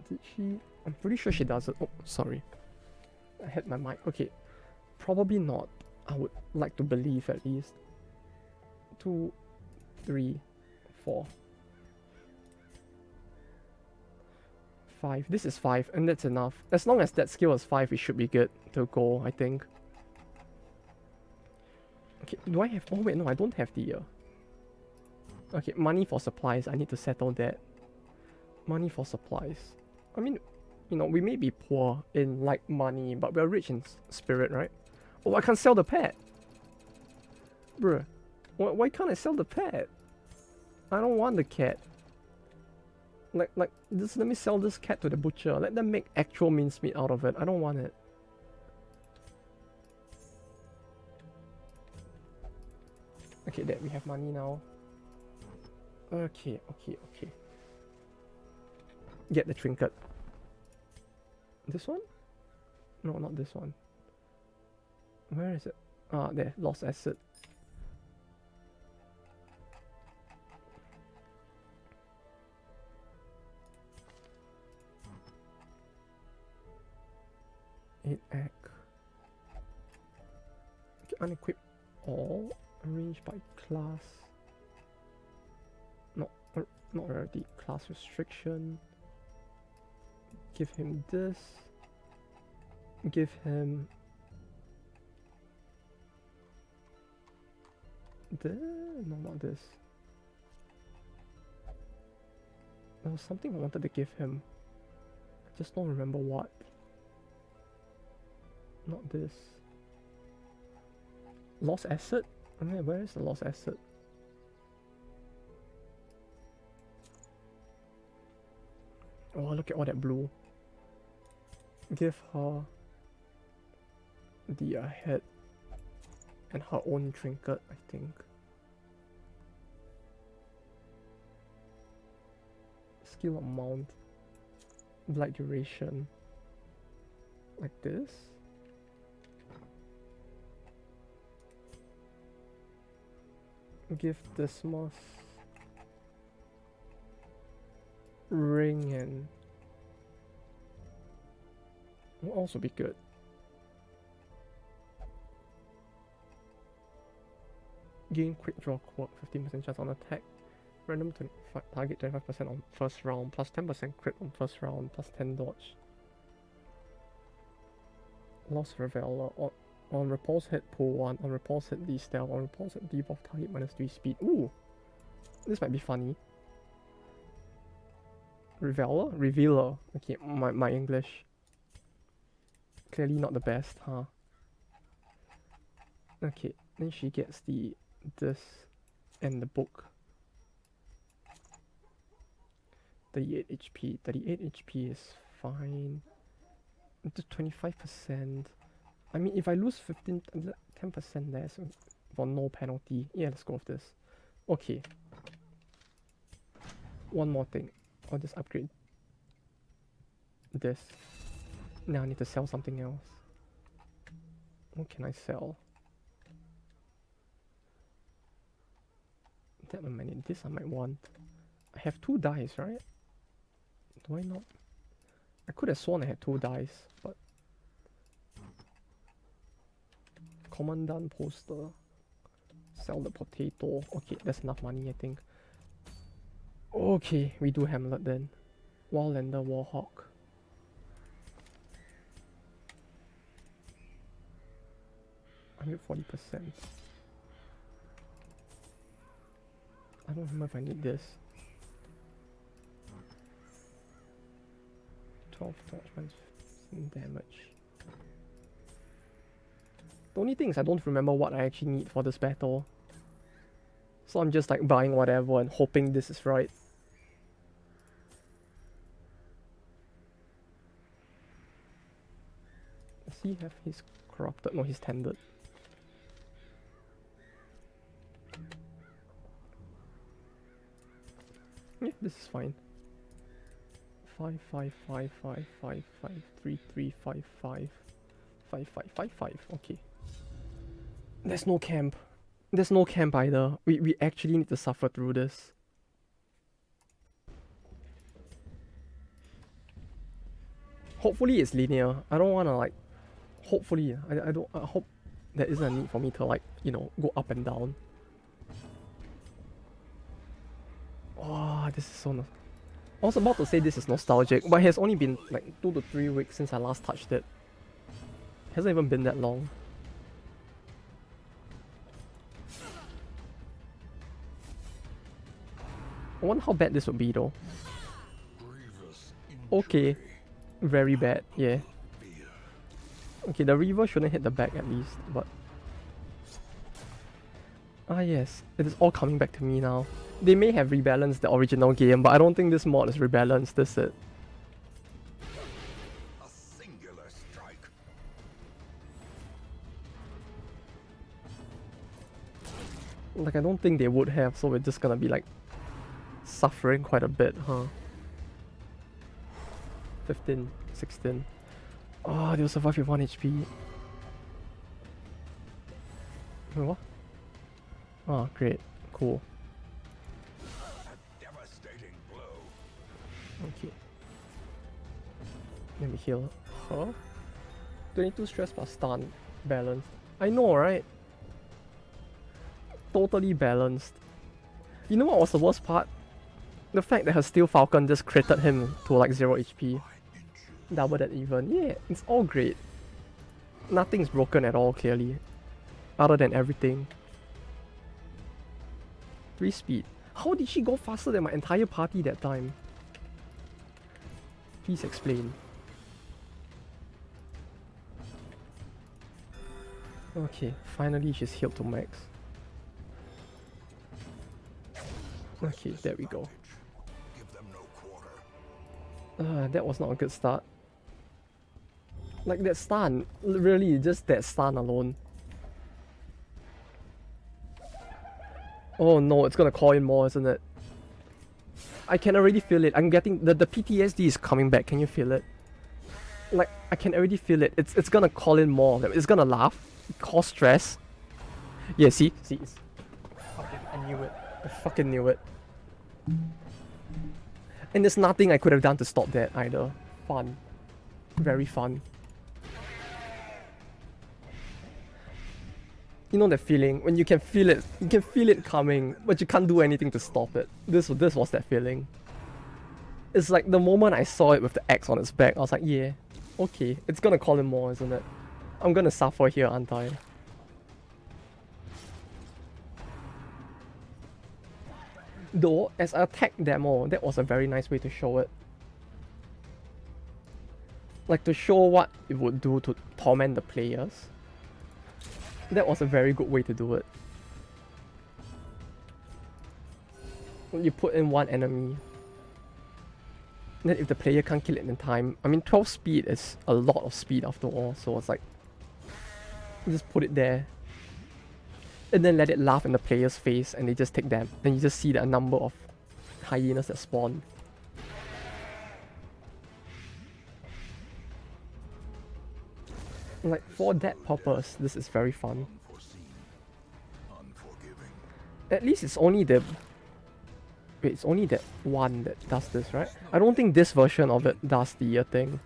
Did she? I'm pretty sure she does it. Oh, sorry. I had my mic. Okay. Probably not. I would like to believe at least. 2, 3, 4. 5. This is 5, and that's enough. As long as that skill is 5, we should be good to go, I think. Okay, do I have... Oh wait, no, I don't have the... Okay, money for supplies. I need to settle that. Money for supplies. I mean, You know, we may be poor in like money, but we're rich in spirit, right? Oh, I can't sell the pet. Bruh. Why can't I sell the pet? I don't want the cat. Like, just let me sell this cat to the butcher. Let them make actual mincemeat out of it. I don't want it. Okay, that we have money now. Okay. Get the trinket. This one? No, not this one. Where is it? Ah, there. Lost asset. Egg. Okay, unequip all. Arrange by class. Not rarity. Class restriction. Give him this. Give him this. No, not this. There was something I wanted to give him. I just don't remember what. Not this. Lost asset? I mean, where is the lost asset? Oh, look at all that blue. Give her the head and her own trinket, I think. Skill amount. Blight duration. Like this. Give Dismas ring and will also be good. Gain quick draw quirk, 15% chance on attack. Random target 25% on first round, plus 10% crit on first round, plus 10 dodge. Lost Reveler. On repulse hit, pull 1. On repulse hit, de-stealth. On repulse hit, debuff target minus 3 speed. Ooh! This might be funny. Reveler? Revealer. Okay, my English. Clearly not the best, huh? Okay, then she gets this and the book. 38 HP. 38 HP is fine. Into 25%. I mean, if I lose 10% there, so for no penalty. Yeah, let's go with this. Okay. One more thing. I'll just upgrade this. Now I need to sell something else. What can I sell? That I might need. This I might want. I have 2 dice, right? Do I not? I could have sworn I had 2 dice, but Commandant poster. Sell the potato. Okay, that's enough money, I think. Okay, we do Hamlet then. Wildlander Warhawk. $140%. I don't remember if I need this. 12 touch damage. The only thing is I don't remember what I actually need for this battle. So I'm just like buying whatever and hoping this is right. Does he have his corrupted? No, he's tended. Yeah, this is fine. 5 5 5 5 5 5 3 3 5 5 5 5 5 5. Okay. There's no camp. There's no camp either. We actually need to suffer through this. Hopefully it's linear. I don't wanna like. Hopefully, I hope there isn't a need for me to like, you know, go up and down. Oh, this is so I was about to say this is nostalgic, but it has only been like 2 to 3 weeks since I last touched it. Hasn't even been that long. I wonder how bad this would be though. Okay. Very bad, yeah. Okay, the Reaver shouldn't hit the back at least, but... Ah yes, it is all coming back to me now. They may have rebalanced the original game, but I don't think this mod is rebalanced, this is it. A singular strike. Like, I don't think they would have, so we're just gonna be like... suffering quite a bit, huh? 15, 16. Oh, they'll survive with 1 HP. Wait, what? Oh, great. Cool. A devastating blow. Okay. Let me heal her. 22 stress plus stun. Balanced. I know, right? Totally balanced. You know what was the worst part? The fact that her Steel Falcon just critted him to like 0 HP. Double that even. Yeah, it's all great. Nothing's broken at all, clearly. Other than everything. 3 speed. How did she go faster than my entire party that time? Please explain. Okay, finally she's healed to max. Okay, there we go. Give them no quarter. That was not a good start. Like that stun, really, just that stun alone. Oh no, it's gonna call in more, isn't it? I can already feel it. I'm getting the PTSD is coming back. Can you feel it? Like I can already feel it. It's gonna call in more of them. It's gonna laugh, cause stress. Yeah, see, it's, fucking, I knew it. I fucking knew it. And there's nothing I could have done to stop that either. Fun, very fun. You know that feeling when you can feel it coming, but you can't do anything to stop it. This was that feeling. It's like the moment I saw it with the axe on its back, I was like, yeah, okay, it's gonna call him more, isn't it? I'm gonna suffer here, aren't I? Though, as an attack demo, that was a very nice way to show it. Like to show what it would do to torment the players. That was a very good way to do it. You put in one enemy. Then if the player can't kill it in time, I mean 12 speed is a lot of speed after all, so it's like, you just put it there. And then let it laugh in the player's face and they just take them. Then you just see the number of hyenas that spawn. Like for that purpose, this is very fun. At least it's only the... Wait, it's only that one that does this, right? I don't think this version of it does the thing.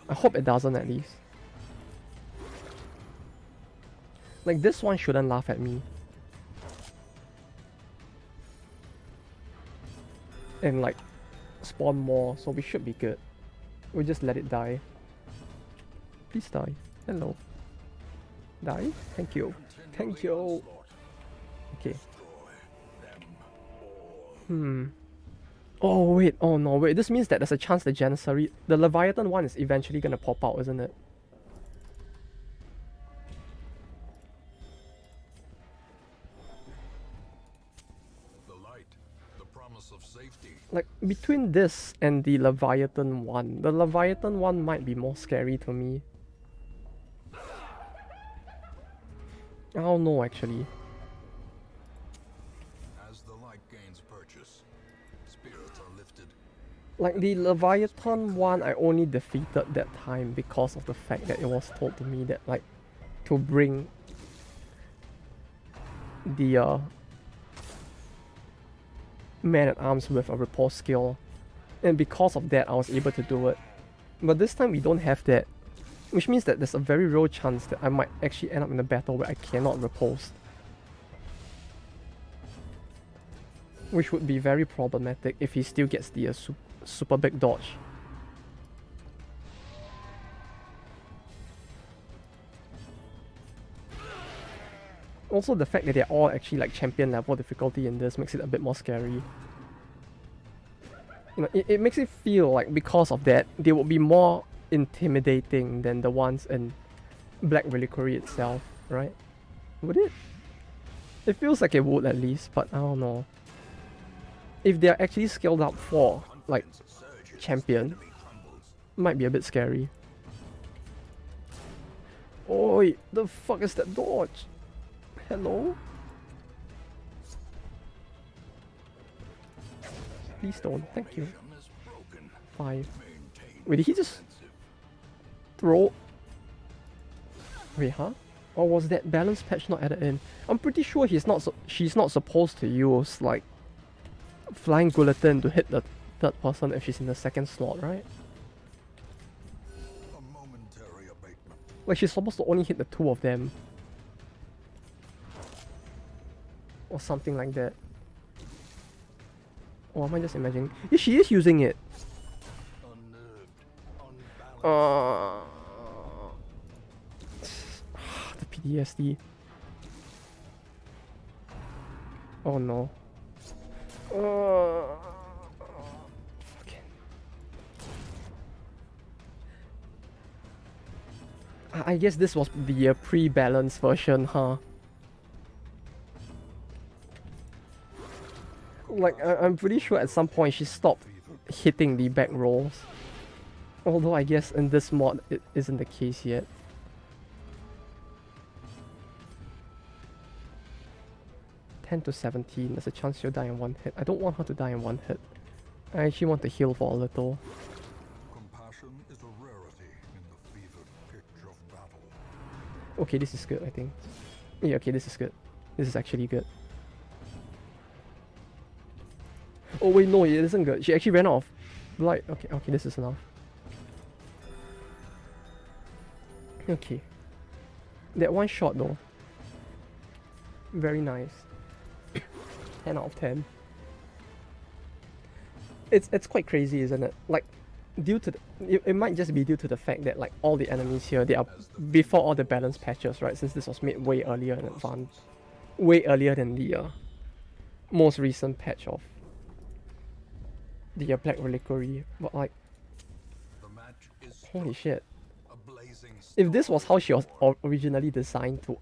I hope it doesn't at least. Like this one shouldn't laugh at me. And like spawn more, so we should be good. We just let it die. Please die. Hello. Die? Thank you. Thank you. Okay. Oh wait, oh no, wait, this means that there's a chance the Janissary, the Leviathan one is eventually gonna pop out, isn't it? The light, the promise of safety. Like, between this and the Leviathan one might be more scary to me. I don't know actually. As the light gains purchase, spirits are lifted. Like the Leviathan one I only defeated that time because of the fact that it was told to me that like to bring the man-at-arms with a repulse skill, and because of that I was able to do it. But this time we don't have that, which means that there's a very real chance that I might actually end up in a battle where I cannot repulse, which would be very problematic if he still gets the super big dodge. Also, the fact that they're all actually like champion level difficulty in this makes it a bit more scary. You know, it makes it feel like because of that, they would be more intimidating than the ones in Black Reliquary itself, right? Would it? It feels like it would at least, but I don't know. If they're actually scaled up for, like, champion, might be a bit scary. Oi, the fuck is that dodge? Hello? Please don't, thank you. 5. Wait, did he just throw? Wait, huh? Or was that balance patch not added in? I'm pretty sure she's not supposed to use, like, Flying Guillotine to hit the third person if she's in the second slot, right? Like, she's supposed to only hit the 2 of them. Or something like that. Or am I just imagining? Yeah, she is using it. The PTSD. Oh no. Fucking. I guess this was the pre-balance version, huh? Like, I'm pretty sure at some point she stopped hitting the back rolls. Although I guess in this mod it isn't the case yet. (10 to 17), there's a chance she'll die in 1 hit. I don't want her to die in 1 hit. I actually want to heal for a little. Compassion is a rarity in the fevered pitch of battle. Okay, this is good, I think. Yeah, okay, this is good. This is actually good. Oh wait, no, it isn't good. She actually ran off. Blight. Okay, okay, this is enough. Okay. That one shot though. Very nice. 10 out of 10. It's quite crazy, isn't it? Like, due to it might just be due to the fact that like all the enemies here, they are before all the balance patches, right? Since this was made way earlier in advance, way earlier than the most recent patch of the Black Reliquary. But like, holy shit! If this was how she was originally designed to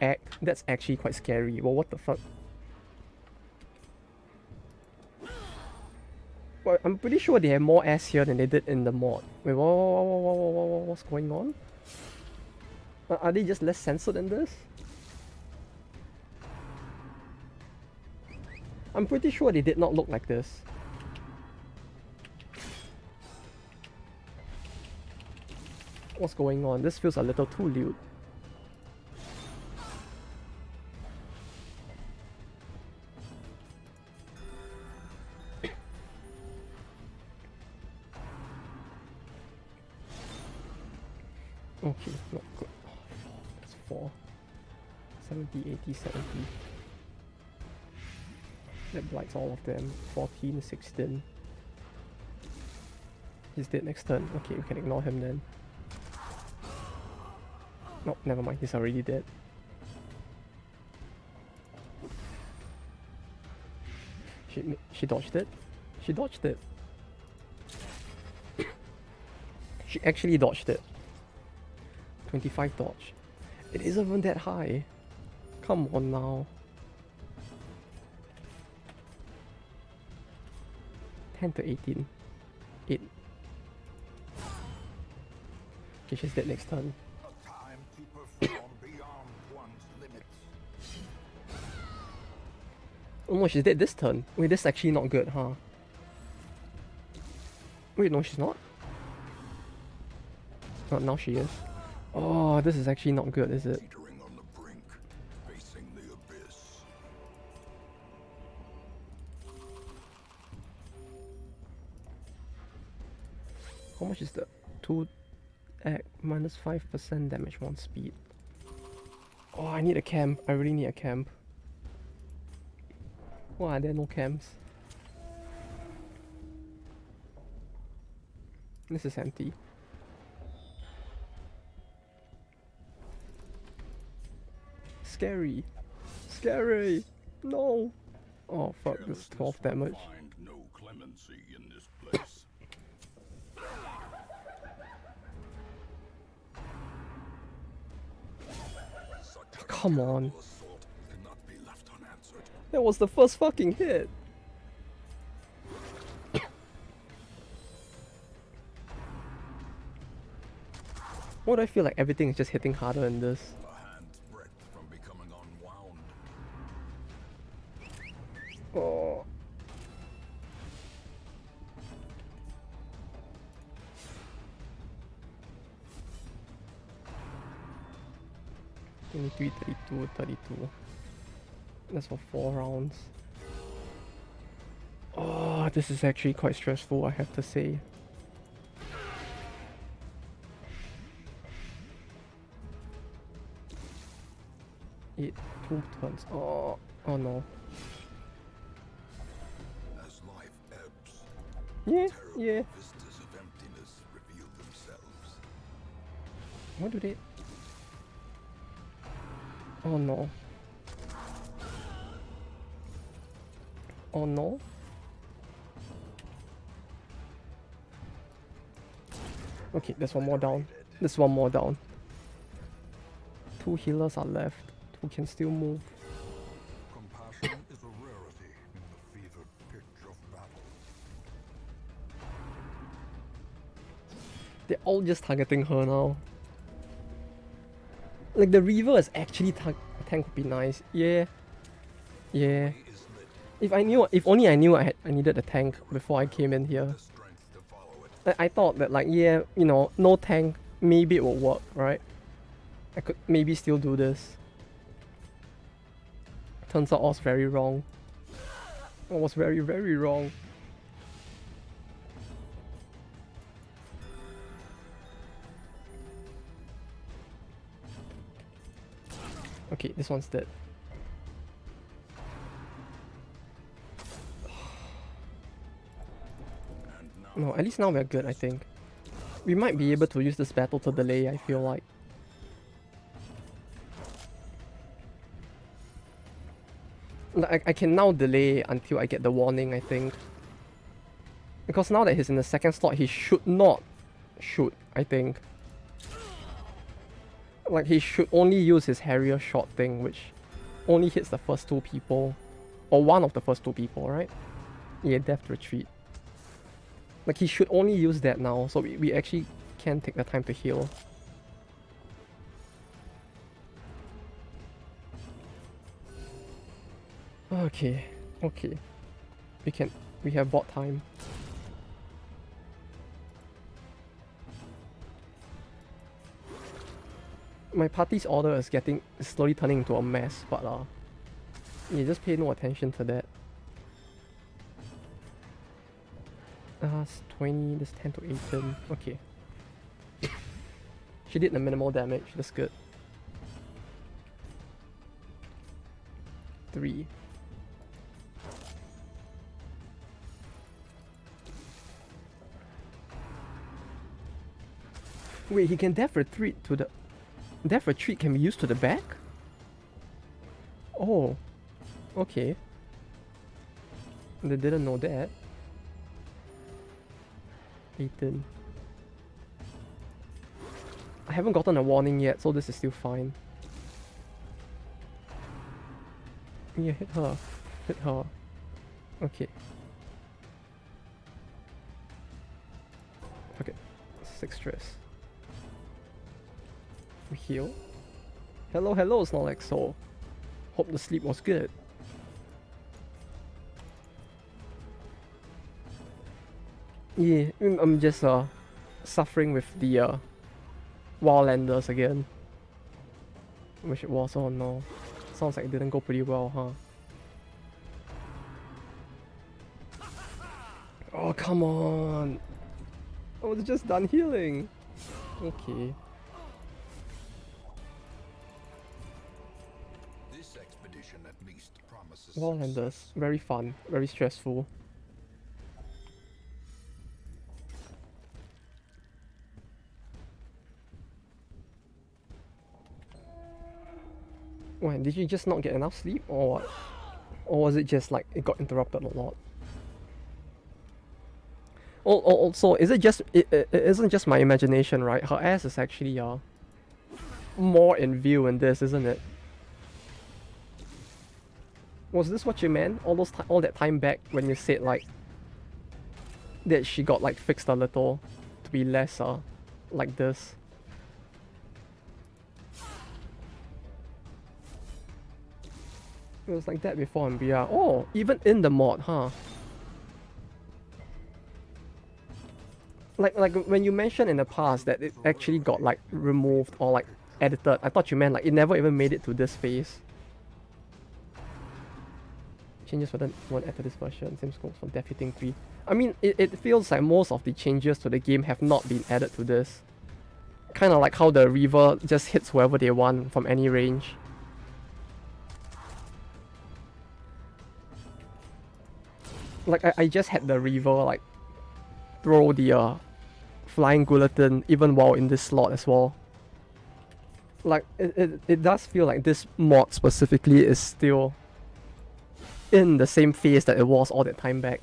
act, that's actually quite scary. Well, what the fuck? Well, I'm pretty sure they have more ass here than they did in the mod. Wait, what's going on? Are they just less censored in this? I'm pretty sure they did not look like this. What's going on? This feels a little too lewd. Okay, not good. Oh, that's 4. 70, 80, 70. That blights all of them. 14, 16. He's dead next turn. Okay, we can ignore him then. No, never mind. He's already dead. She dodged it. She dodged it. She actually dodged it. 25 dodge. It isn't even that high. Come on now. 10 to 18. 8. Okay, she's dead next turn. Oh no, she's dead this turn. Wait, this is actually not good, huh? Wait, no, she's not. Oh, now she is. Oh, this is actually not good, is it? On the brink, facing the abyss. How much is the 2 act minus 5% damage 1 speed? Oh, I need a camp. I really need a camp. Why are there no camps? This is empty. Scary. Scary. No. Oh fuck, this is 12 damage. No clemency. clemency in this place. Such a Come on. terrible assault cannot be left unanswered. That was the first fucking hit. Why do I feel like everything is just hitting harder in this? A hand's breadth from becoming unwound. Oh. $23, $32, $32. That's for 4 rounds. Oh, this is actually quite stressful, I have to say. Eight, 2 turns. Oh, oh no. As life ebbs, Yeah, terrible yeah. vistas of emptiness reveal themselves. Why do they? Oh no. Oh no. Okay, there's one more down. There's one more down. 2 healers are left. 2 can still move. Compassion is a rarity in the fevered pitch of battle. They're all just targeting her now. Like the Reaver is actually tank would be nice. Yeah. Yeah. Way is lit, If only I knew I needed a tank before I came in here. the strength to follow it. I thought that like, yeah, you know, no tank, maybe it will work, right? I could maybe still do this. Turns out I was very wrong. I was very, very wrong. Okay, this one's dead. And now No, at least now we're good, I think. We might be able to use this battle to delay, I feel like. Like, I can now delay until I get the warning, I think. Because now that he's in the second slot, he should not shoot, I think. Like, he should only use his Harrier shot thing, which only hits the first 2 people. Or one of the first 2 people, right? Yeah, Death Retreat. Like, he should only use that now, so we actually can take the time to heal. Okay, okay. We have bot time. My party's order is slowly turning into a mess, but yeah, just pay no attention to that. It's 20, this 10 to 18, okay. She did the minimal damage, that's good. 3. Wait, he can Death Retreat to the... Death Retreat can be used to the back? Oh. Okay. They didn't know that. 18. I haven't gotten a warning yet, so this is still fine. Yeah, hit her. Hit her. Okay. Okay. 6 stress. We heal. Hello, hello, Snorlax. So, hope the sleep was good. Yeah, I'm just suffering with the Wildlanders again. Wish it was. Oh no. Sounds like it didn't go pretty well, huh? Oh, come on. I was just done healing. Okay. this expedition at least promises Wildlanders. success. Very fun. Very stressful. When did you just not get enough sleep or what? Or was it just like it got interrupted a lot? Also, is it just it isn't just my imagination, right? Her ass is actually more in view in this, isn't it? Was this what you meant? All that time back when you said like that she got like fixed a little to be less like this. It was like that before in BR. Oh, even in the mod, huh? Like when you mentioned in the past that it actually got like removed or like edited, I thought you meant like it never even made it to this phase. Changes weren't added to this version. Same scopes for Death Hitting 3. I mean, it feels like most of the changes to the game have not been added to this. Kind of like how the Reaver just hits whoever they want from any range. Like I just had the Reaver like throw the flying guillotine even while in this slot as well. Like it does feel like this mod specifically is still in the same phase that it was all that time back.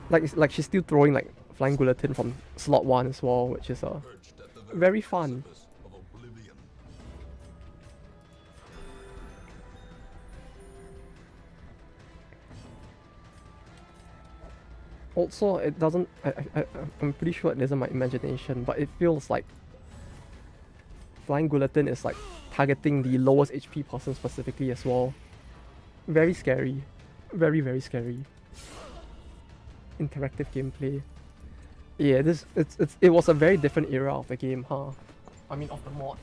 Like she's still throwing like flying guillotine from slot 1 as well, which is very fun. Also, it doesn't. I'm pretty sure it isn't my imagination, but it feels like flying guillotine is like targeting the lowest HP person specifically as well. Very scary, very scary. Interactive gameplay. Yeah, it was a very different era of the game, huh? I mean, of the mod.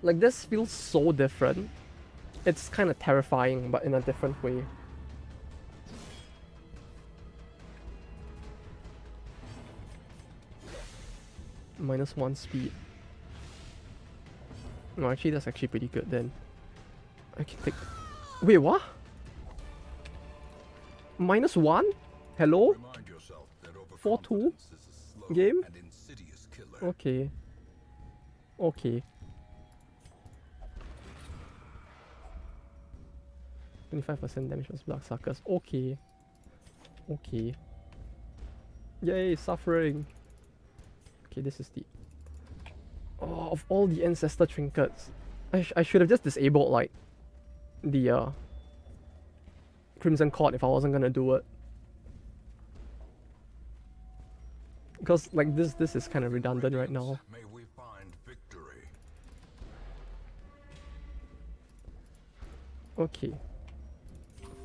Like this feels so different. It's kind of terrifying, but in a different way. -1 speed. No, actually that's actually pretty good then. I can take... Wait, what? -1? Hello? 4-2? Game? Okay. Okay. 25% damage from bloodsuckers. Okay. Okay. Yay, suffering. Okay, this is the... Oh, of all the ancestor trinkets, I should have just disabled like the Crimson Cord if I wasn't gonna do it. Because like this is kind of redundant right now. May we find victory. Okay.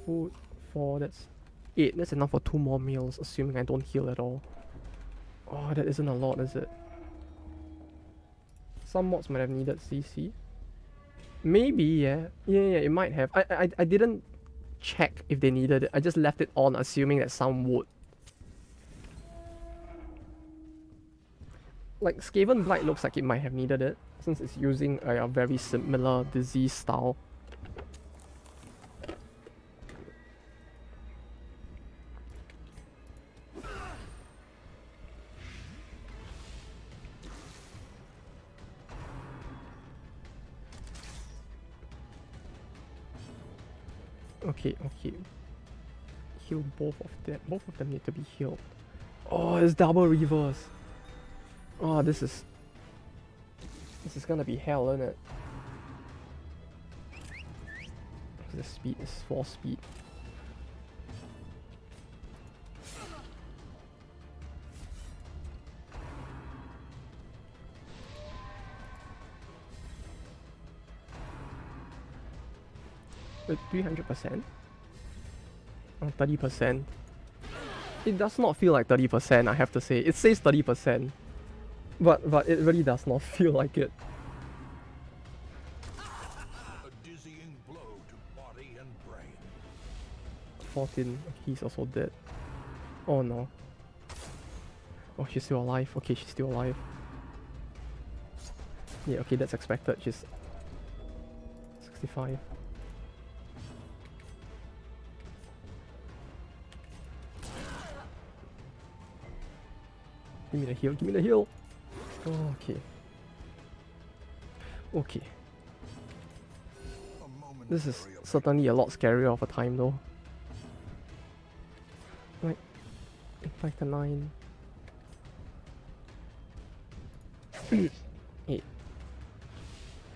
Food 4, that's 8. That's enough for 2 more meals, assuming I don't heal at all. Oh, that isn't a lot, is it? Some mods might have needed CC. Maybe, yeah. Yeah, it might have. I didn't check if they needed it. I just left it on, assuming that some would. Like, Skaven Blight looks like it might have needed it, since it's using a very similar disease style. Okay. Heal both of them. Both of them need to be healed. Oh, it's double reverse. Oh, this is gonna be hell, isn't it? The speed is 4 speed. With 300%? Or 30%? It does not feel like 30%, I have to say. It says 30%. But it really does not feel like it. A dizzying blow to body and brain. 14. He's also dead. Oh no. Oh, she's still alive. Okay, she's still alive. Yeah, okay, that's expected. She's 65. Give me the heal, give me the heal! Oh, okay. Okay. A This is momentary certainly a lot scarier of a time though. Like 5 to 9. 8.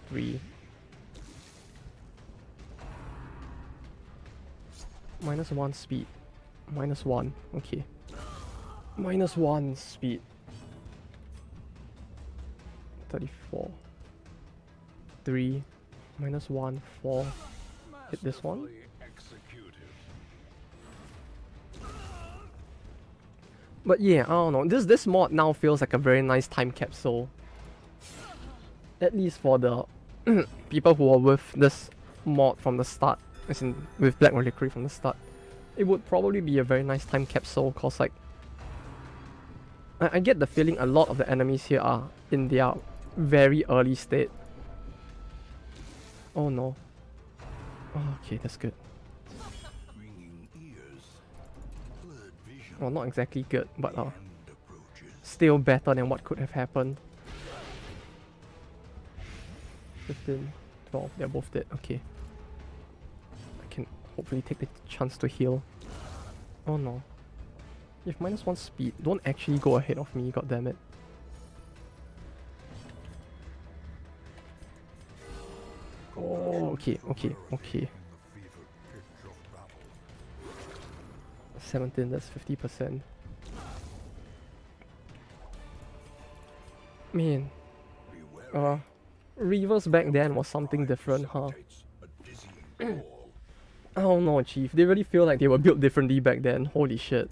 3. -1 speed. -1. Okay. -1 speed. 34. 3. -1. 4. Hit this one. masterfully executed. But yeah, I don't know. This mod now feels like a very nice time capsule. At least for the people who are with this mod from the start, as in with Black Reliquary from the start. It would probably be a very nice time capsule, cause like I get the feeling a lot of the enemies here are in their very early state. Oh no. Oh, okay, that's good. Ringing ears, blurred vision, Well, not exactly good, but end approaches. still better than what could have happened. 15, 12, they're both dead. Okay. I can hopefully take the chance to heal. Oh no. You have -1 speed. Don't actually go ahead of me, goddammit. Oh, okay. In the fevered pitch of battle. 17, that's 50%. Man, Be wary. Reavers back then was something different, huh? Precipitates a dizzying fall. I don't know, Chief. They really feel like they were built differently back then. Holy shit.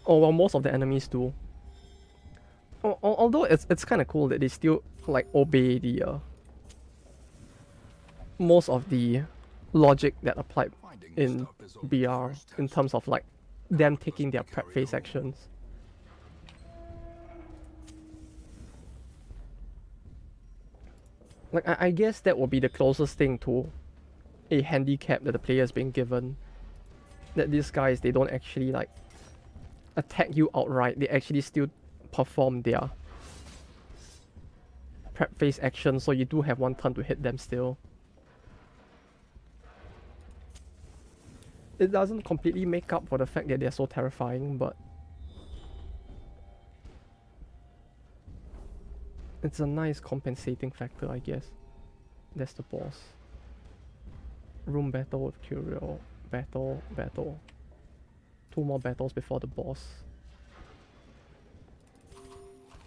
Oh, well, most of the enemies do. Although it's kind of cool that they still like obey the most of the logic that applied Finding in stuff is only the BR first in test. terms of like them taking their prep phase actions. Like I guess that would be the closest thing to a handicap that the player is being given. That these guys, they don't actually like attack you outright, they actually still perform their prep phase action, so you do have one turn to hit them still. It doesn't completely make up for the fact that they're so terrifying, but it's a nice compensating factor, I guess. That's the boss. Room battle with Curio. Battle. 2 more battles before the boss.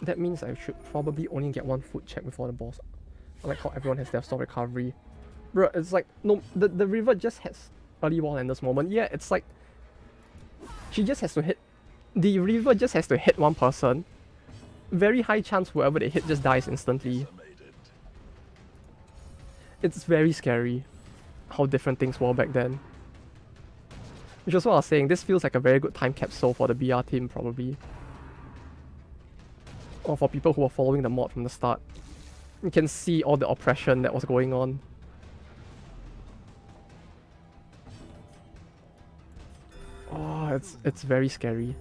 That means I should probably only get 1 food check before the boss. I like how everyone has their store recovery. Bro, it's like, no, the river just has early Wildlanders moment. Yeah, it's like, she just has to hit, the river just has to hit one person. Very high chance whoever they hit just dies instantly. Decimated. It's very scary how different things were back then. Which is what I was saying, this feels like a very good time capsule for the BR team probably. Or for people who are following the mod from the start. You can see all the oppression that was going on. Oh, it's very scary.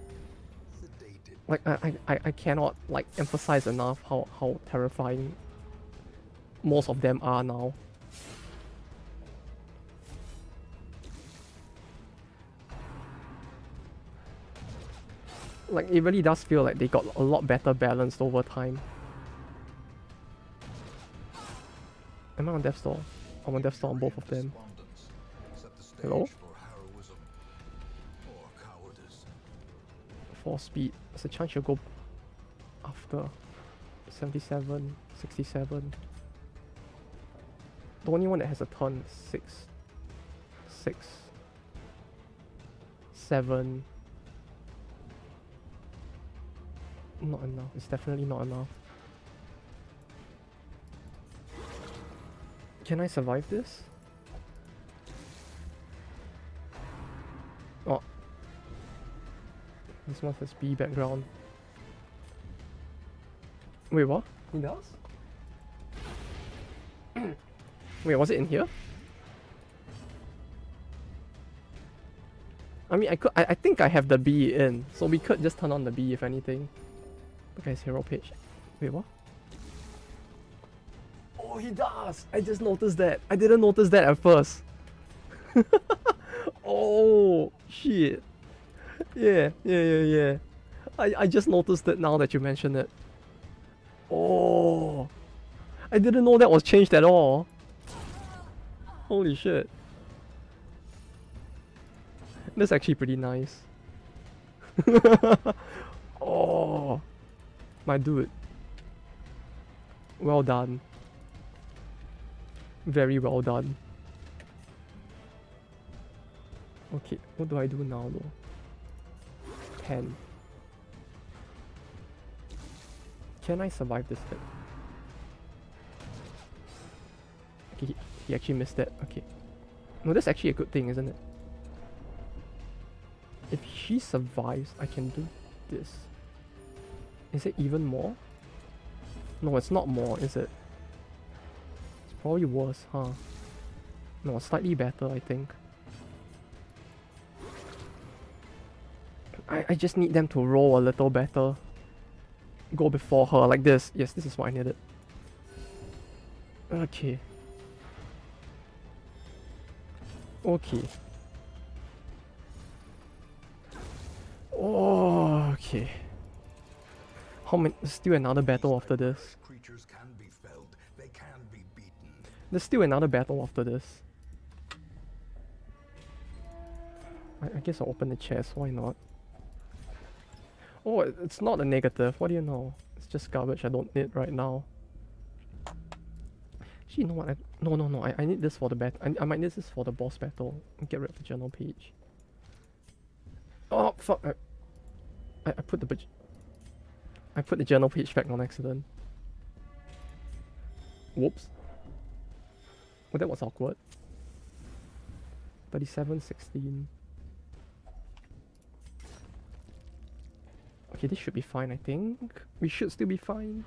Sedated. Like I cannot like emphasize enough how terrifying most of them are now. Like, it really does feel like they got a lot better balanced over time. Am I on death's door? I'm on death's door on both of them. Respondents set the stage Hello? for heroism or cowardice. 4 speed. There's a chance you'll go after 77, 67. The only one that has a turn is 6. 6. 7. Not enough. It's definitely not enough. Can I survive this? Oh. This one says B background. Wait, what? He does? Wait, was it in here? I mean, I think I have the B in, so we could just turn on the B if anything. Look at his hero page. Wait, what? Oh, he does! I just noticed that. I didn't notice that at first. Oh, shit. Yeah. I just noticed it now that you mention it. Oh, I didn't know that was changed at all. Holy shit. That's actually pretty nice. Oh, my dude. Well done. Very well done. Okay, what do I do now though? 10. Can I survive this hit? Okay, he actually missed that. Okay. No, that's actually a good thing, isn't it? If she survives, I can do this. Is it even more? No, it's not more, is it? It's probably worse, huh? No, slightly better, I think. I just need them to roll a little better. Go before her like this. Yes, this is what I needed. Okay. Okay. Oh, okay. How many? Still another battle after this. Creatures can be felled. They can be beaten. There's still another battle after this. I guess I'll open the chest. Why not? Oh, it's not a negative. What do you know? It's just garbage I don't need right now. Actually, you know what? No. I need this for the battle. I might need this for the boss battle. Get rid of the journal page. Oh, fuck. I put the journal page back on accident. Whoops. Oh, that was awkward. 37:16. Okay, this should be fine, I think. We should still be fine.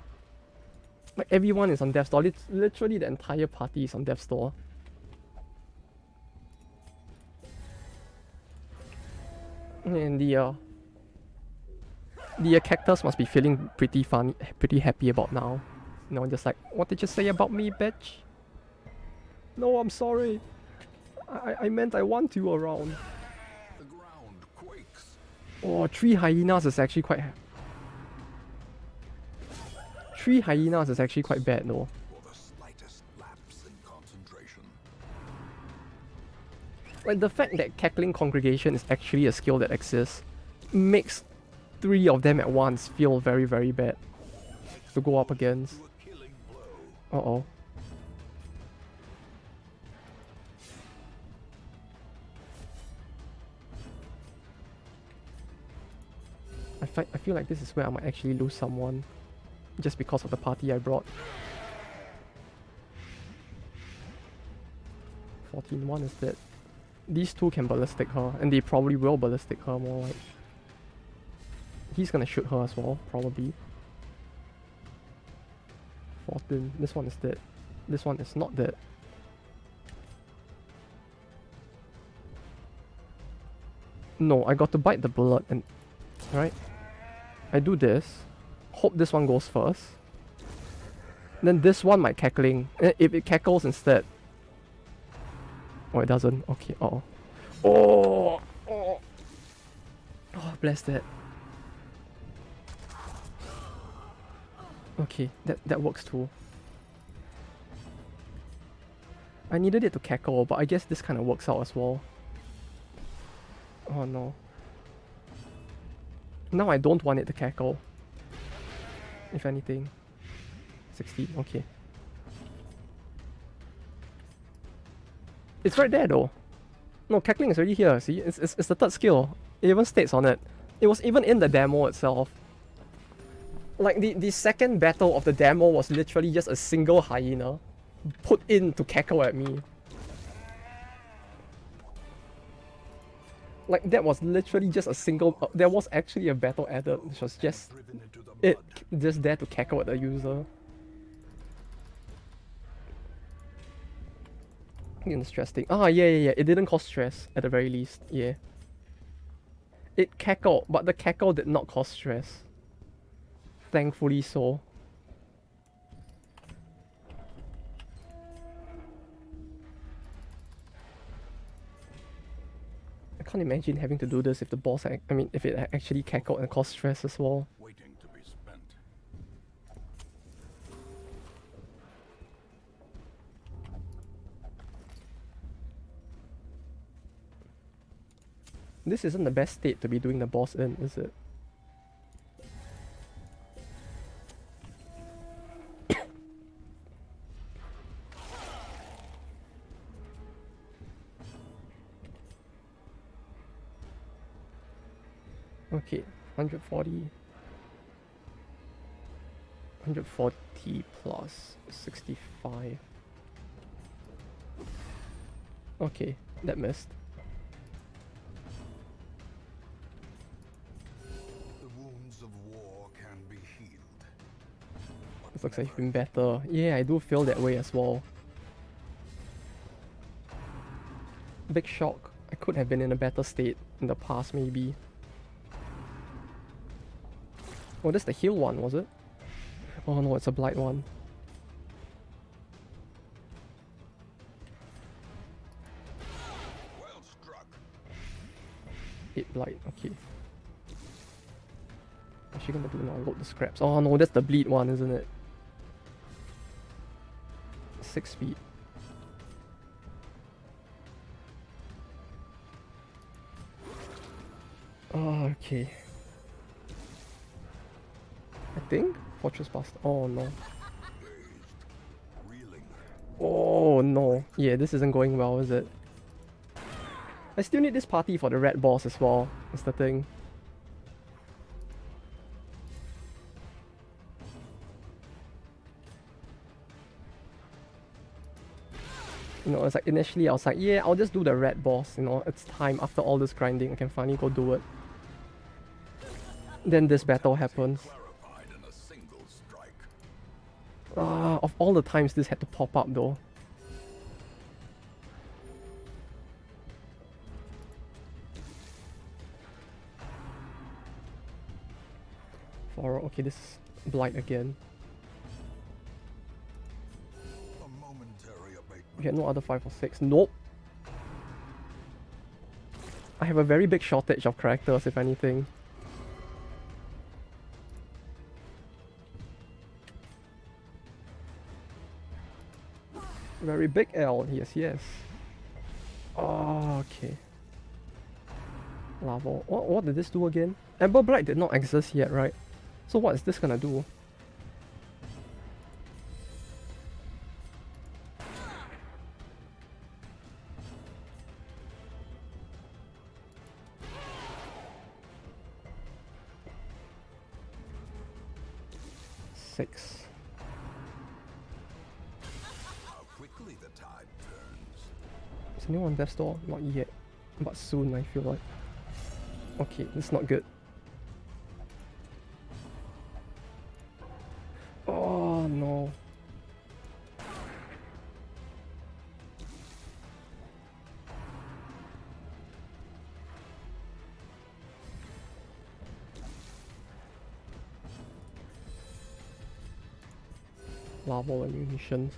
Like, everyone is on death's door. Literally, the entire party is on death's door. And the cactus must be feeling pretty happy about now. You know, just like, what did you say about me, bitch? No, I'm sorry. I meant I want you around. The ground quakes. Oh, 3 hyenas is actually quite... 3 hyenas is actually quite bad, though. For the slightest lapse in concentration. Like, the fact that Cackling Congregation is actually a skill that exists makes 3 of them at once feel very, very bad to go up against. Uh-oh. I feel like this is where I might actually lose someone just because of the party I brought. 14-1 is dead. These 2 can ballistic her, and they probably will ballistic her more like. He's gonna shoot her as well, probably. 14. This one is dead. This one is not dead. No, I got to bite the bullet and... Right? I do this. Hope this one goes first. Then this one might cackling. If it cackles instead... Oh, it doesn't. Okay, oh. Oh! Oh! Oh, bless that. Okay, that works too. I needed it to cackle, but I guess this kind of works out as well. Oh no. Now I don't want it to cackle. If anything. 16, okay. It's right there though. No, cackling is already here, see? It's the third skill. It even states on it. It was even in the demo itself. Like, the second battle of the demo was literally just a single hyena put in to cackle at me. Like, that was literally just a single... there was actually a battle added, which was just... it just there to cackle at the user. Interesting. Ah, yeah. It didn't cause stress, at the very least. Yeah. It cackled, but the cackle did not cause stress. Thankfully so. can't imagine having to do this if the boss, if it actually cackled and caused stress as well. Waiting to be spent. This isn't the best state to be doing the boss in, is it? Okay, 140. 140 plus 65. Okay, that missed. The wounds of war can be healed. This looks like it's been better. Yeah, I do feel that way as well. Big shock. I could have been in a better state in the past, maybe. Oh, that's the heal one, was it? Oh no, it's a blight one. Well struck. 8 blight, okay. What's she gonna do now? Load the scraps. Oh no, that's the bleed one, isn't it? 6 speed. Oh, okay. I think Fortress Bust. Oh no. Reeling. Oh no. Yeah, this isn't going well, is it? I still need this party for the red boss as well. That's the thing. You know, it's like initially I was like, yeah, I'll just do the red boss. You know, it's time after all this grinding. I can finally go do it. Then this battle happens. Clarified in a single strike. Of all the times this had to pop up though. Okay, this is blight again. A momentary abatement. We had no other 5 or 6. Nope. I have a very big shortage of characters, if anything. Very big L, yes. Oh, okay. Lava. What did this do again? Ember Blight did not exist yet, right? So what is this gonna do? Six. How quickly the tide turns. Is anyone on death's door? Not yet. But soon, I feel like. Okay, this is not good. Oh no. Lava and munitions.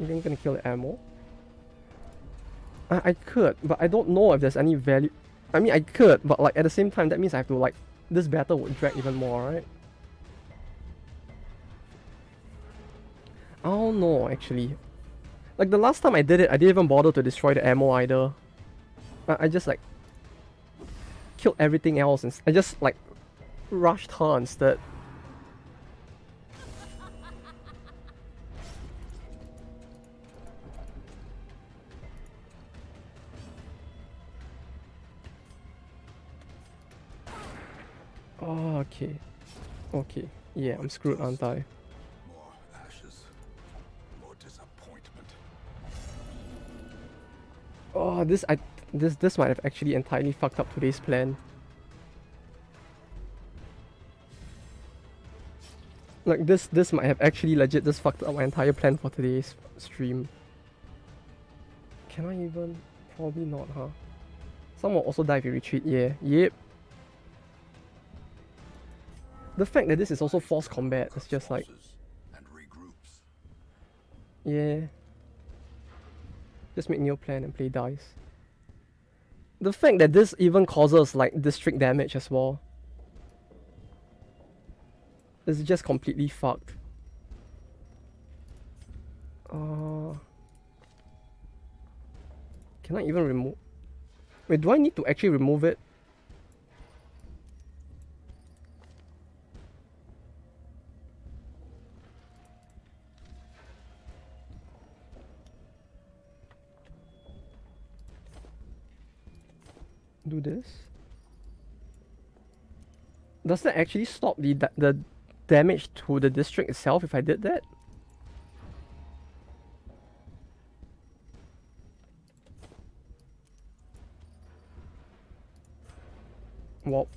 You think you're gonna kill the ammo? I could, but I don't know if there's any value. I mean, I could, but like at the same time, that means I have to like, this battle would drag even more, right? I don't know, actually. Like the last time I did it, I didn't even bother to destroy the ammo either. I just like killed everything else and I just like rushed her instead. Oh, okay. Okay. Yeah, I'm screwed, aren't I? More ashes. More disappointment. Oh, this might have actually entirely fucked up today's plan. Like this might have actually legit just fucked up my entire plan for today's stream. Can I even? Probably not, huh? Someone will also die if you retreat. Yeah. Yep. The fact that this is also forced combat is just like, And regroups. yeah. Just make new plan and play dice. The fact that this even causes like district damage as well is just completely fucked. Can I even remove? Wait, do I need to actually remove it? Do this? Does that actually stop the damage to the district itself if I did that? Well,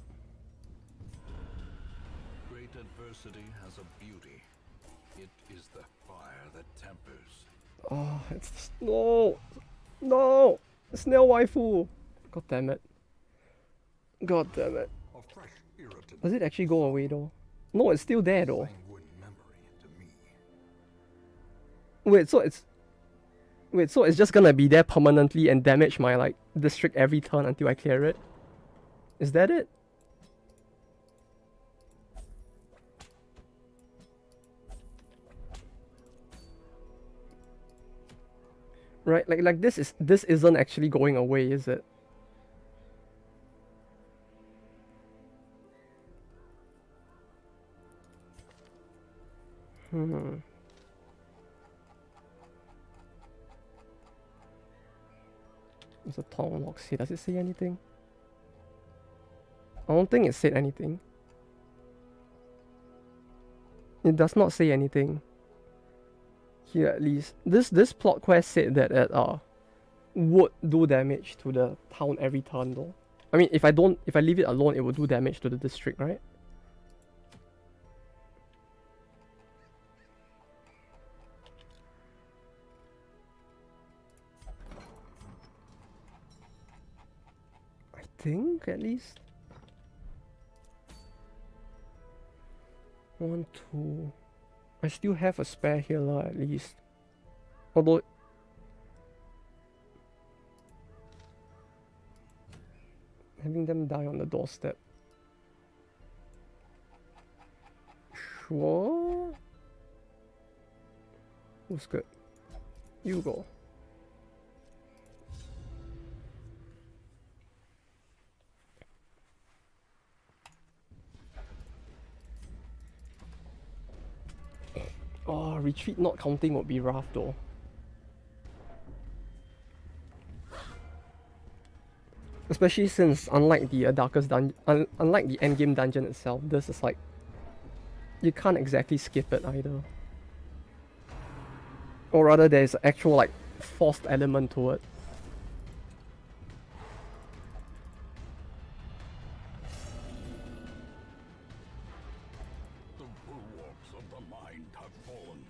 Great adversity has a beauty. It is the fire that tempers. oh, it's no, snail waifu. God damn it. God damn it. A fresh irritant. Does it actually go away though? No, it's still there though. Sanguine memory to me. Wait, so it's just gonna be there permanently and damage my like district every turn until I clear it? Is that it? Right, like this isn't actually going away, is it? There's a Tong Lock here. Does it say anything? I don't think it said anything. It does not say anything. Here at least. This plot quest said that it would do damage to the town every turn though. I mean if I leave it alone it will do damage to the district, right? I think at least. 1, 2. I still have a spare healer at least. Although having them die on the doorstep. Sure. Who's good? You go. Oh, retreat not counting would be rough though. Especially since unlike the darkest dungeon, unlike the endgame dungeon itself, this is like you can't exactly skip it either. Or rather, there's an actual like forced element to it. The bulwarks of the mind have fallen.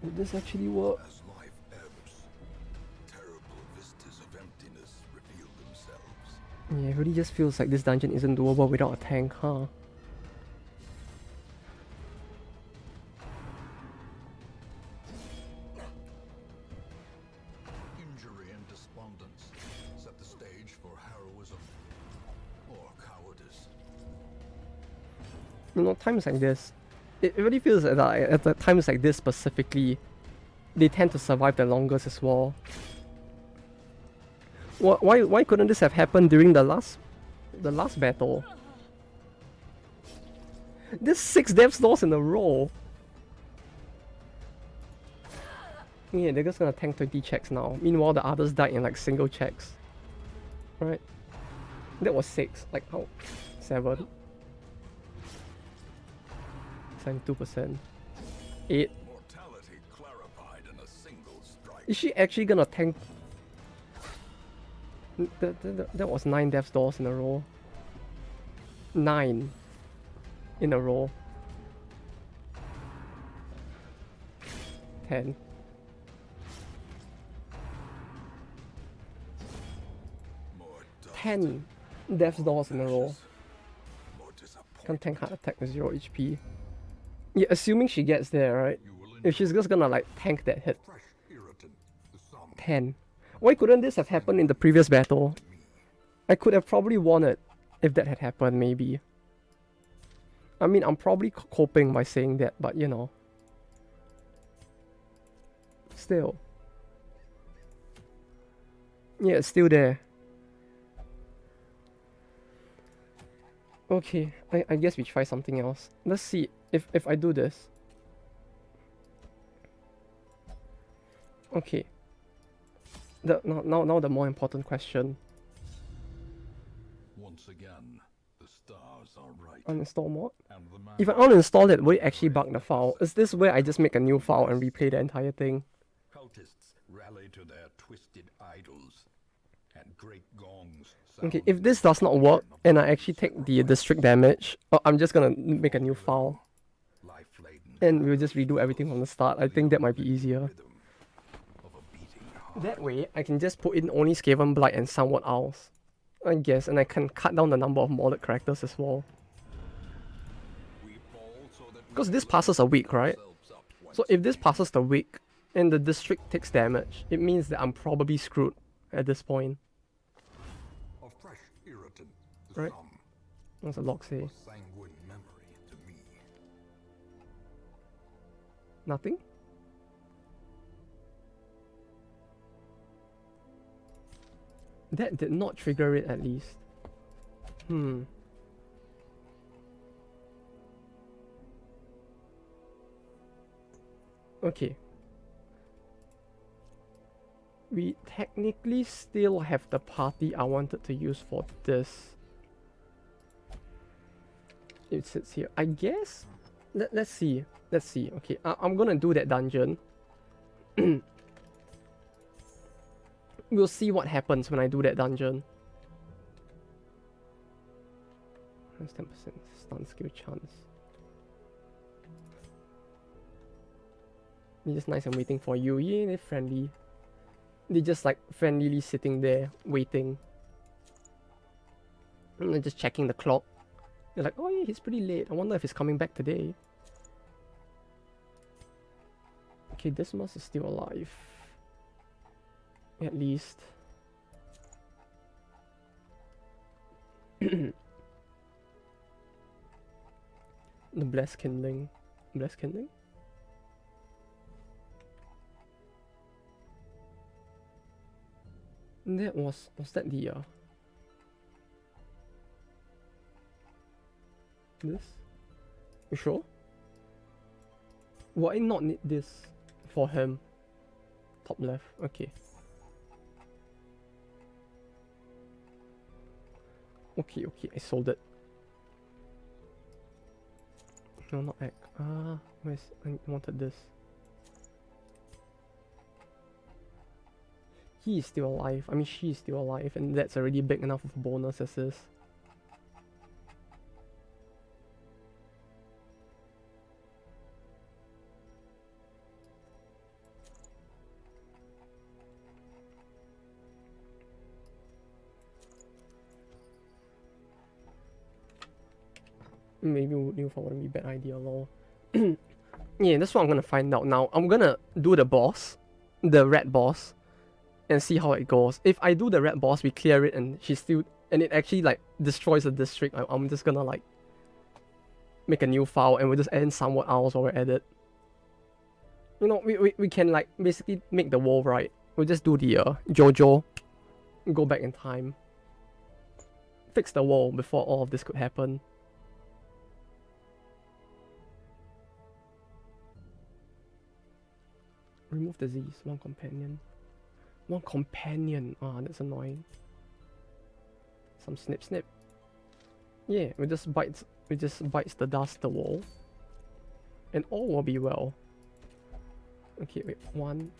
Would this actually work? As life ebbs, terrible vistas of emptiness reveal themselves. Yeah, it really just feels like this dungeon isn't doable without a tank, huh? Injury and despondence set the stage for heroism or cowardice. You know, times like this, it really feels like that at the times like this specifically, they tend to survive the longest as well. Why couldn't this have happened during the last battle? This 6 death doors in a row. Yeah, they're just gonna tank 20 checks now. Meanwhile, the others died in like single checks. Right? That was 6. Like how? 7. 72%. 8. Mortality clarified in a single strike. Is she actually gonna tank? That was 9 death doors in a row. 9 in a row. 10. More dust, 10 death doors in a row. more disappointment. Can't tank heart attack with 0 HP. Yeah, assuming she gets there, right? You will If she's just gonna like tank that hit. fresh irritant, some 10. Why couldn't this have happened in the previous battle? I could have probably won it if that had happened, maybe. I mean, I'm probably coping by saying that, but you know. Still. Yeah, it's still there. Okay, I guess we try something else. Let's see if I do this. Okay. Now the more important question. once again. The stars are right. Uninstall mod? And the man If I uninstall it, will it actually bug the file? Is this where I just make a new file and replay the entire thing? cultists rally to their twisted idols, and great gongs Okay, sound if this does not work and I actually take the district damage, I'm just gonna make a new file life-laden and we'll just redo everything from the start. I think that might be easier. rhythm of a beating heart. That way, I can just put in only Skaven Blight and somewhat else, I guess, and I can cut down the number of modded characters as well. We fall so that we Because this can passes a week, right? ourselves up once So if this passes the week and the district takes damage, it means that I'm probably screwed at this point. a fresh irritant, Right. some What's the log say? a sanguine memory to me. Nothing? That did not trigger it at least. Okay. We technically still have the party I wanted to use for this. It sits here. I guess? Let's see. Let's see. Okay, I'm gonna do that dungeon. We'll see what happens when I do that dungeon. That's 10% stun skill chance. They're just nice and waiting for you. Yeah, they're friendly. They're just like friendlily sitting there waiting. And they're just checking the clock. They're like, oh yeah, he's pretty late. I wonder if he's coming back today. Okay, Dismas is still alive. At least. The Blessed Kindling. Blessed Kindling? That was that the this? You sure? Why not need this for him? Top left, okay. Okay, I sold it. No, not egg. Where's I wanted this. He is still alive. I mean, she is still alive, and that's already big enough of a bonus as is. Maybe new for wouldn't be a bad idea, lol. Yeah, that's what I'm gonna find out now. I'm gonna do the boss, the red boss, and see how it goes. If I do the red boss, we clear it, and it actually like destroys the district. I'm just gonna like make a new file, and we'll just end somewhat else while we're at it. You know, we can like basically make the wall right. We'll just do the JoJo, go back in time, fix the wall before all of this could happen. Remove disease. One companion. One companion. Ah, that's annoying. Some snip. Yeah, we just bites the dust the wall. And all will be well. Okay, wait. One.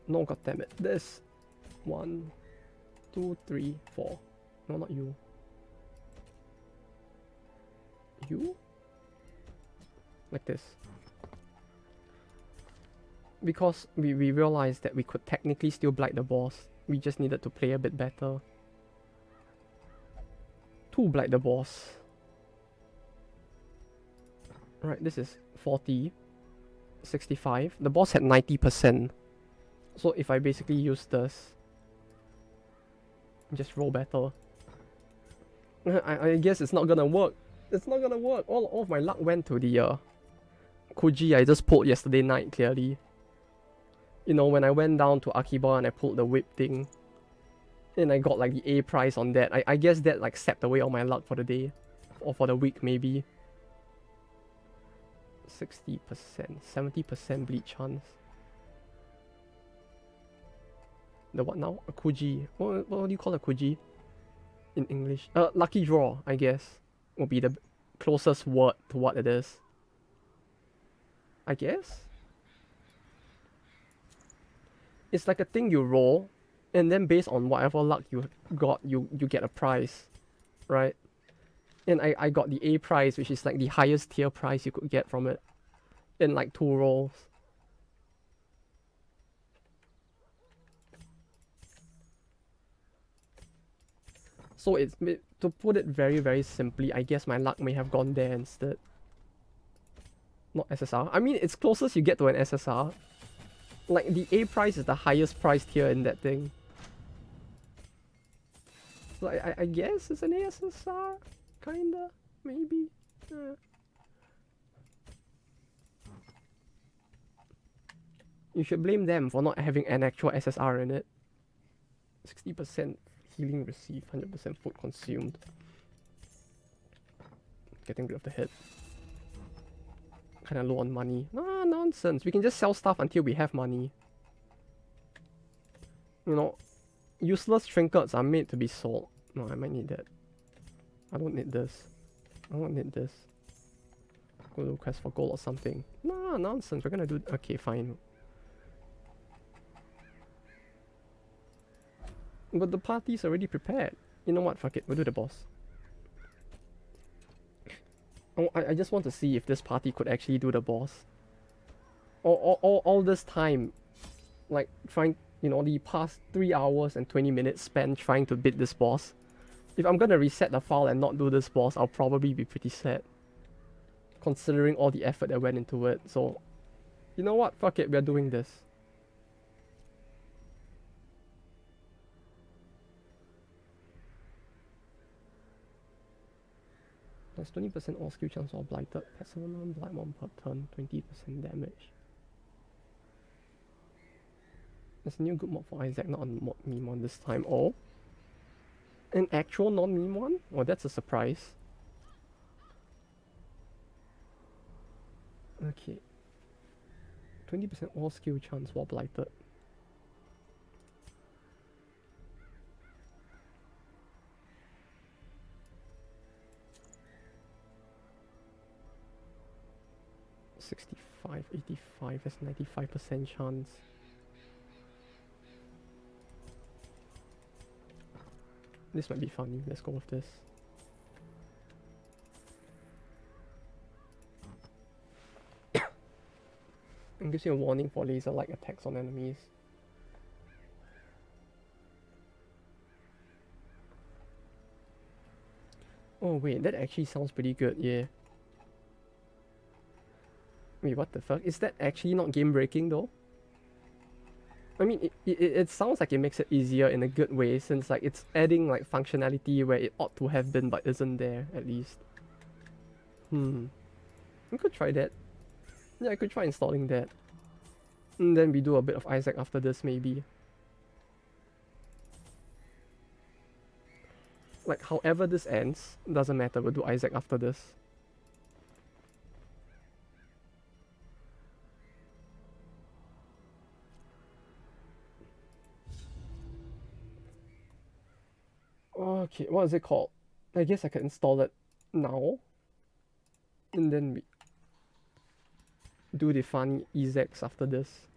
No, goddammit. This. 1, 2, 3, 4. No, not you. You? Like this. Because we realized that we could technically still blight the boss. We just needed to play a bit better. To blight the boss. Right, this is 40, 65. The boss had 90%. So if I basically use this, just roll better. I guess it's not gonna work. It's not gonna work. All of my luck went to the Kuji I just pulled yesterday night, clearly. You know, when I went down to Akiba and I pulled the whip thing, and I got like the A prize on that. I guess that like sapped away all my luck for the day. Or for the week maybe. 60%, 70% bleed chance. The what now? A Kuji. What do you call a Kuji in English? Lucky draw, I guess, will be the closest word to what it is. I guess? It's like a thing you roll, and then based on whatever luck you got, you get a prize, right? And I got the A prize, which is like the highest tier prize you could get from it, in like 2 rolls. So it's, to put it very, very simply, I guess my luck may have gone there instead. Not SSR. I mean, it's closest you get to an SSR. Like, the A prize is the highest prize tier in that thing. So I guess it's an ASSR? Kinda? Maybe? You should blame them for not having an actual SSR in it. 60% healing received, 100% food consumed. Getting rid of the hit. Kinda low on money. Nah, nonsense. We can just sell stuff until we have money. You know, useless trinkets are made to be sold. No, I might need that. I don't need this. I don't need this. Go to quest for gold or something. Nah, nonsense. We're gonna do... Okay, fine. But the party's already prepared. You know what? Fuck it. We'll do the boss. I just want to see if this party could actually do the boss. All this time, like, trying... You know, the past 3 hours and 20 minutes spent trying to beat this boss. If I'm gonna reset the file and not do this boss, I'll probably be pretty sad. Considering all the effort that went into it. So, you know what? Fuck it. We're doing this. That's 20% all skill chance or blighted. Passive 1 blight 1 per turn, 20% damage. There's a new good mod for Isaac, not a mod meme one this time. Oh? An actual non-meme one? Oh, that's a surprise. Okay. 20% all skill chance while blighted. $65, $85, that's 95% chance. This might be funny, let's go with this. It gives you a warning for laser-like attacks on enemies. Oh wait, that actually sounds pretty good, yeah. Wait, what the fuck? Is that actually not game-breaking though? I mean, it sounds like it makes it easier in a good way, since like it's adding like functionality where it ought to have been but isn't there, at least. We could try that. Yeah, I could try installing that. And then we do a bit of Isaac after this, maybe. Like, however this ends, doesn't matter, we'll do Isaac after this. Okay, what is it called? I guess I can install it now. And then we do the funny Isaacs after this.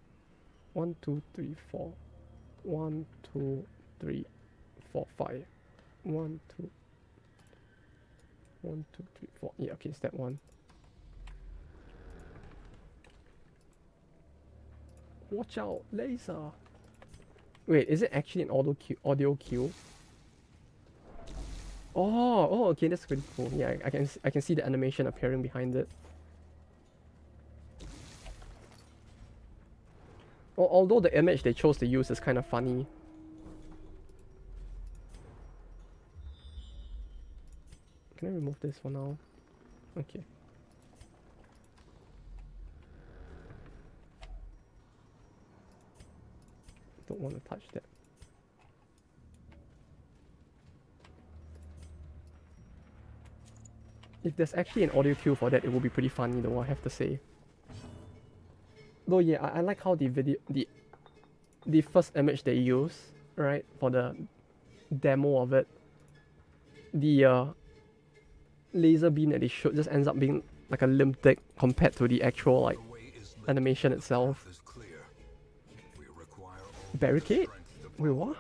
1, 2, 3, 4. 1, 2, 3, 4, 5. 1, 2. 1, 2, 3, 4. Yeah, okay, step 1. Watch out, laser. Wait, is it actually an audio cue? Oh, okay, that's pretty cool. Yeah, I can see the animation appearing behind it. Although the image they chose to use is kind of funny. Can I remove this for now? Okay. Don't want to touch that. If there's actually an audio cue for that, it will be pretty funny though, I have to say. Though yeah, I like how the first image they use, right, for the demo of it, the laser beam that they showed just ends up being like a limp dick compared to the actual like animation itself. Barricade? Wait, what?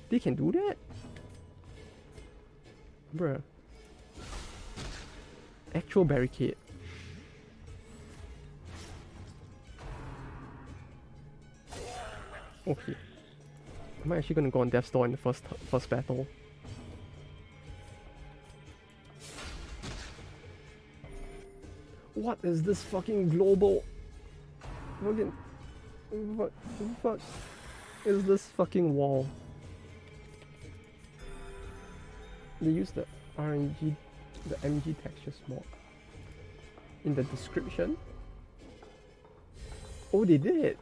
They can do that? Bruh. Actual barricade. Okay. Am I actually gonna go on Death's Door in the first battle? What is this fucking global? Fucking what the fuck is this fucking wall? They use the RNG, the MG textures mod in the description. Oh, they did.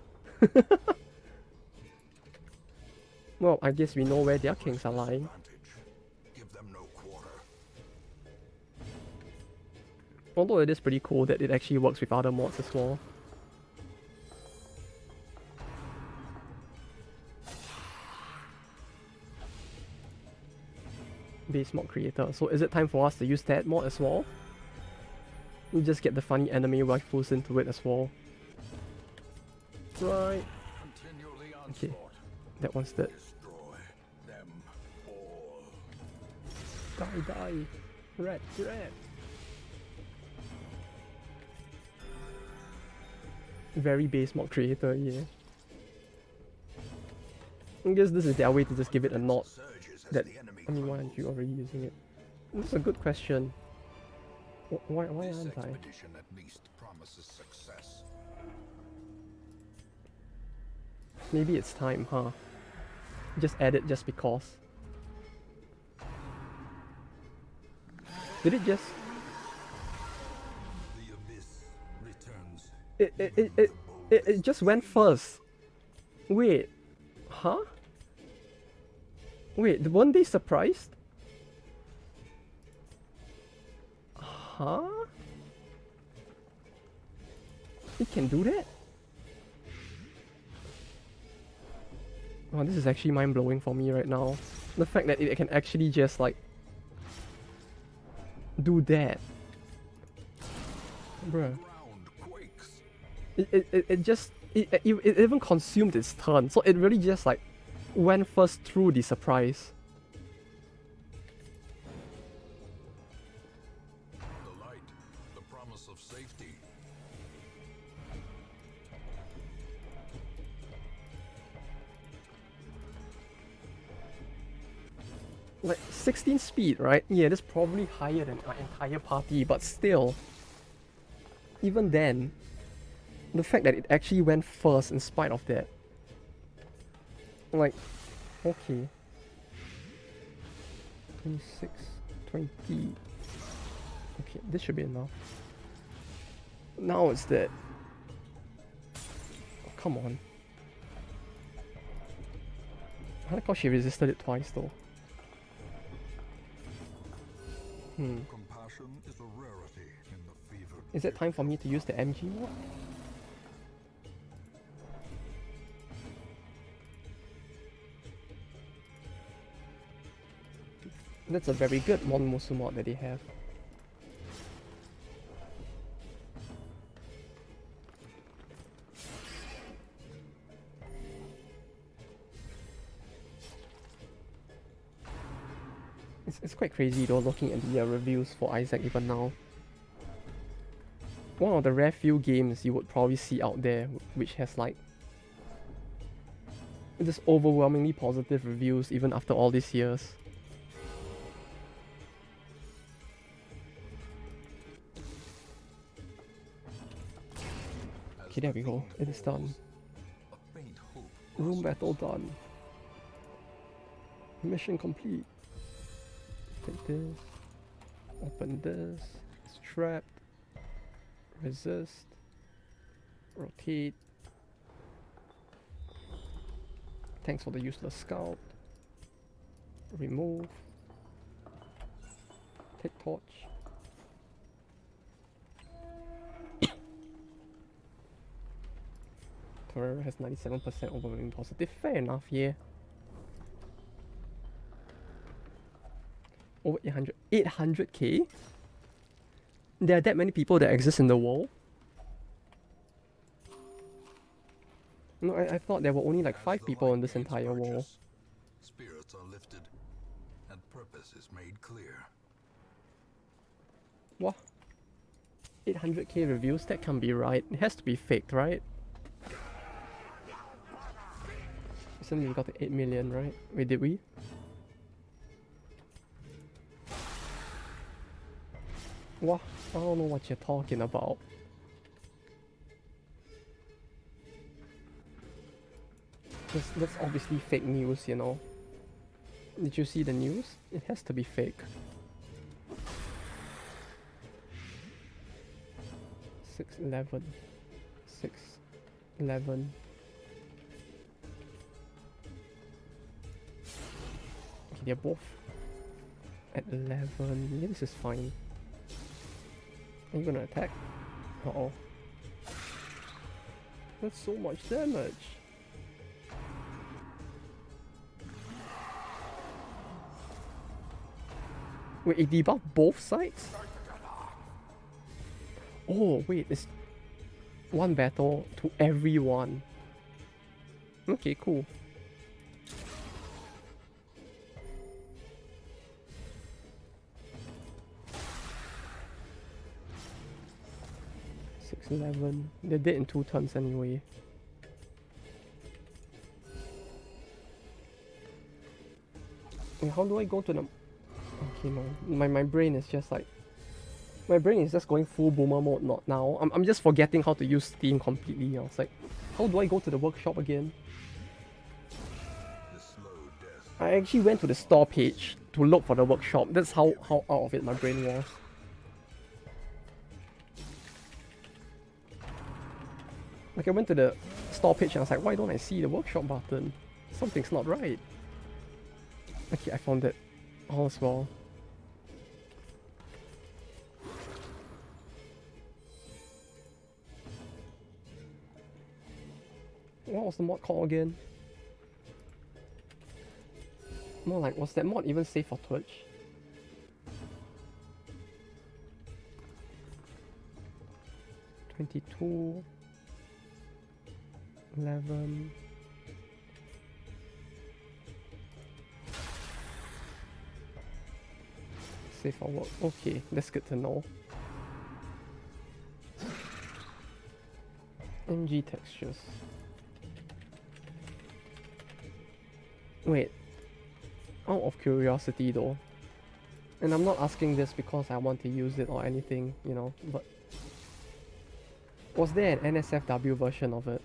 Well, I guess we know where their kings are lying. Although it is pretty cool that it actually works with other mods as well. Base mod creator. So is it time for us to use that mod as well? We just get the funny enemy rifles into it as well. Right. Okay. That one's dead. Die. Red. Very base mod creator, yeah. I guess this is their way to just give it a nod. That, I mean, why aren't you already using it? This is a good question. Why aren't I? Maybe it's time, huh? Just add it just because. Did it just... It just went first. Wait. Huh? Wait, weren't they surprised? Huh? It can do that? Oh, this is actually mind-blowing for me right now. The fact that it can actually just like do that. Bruh. It even consumed its turn, so it really just like went first through the surprise. The light, the promise of safety. Like 16 speed, right? Yeah, that's probably higher than our entire party, but still, even then, the fact that it actually went first in spite of that. Like, okay. 26, 20. Okay, this should be enough. Now it's dead. Oh, come on. I like how she resisted it twice though. Compassion is a rarity in the fever. Is it time for me to use the MG mod? That's a very good Monmusu mod that they have. It's quite crazy though, looking at the reviews for Isaac even now. One of the rare few games you would probably see out there which has like just overwhelmingly positive reviews even after all these years. Okay, there we go. It is done. A faint hope Room battle done. Mission complete. Take this. Open this. It's trapped. Resist. Rotate. Thanks for the useless scout. Remove. Take torch. Torero has 97% overwhelming positive. Fair enough, yeah. Over 800. 800k? There are that many people that exist in the world? No, I thought there were only like 5 people in this entire world. Spirits are lifted, and purpose is made clear. What? 800k reviews? That can't be right. It has to be faked, right? Recently we got to 8 million, right? Wait, did we? What? I don't know what you're talking about. That's obviously fake news, you know. Did you see the news? It has to be fake. 611. 611. Okay, they're both at 11. Yeah, this is fine. Are you gonna attack? Uh-oh. That's so much damage. Wait, it debuffed both sides? Oh, wait, it's one battle to everyone. Okay, cool. They're dead in 2 turns anyway. Wait, how do I go to the... Okay, no. My brain is just like... My brain is just going full boomer mode not now. I'm just forgetting how to use Steam completely. I was like, how do I go to the workshop again? I actually went to the store page to look for the workshop. That's how out of it my brain was. Like I went to the store page and I was like, why don't I see the workshop button? Something's not right. Okay, I found it. All is well. What was the mod called again? More like, was that mod even safe for Twitch? $22 11 Safe for work. Okay, that's good to know. MG textures. Wait. Out of curiosity though, and I'm not asking this because I want to use it or anything, you know, but was there an NSFW version of it?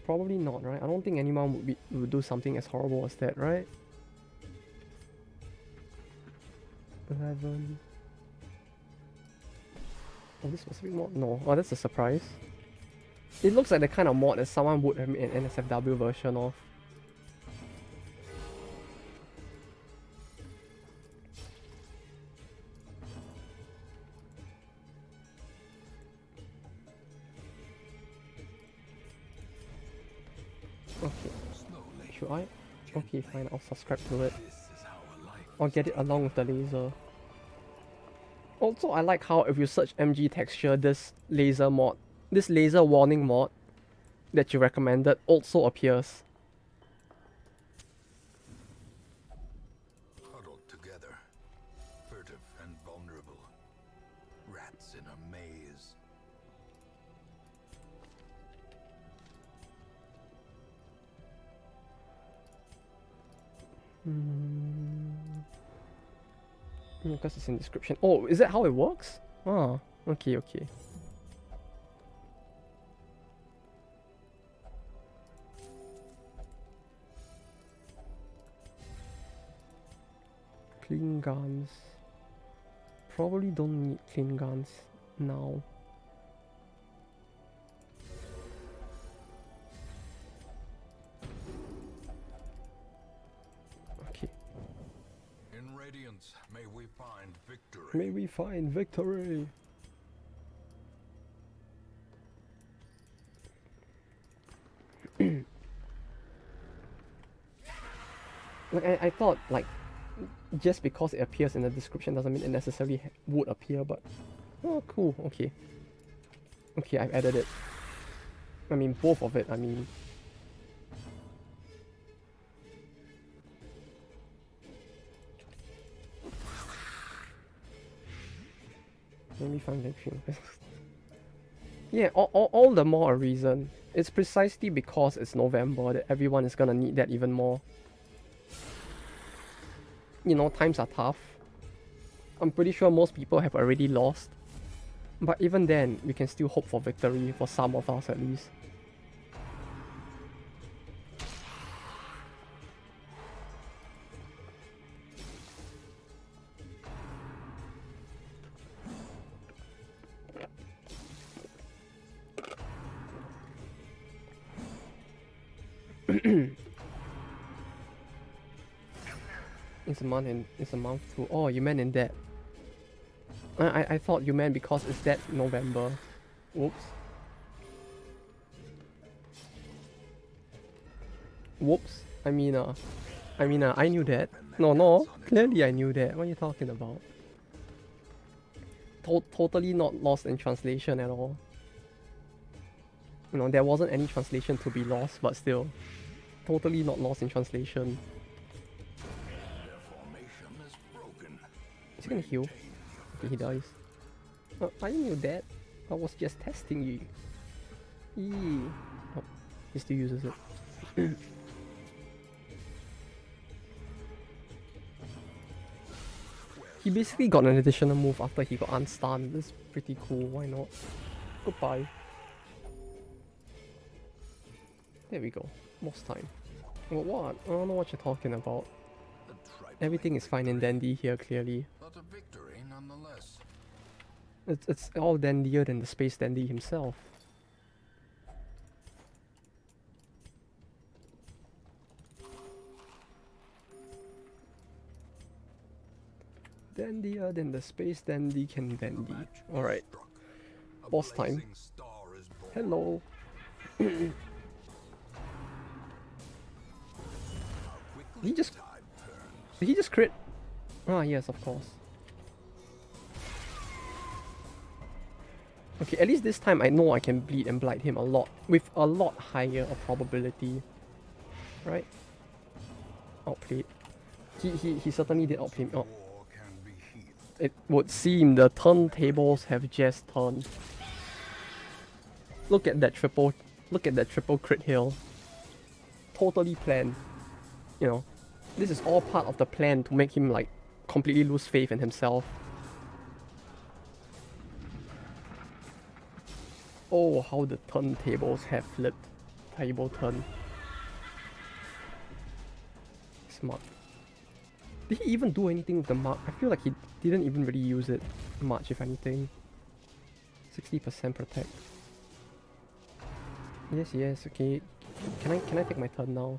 Probably not, right? I don't think anyone would do something as horrible as that, right? 11. Oh, this specific mod? No. Oh, that's a surprise. It looks like the kind of mod that someone would have made an NSFW version of. Okay. Should I? Okay, fine. I'll subscribe to it. I'll get it along with the laser. Also, I like how if you search MG texture, this laser warning mod that you recommended also appears. Huddled together, furtive and vulnerable, rats in a maze. Because it's in description. Oh, is that how it works? Ah, okay, okay. Clean guns. Probably don't need clean guns now. Okay. In Radiance, may we find victory. May we find victory. Like I thought, like, just because it appears in the description doesn't mean it necessarily would appear, but oh, cool, okay. Okay, I've added it. I mean, both of it, I mean. Let me find victory. Yeah, all the more a reason. It's precisely because it's November that everyone is gonna need that even more. You know, times are tough. I'm pretty sure most people have already lost. But even then, we can still hope for victory, for some of us at least. It's a month too. Oh, you meant in that. I thought you meant because it's that November. Whoops. Whoops. I knew that. No. Clearly I knew that. What are you talking about? Totally not lost in translation at all. You know, there wasn't any translation to be lost, but still. Totally not lost in translation. Is he gonna heal? Okay, he dies. I knew that. I was just testing you. Eee. Oh, he still uses it. He basically got an additional move after he got unstunned. That's pretty cool, why not? Goodbye. There we go. Boss time. What? I don't know what you're talking about. Everything is fine and dandy here, clearly. But a victory nonetheless. It's all dandier than the Space Dandy himself. Dandier than the Space Dandy can dandy. Alright. Boss time. Hello. Did he just crit? Ah, yes, of course. Okay, at least this time I know I can bleed and blight him a lot, with a lot higher a probability. Right? Outplayed. He certainly did outplay me. Oh. It would seem the turntables have just turned. Look at that triple crit hill. Totally planned. You know, this is all part of the plan to make him like completely lose faith in himself. Oh, how the turntables have flipped. Table turn. Smart. Did he even do anything with the mark? I feel like he didn't even really use it much, if anything. 60% protect. Yes, okay. Can I take my turn now?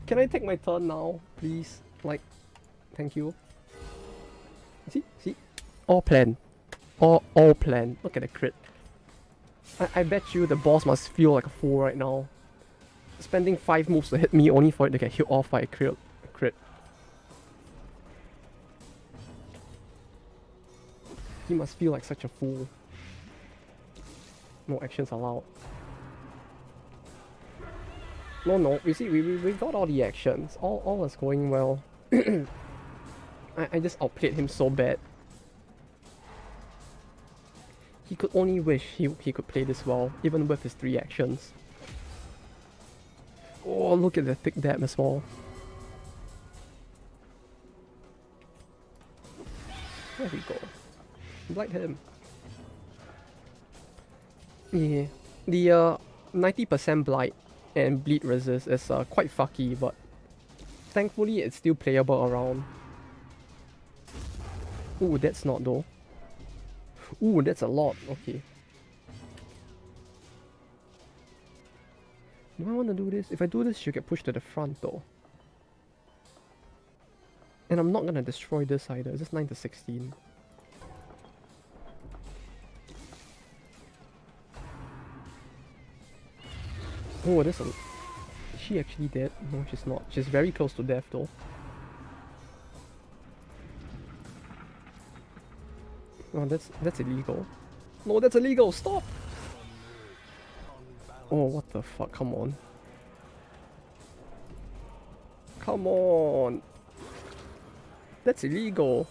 Can I take my turn now, please? Like, thank you. See? All planned. All planned. Look at the crit. I bet you the boss must feel like a fool right now. Spending 5 moves to hit me only for it to get hit off by a crit. He must feel like such a fool. No actions allowed. No, you see, we got all the actions. All is going well. I just outplayed him so bad. He could only wish he could play this well, even with his 3 actions. Oh, look at the thick dab as well. There we go. Blight him. Yeah. The 90% blight and bleed resist is quite fucky, but thankfully it's still playable around. Ooh, that's not though. Ooh, that's a lot. Okay. Do I want to do this? If I do this, she'll get pushed to the front though. And I'm not gonna destroy this either. It's just 9 to 16. Oh, that's a... Is she actually dead? No, she's not. She's very close to death though. Oh, that's illegal. No, that's illegal! Stop! Oh, what the fuck? Come on. Come on! That's illegal!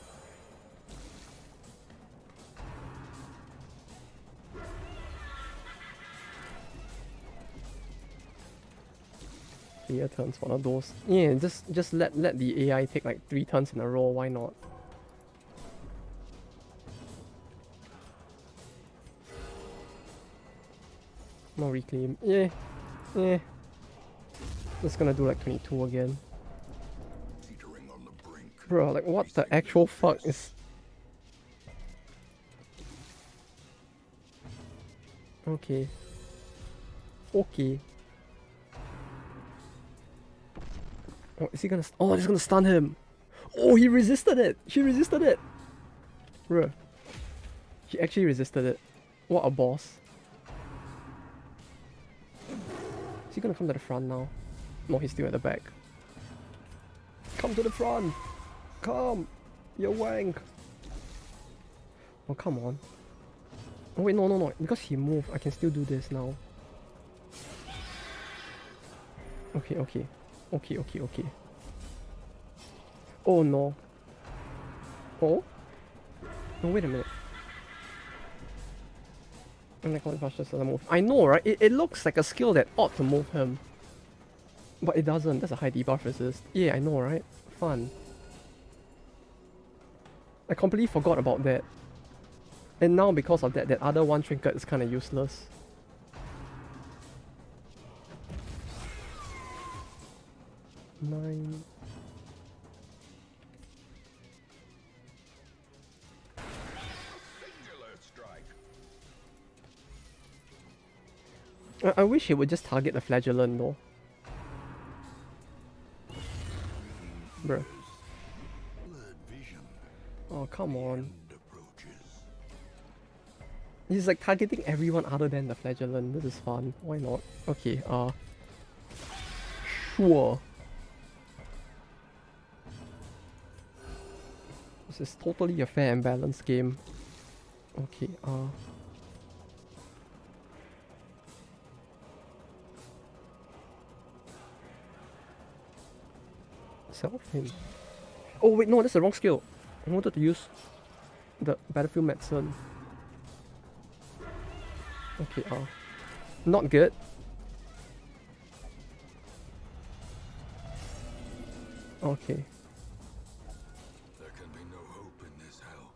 Clear turns, one of those. Yeah, just let the AI take like 3 turns in a row, why not? No reclaim. Yeah. Yeah. Just gonna do like 22 again. Bro, like what the actual fuck is... Okay. Okay. Oh, is he gonna... Oh, he's gonna stun him! Oh, he resisted it! She resisted it! Bro. She actually resisted it. What a boss. Is he gonna come to the front now? No, he's still at the back. Come to the front! Come! You wank! Oh, come on. Oh wait, no. Because he moved, I can still do this now. Okay. Oh no. Oh? No, wait a minute. And I doesn't move. I know, right? It looks like a skill that ought to move him. But it doesn't. That's a high debuff resist. Yeah, I know, right? Fun. I completely forgot about that. And now because of that, that other one trinket is kind of useless. Nine. I wish it would just target the flagellant though. Bruh. Oh, come on. He's like targeting everyone other than the flagellant. This is fun. Why not? Okay, sure. This is totally a fair and balanced game. Okay, self him. Oh wait, no, that's the wrong skill. I wanted to use the battlefield medicine. Okay, not good. Okay. There can be no hope in this hell.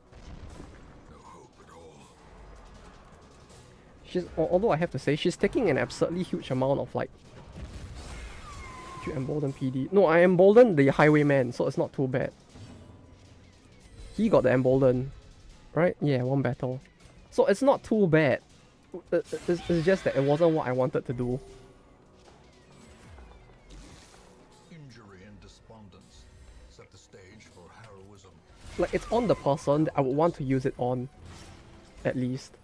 No hope at all. She's, although I have to say, she's taking an absurdly huge amount of like... You embolden PD. No, I emboldened the highwayman, so it's not too bad. He got the embolden, right? Yeah, 1 battle. So it's not too bad. It's just that it wasn't what I wanted to do. Injury and despondence set the stage for heroism. Like, it's on the person that I would want to use it on, at least.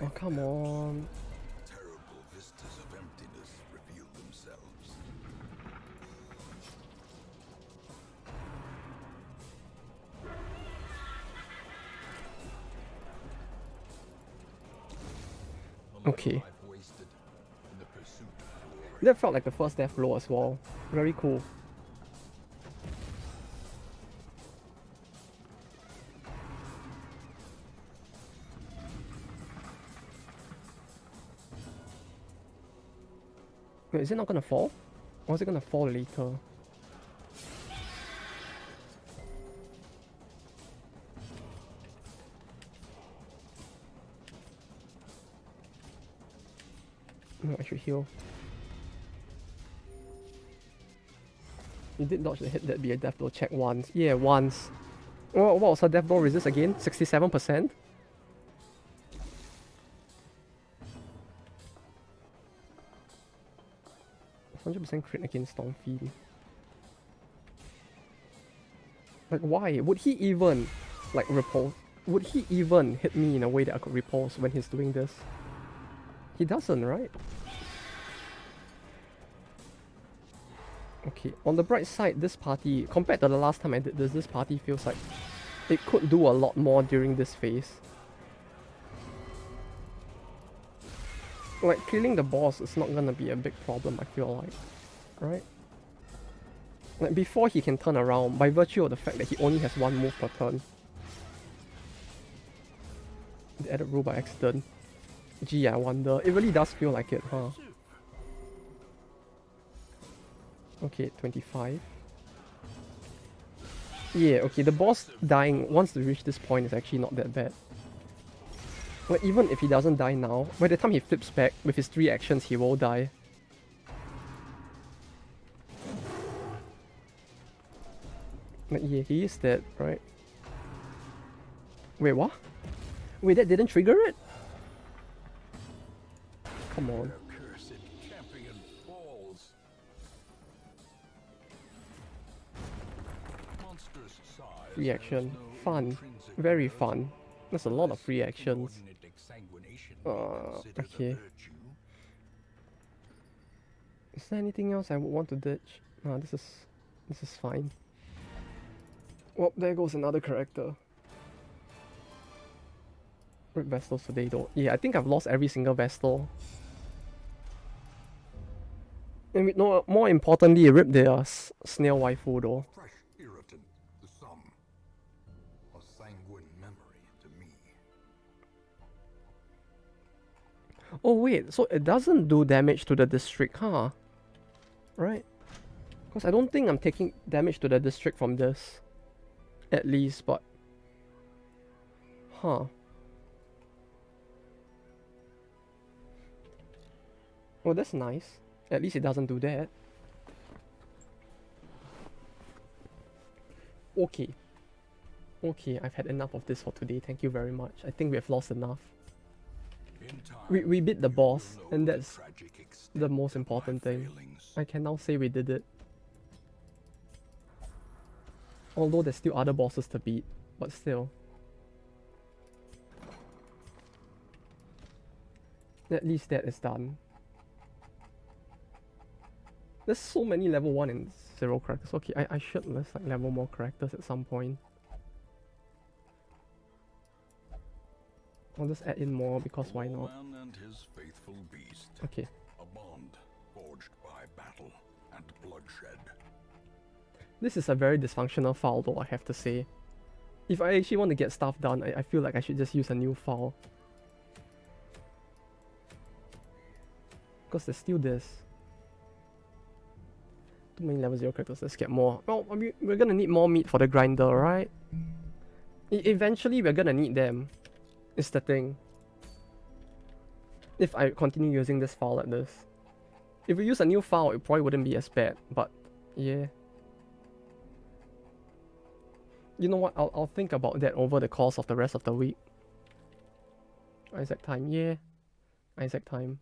Oh, come on. Terrible vistas of emptiness reveal themselves. Okay. That felt like the first death blow as well. Very cool. Wait, is it not gonna fall? Or is it gonna fall later? No, I should heal. You did dodge the hit, that'd be a death blow check once. Yeah, once. What was her death blow resist again? 67%? %100% crit against Stormfiend. Like, why? Would he even, like, repulse? Would he even hit me in a way that I could repulse when he's doing this? He doesn't, right? Okay, on the bright side, this party, compared to the last time I did this party feels like it could do a lot more during this phase. Like, killing the boss is not gonna be a big problem, I feel like. Right? Like, before he can turn around, by virtue of the fact that he only has one move per turn. The added rule by accident. Gee, I wonder. It really does feel like it, huh? Okay, 25. Yeah, okay, the boss dying once they reach this point is actually not that bad. Like, even if he doesn't die now, by the time he flips back with his 3 actions, he will die. Like, yeah, he is dead, right? Wait, what? Wait, that didn't trigger it? Come on. Free action. Fun. Very fun. That's a lot of free actions. Okay. Is there anything else I would want to ditch? Nah, this is fine. Well, there goes another character. Rip Vestals today though. Yeah, I think I've lost every single Vestal. And no, more importantly, rip their snail waifu though. Fresh irritant to some, a sanguine memory to me. Oh wait, so it doesn't do damage to the district, huh? Right? Because I don't think I'm taking damage to the district from this. At least, but... Huh. Oh, that's nice. At least it doesn't do that. Okay. Okay, I've had enough of this for today. Thank you very much. I think we have lost enough. We beat the boss, and that's the most important thing. I can now say we did it. Although there's still other bosses to beat, but still. At least that is done. There's so many level 1 and 0 characters. Okay, I should list like level more characters at some point. I'll just add in more because why not? And his faithful beast. Okay. A bond forged by battle and bloodshed. This is a very dysfunctional file though, I have to say. If I actually want to get stuff done, I feel like I should just use a new file. Because there's still this. Too many level 0 characters, let's get more. Well, I mean, we're gonna need more meat for the grinder, right? Eventually we're gonna need them. Is the thing. If I continue using this file like this. If we use a new file, it probably wouldn't be as bad, but yeah. You know what, I'll think about that over the course of the rest of the week. Isaac time, yeah. Isaac time.